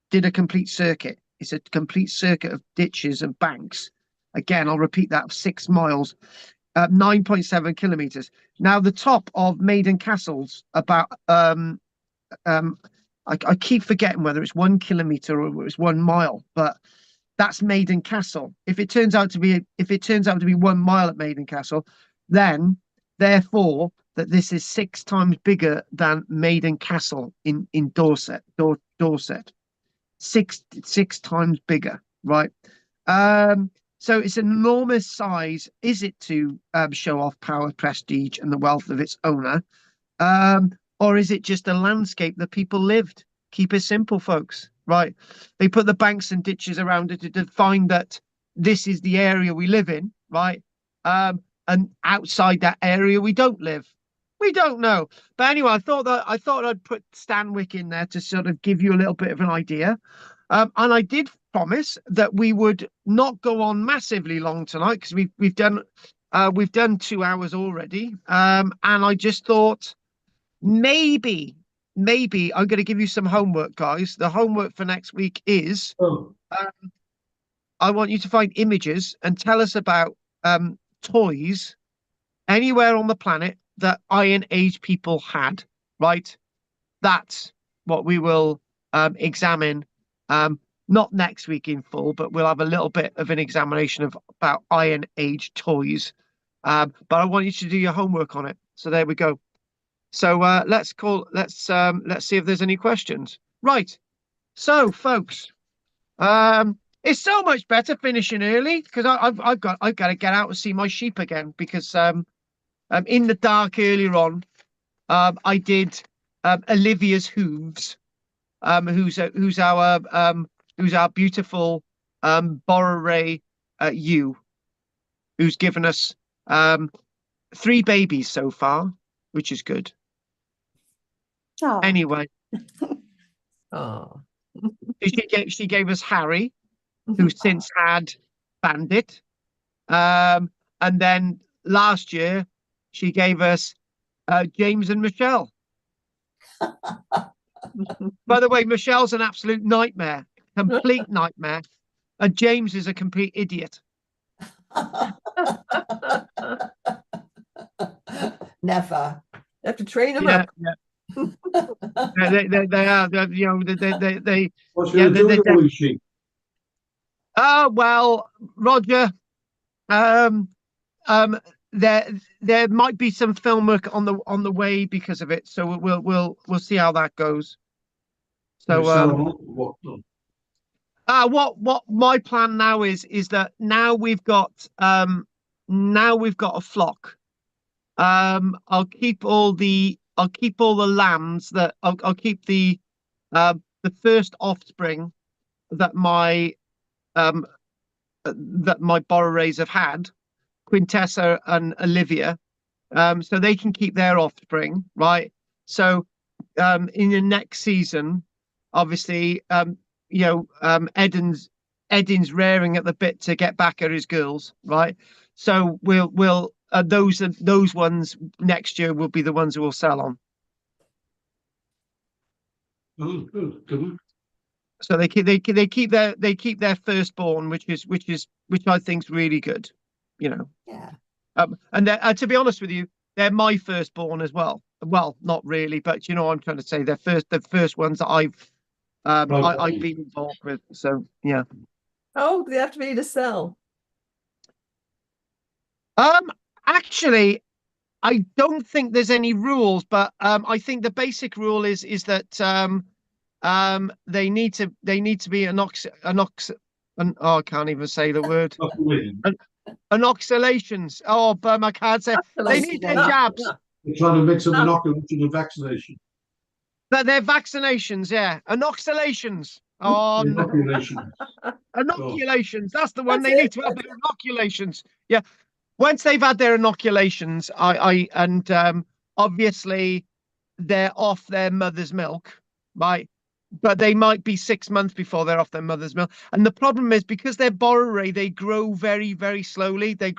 did a complete circuit, it's a complete circuit of ditches and banks. Again, I'll repeat that, of 6 miles, 9.7 kilometers. Now, the top of Maiden Castle's about I keep forgetting whether it's 1 kilometer or it's 1 mile, but that's Maiden Castle. If it turns out to be 1 mile at Maiden Castle, then therefore that this is 6 times bigger than Maiden Castle in Dorset. Six times bigger, right? So it's an enormous size. Is it to show off power, prestige, and the wealth of its owner? Or is it just a landscape that people lived? Keep it simple, folks, right? They put the banks and ditches around it to define that this is the area we live in, right? And outside that area, we don't live. We don't know. But anyway, I thought I'd put Stanwix in there to sort of give you a little bit of an idea. And I did promise that we would not go on massively long tonight, because we've done 2 hours already. And I just thought maybe I'm going to give you some homework, guys. The homework for next week is I want you to find images and tell us about toys anywhere on the planet that Iron Age people had, right? That's what we will examine, not next week in full, but we'll have a little bit of an examination about Iron Age toys. But I want you to do your homework on it. So there we go. So let's see if there's any questions. Right. So folks, it's so much better finishing early, because I've got to get out and see my sheep again, because in the dark earlier on, I did Olivia's hooves, who's our beautiful Borere ewe, who's given us 3 babies so far, which is good. Oh. Anyway, Oh. she gave us Harry, who's since had Bandit, and then last year she gave us James and Michelle. By the way, Michelle's an absolute nightmare, complete nightmare, and James is a complete idiot. Never. You have to train him Yeah, up. yeah. They are, you know, they What's yeah, going to do with all these sheep? well, Roger, um, um, there might be some film work on the way because of it, so we'll see how that goes. So what my plan now is that now we've got a flock. I'll keep all the lambs that I'll keep the first offspring that my Borrorays have had, Quintessa and Olivia, so they can keep their offspring, right? So in the next season, obviously, Eden's raring at the bit to get back at his girls, right? So we'll those ones next year will be the ones who will sell on. Good. So they keep their firstborn, which I think's really good, you know. Yeah. And to be honest with you, they're my firstborn as well. Well, not really, but you know what I'm trying to say. They're the first ones that I've been involved with. So yeah. Oh, they have to be to sell. Actually, I don't think there's any rules, but I think the basic rule is that they need to be oh, I can't even say the word. Inoxulations. Oh, but I can't say. They need their jabs. They're trying to mix up inoculation with vaccination. But they're vaccinations, yeah. Inoxulations. Oh, Inoculation. inoculations. That's the one. That's They it. need to have their inoculations. Yeah. Once they've had their inoculations, obviously they're off their mother's milk, right? But they might be 6 months before they're off their mother's milk. And the problem is because they're Borrowray, they grow very, very slowly. They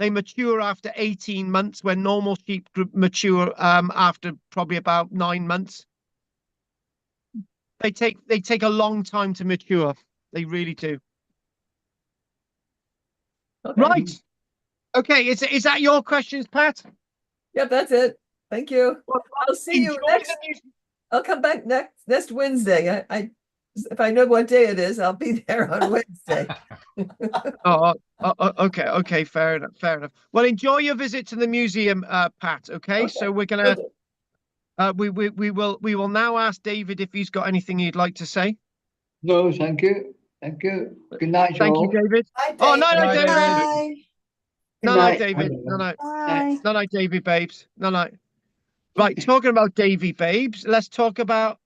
mature after 18 months, when normal sheep mature after probably about 9 months. They take a long time to mature. They really do. Okay. Right. Okay, is that your questions, Pat? Yep, that's it. Thank you. I'll see you next. I'll come back next Wednesday. If I know what day it is, I'll be there on Wednesday. Okay, fair enough. Well, enjoy your visit to the museum, Pat. Okay, so we're gonna we will now ask David if he's got anything he'd like to say. No, thank you. Good night, Thank all. you, David. Hi, Oh, no, David. David. Bye. No, night. David. No, Bye. David, babes. No. Right, talking about Davy, babes. Let's talk about.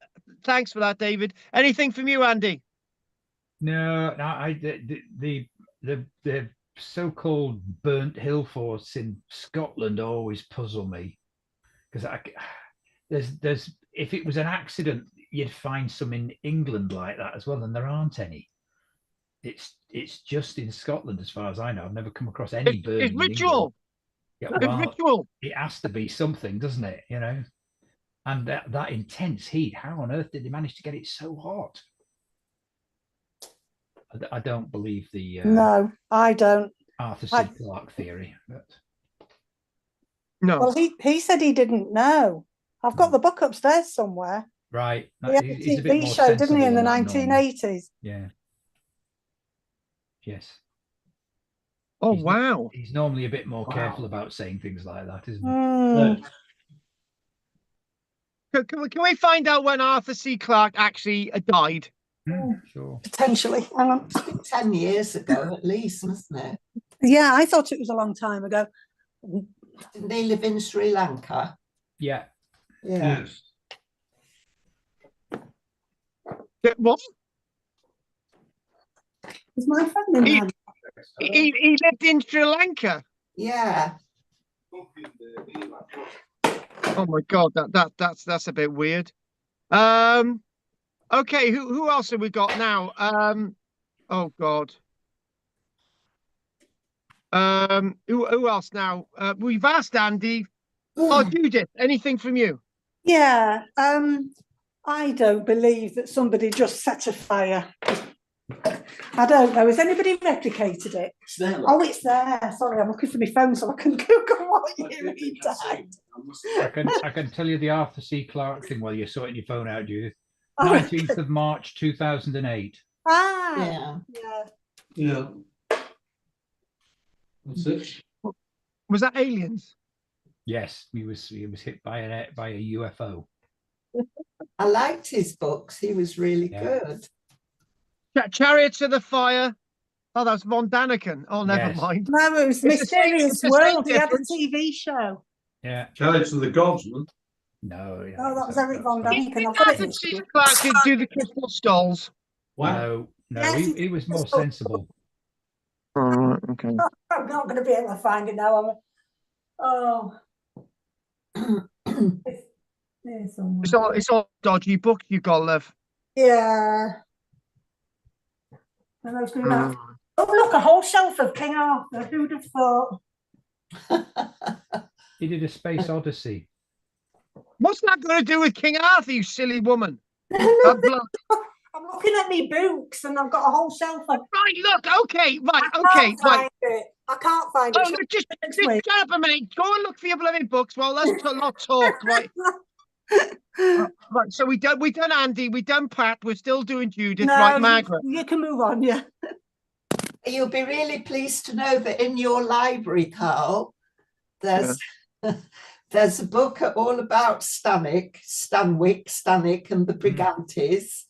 Thanks for that, David. Anything from you, Andy? No, the so-called burnt hill forts in Scotland always puzzle me, because there's if it was an accident, you'd find some in England like that as well, and there aren't any. It's just in Scotland, as far as I know. I've never come across any burning. It's ritual. Yeah, it's ritual. It has to be something, doesn't it? You know, and that intense heat. How on earth did they manage to get it so hot? I don't believe the No, I don't. Arthur C. Clarke theory. But no. Well, he said he didn't know. I've got the book upstairs somewhere. Right. He had a TV show, didn't he, in the 1980s? Yeah. Yes. Oh, wow. He's normally a bit more careful about saying things like that, isn't he? Mm. Can we find out when Arthur C. Clarke actually died? Sure. Potentially. Hang on. 10 years ago, at least, mustn't it? Yeah, I thought it was a long time ago. Didn't he live in Sri Lanka? Yeah. Yeah. Yes. What? Is my phone in there? He lived in Sri Lanka. Yeah. Oh my God, that's a bit weird. Okay, who else have we got now? Oh God. Who else now? We've asked Andy. Oh, Judith, anything from you? Yeah. I don't believe that somebody just set a fire I don't know. Has anybody replicated it? It's there. Oh, it's there. Sorry, I'm looking for my phone so I can Google what year he died. I can tell you the Arthur C. Clarke thing while you're sorting your phone out, Judith. Oh, 19th of March 2008. Ah, Yeah. yeah. Yeah. That's it. Was that aliens? Yes, he was hit by a UFO. I liked his books. He was really Yeah. good. Chariots of the Fire. Oh, that's Von Daniken. Oh, never Yes. mind. No, it was It's the same- Mysterious it's the same World. He had a difference. TV show. Yeah. Chariots of the Gods, man. No. Yeah, Oh, that was Eric Von fine. Daniken. I've got it in Arthur C. school. Clarke did do the Crystal Skulls. No, Yes, he was more sensible. All right, okay. I'm not going to be able to find it now. Oh. It's there somewhere. It's all dodgy book you got, love. Yeah. And I was doing that. Oh, look, a whole shelf of King Arthur. Who'd have thought? He did a Space Odyssey. What's that going to do with King Arthur, you silly woman? I'm looking at me books and I've got a whole shelf of. Right, look, okay, right, I okay, can't right. find it. I can't find it. Oh, look, just week. shut up a minute. Go and look for your bloody books while let's not talk, right? Right, so we done Andy, we done Pat, we're still doing Judith, right, Margaret? You can move on, yeah. You'll be really pleased to know that in your library, Carl, there's there's a book all about Stanwick, and the Brigantes.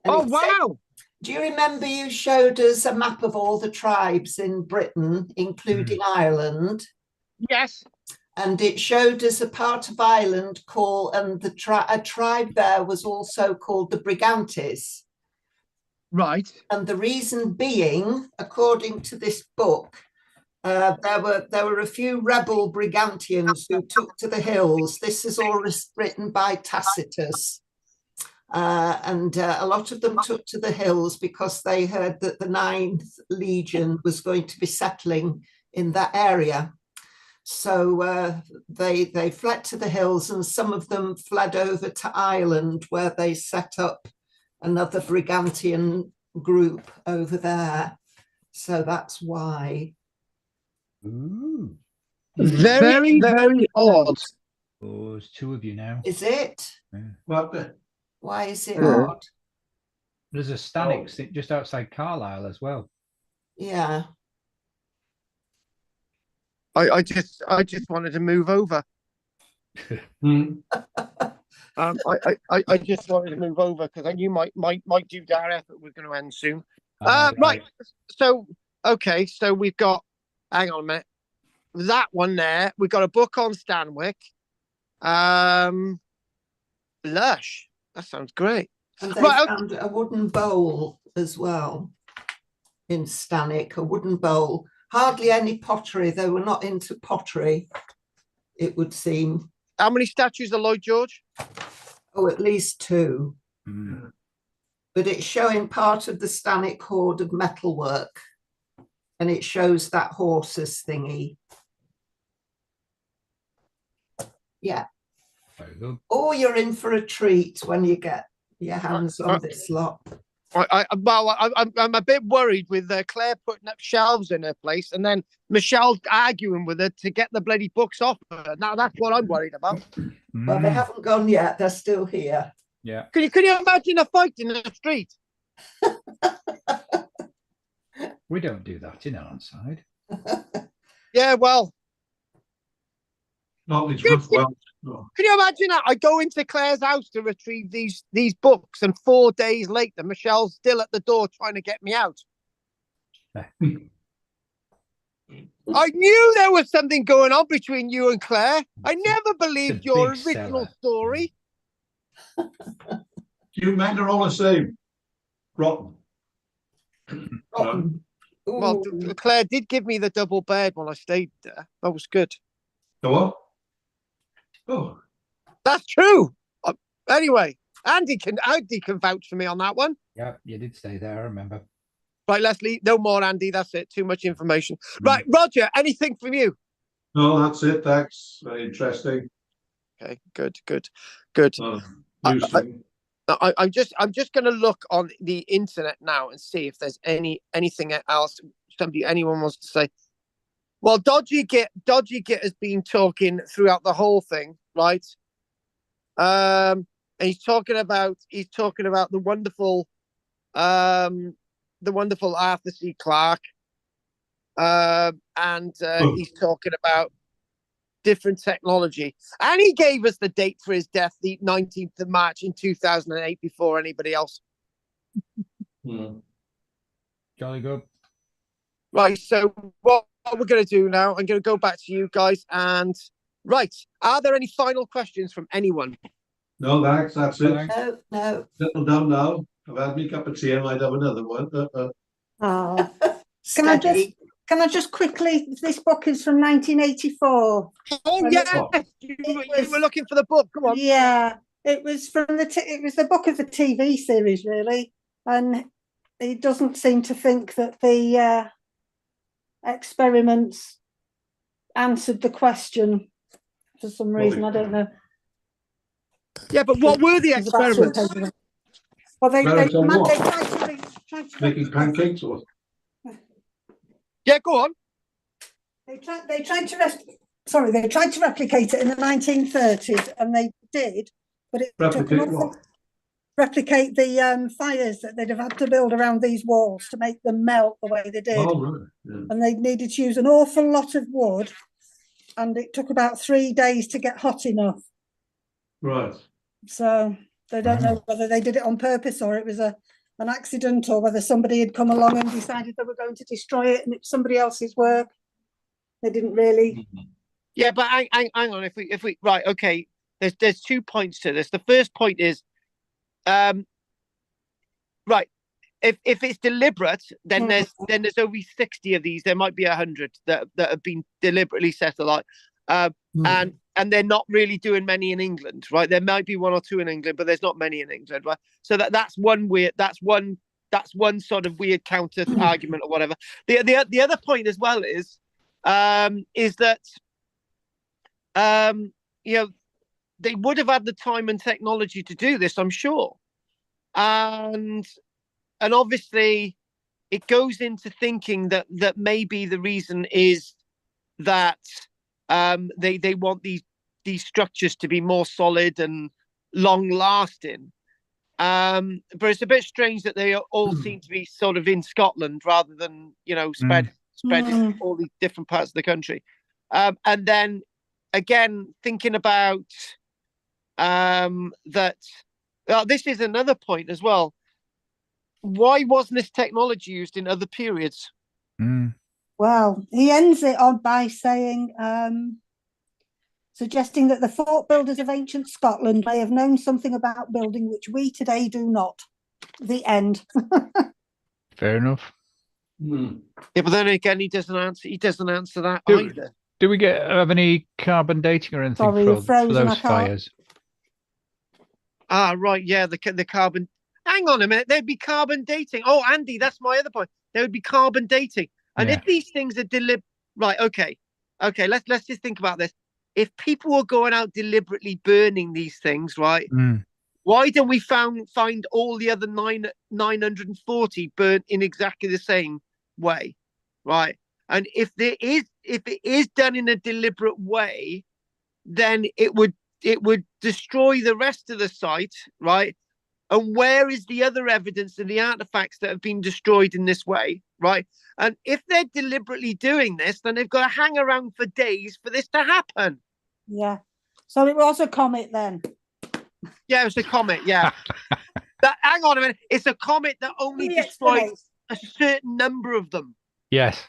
And Oh, it said- wow. do you remember you showed us a map of all the tribes in Britain, including Ireland? Yes. And it showed us a part of Ireland called, and a tribe there was also called the Brigantes. Right. And the reason being, according to this book, there were a few rebel Brigantians who took to the hills. This is all written by Tacitus. And a lot of them took to the hills because they heard that the 9th Legion was going to be settling in that area. So they fled to the hills, and some of them fled over to Ireland, where they set up another Brigantian group over there. So that's why. Ooh. Very, very odd. Oh, there's two of you now. Is it? Yeah. What? Why is it Yeah. odd? There's a Stanwick just outside Carlisle as well. Yeah. I just wanted to move over. I just wanted to move over because I knew my due dare effort was going to end soon. Right. So okay, so we've got. Hang on a minute. That one there. We've got a book on Stanwick. Lush. That sounds great. And they Right, found a wooden bowl as well in Stanwick, a wooden bowl. Hardly any pottery. They were not into pottery, it would seem. How many statues of Lloyd George? Oh, at least 2. But it's showing part of the Stanwick hoard of metalwork. And it shows that horses thingy. Yeah. Very good. Oh, you're in for a treat when you get your hands on this lot. I'm a bit worried with Claire putting up shelves in her place and then Michelle arguing with her to get the bloody books off her. Now that's what I'm worried about. Well, they haven't gone yet. They're still here. Yeah. Can you imagine a fight in the street? We don't do that in our side. Yeah, well, Not much good. Well, no. can you imagine that? I go into Claire's house to retrieve these books, and 4 days later, Michelle's still at the door trying to get me out. I knew there was something going on between you and Claire. I never believed your big original seller. story. You men are all the same. Rotten. Rotten. Well, Ooh. Claire did give me the double bed when I stayed there. That was good. The what? Oh, That's true. Anyway, Andy can vouch for me on that one. Yeah, you did stay there, I remember. Right, Leslie, no more Andy. That's it. Too much information. Right, Roger, anything from you? no, that's it. Thanks. Very interesting. Okay, good. Interesting. I'm just going to look on the internet now and see if there's anything else anyone wants to say. Well, Dodgy Git has been talking throughout the whole thing, right? And he's talking about the wonderful Arthur C. Clarke, and he's talking about different technology, and he gave us the date for his death, the 19th of March in 2008, before anybody else. Jolly good. Right, so what we're going to do now, I'm going to go back to you guys, and right, are there any final questions from anyone? No, thanks. That's it. No. Settle down now. I've had me cup of tea. I might have another one. Oh. Can I just quickly, this book is from 1984. Oh, yeah, you were looking for the book. Come on. Yeah, it was from it was the book of the TV series, really, and he doesn't seem to think that the experiments answered the question for some reason. I don't know. Yeah, but what were the experiments? Well, they tried Experiments on to making pancakes or Yeah, go on. They tried to replicate it in the 1930s, and they did, but it took them replicate the fires that they'd have had to build around these walls to make them melt the way they did. Oh, right. Yeah. And they needed to use an awful lot of wood, and it took about 3 days to get hot enough. Right. So they don't know whether they did it on purpose or it was an accident, or whether somebody had come along and decided they were going to destroy it and it's somebody else's work. They didn't really. Yeah, but hang on. If we right, okay. There's 2 points to this. The first point is, right. If it's deliberate, then there's only 60 of these. There might be 100 that have been deliberately set alight, and they're not really doing many in England, right? There might be 1 or 2 in England, but there's not many in England, right? So that's one weird. That's one sort of weird counter argument or whatever. The other point as well is that you know, they would have had the time and technology to do this, I'm sure, and obviously it goes into thinking that maybe the reason is that they want these structures to be more solid and long lasting. But it's a bit strange that they all seem to be sort of in Scotland rather than, you know, spread in all these different parts of the country. And then again, thinking about that, this is another point as well. Why wasn't this technology used in other periods? Well, he ends it on by saying, suggesting that the fort builders of ancient Scotland may have known something about building which we today do not. The end. Fair enough. Yeah, but then again, he doesn't answer that either. Do we have any carbon dating or anything for those fires? Ah, right, yeah, the carbon. Hang on a minute, there'd be carbon dating. Oh, Andy, that's my other point. There would be carbon dating, and if these things are right, okay, let's just think about this. If people were going out deliberately burning these things, right? Why don't we find all the other 940 burnt in exactly the same way, right? And if it is done in a deliberate way, then it would destroy the rest of the site, right? And where is the other evidence and the artifacts that have been destroyed in this way, right? And if they're deliberately doing this, then they've got to hang around for days for this to happen. Yeah. So it was a comet then. Yeah, it was a comet. Yeah. But hang on a minute. It's a comet that only destroyed a certain number of them. Yes.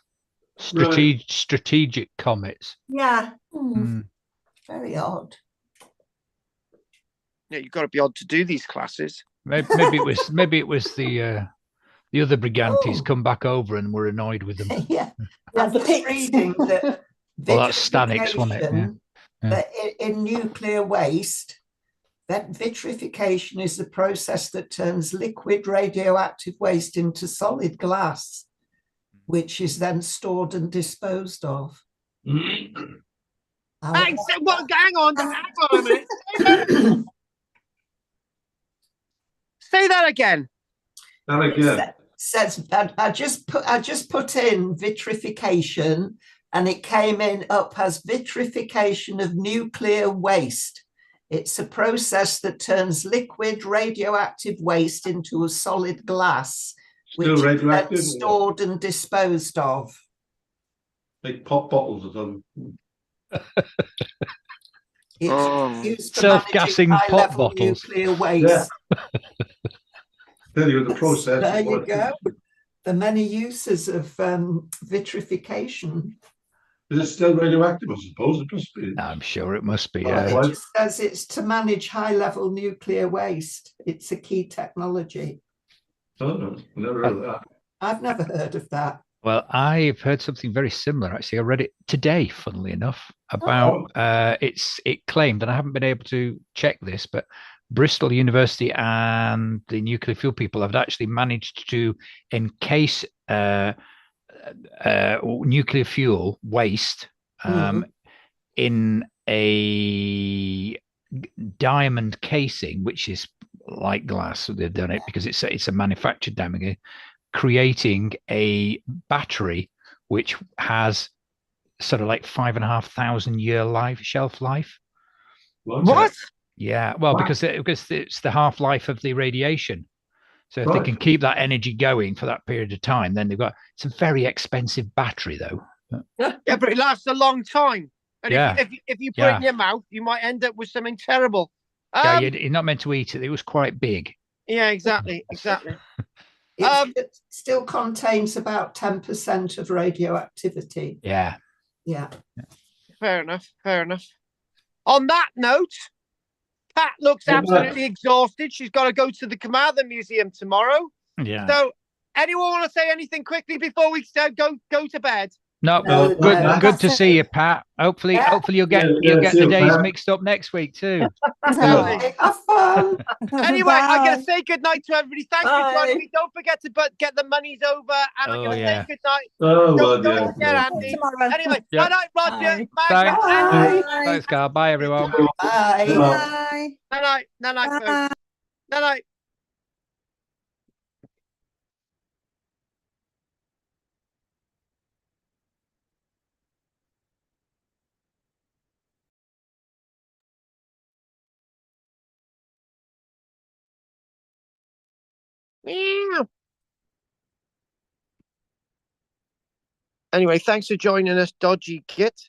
Strategic comets. Yeah. Very odd. Yeah, you've got to be odd to do these classes. Maybe it was the other Brigantes come back over and were annoyed with them. Yeah. I'm just reading that. Well, that's Stanix, wasn't it? Yeah. That in nuclear waste, that vitrification is the process that turns liquid radioactive waste into solid glass, which is then stored and disposed of. Hang on a minute. Say that again. And again, Says I just put in vitrification, and it came in up as vitrification of nuclear waste. It's a process that turns liquid radioactive waste into a solid glass, still which radioactive. is stored and disposed of. Like pop bottles or something. It's used for Self-gassing managing pop high-level bottles. nuclear waste. Tell you the process. There you go. The many uses of vitrification. Is it still radioactive? I suppose it must be. I'm sure it must be. Well, Yeah. it just says it's to manage high-level nuclear waste. It's a key technology. Oh, no, never heard of that. I've never heard of that. Well, I've heard something very similar. Actually, I read it today, funnily enough, about it claimed, and I haven't been able to check this, but Bristol University and the nuclear fuel people have actually managed to encase nuclear fuel waste in a diamond casing, which is like glass. So they've done it because it's a manufactured diamond, creating a battery which has sort of like 5,500 year shelf life. What? Yeah, well, because it's the half-life of the radiation. So if they can keep that energy going for that period of time, then it's a very expensive battery, though. Yeah, but it lasts a long time. And if you put it in your mouth, you might end up with something terrible. Yeah, you're not meant to eat it. It was quite big. Yeah, exactly. It still contains about 10% of radioactivity. Yeah. Yeah. Fair enough. On that note, Pat looks absolutely exhausted. She's got to go to the Commander Museum tomorrow. Yeah. So, anyone want to say anything quickly before we go to bed? No, good to see you, Pat. Hopefully you'll get the days mixed up next week too. Have fun. Anyway, I'm gonna say good night to everybody. Thanks for joining me. Don't forget to get the monies over, and I'm gonna say good night. Don't forget, Andy. Anyway, bye night, Roger. Thanks. Thanks, Carl. Bye, everyone. Bye. Night. Night. Meow. Anyway, thanks for joining us, Dodgy Git.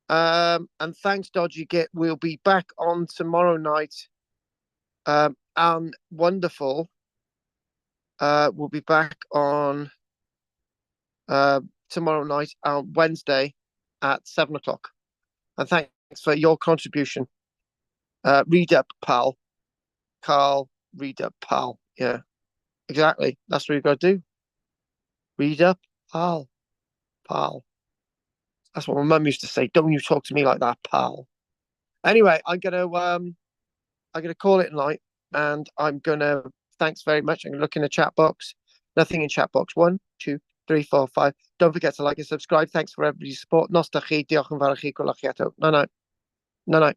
And thanks, Dodgy Git. We'll be back on tomorrow night. And wonderful. We'll be back on tomorrow night on Wednesday at 7 o'clock. And thanks for your contribution. Read up, pal. Carl, read up, pal. Yeah, exactly. That's what you've got to do. Read up, pal. That's what my mum used to say. Don't you talk to me like that, pal. Anyway, I'm gonna call it a night, and thanks very much. I'm gonna look in the chat box. Nothing in chat box. 1, 2, 3, 4, 5. Don't forget to like and subscribe. Thanks for everybody's support. Nostalgie, diolch yn fawr i chi. No.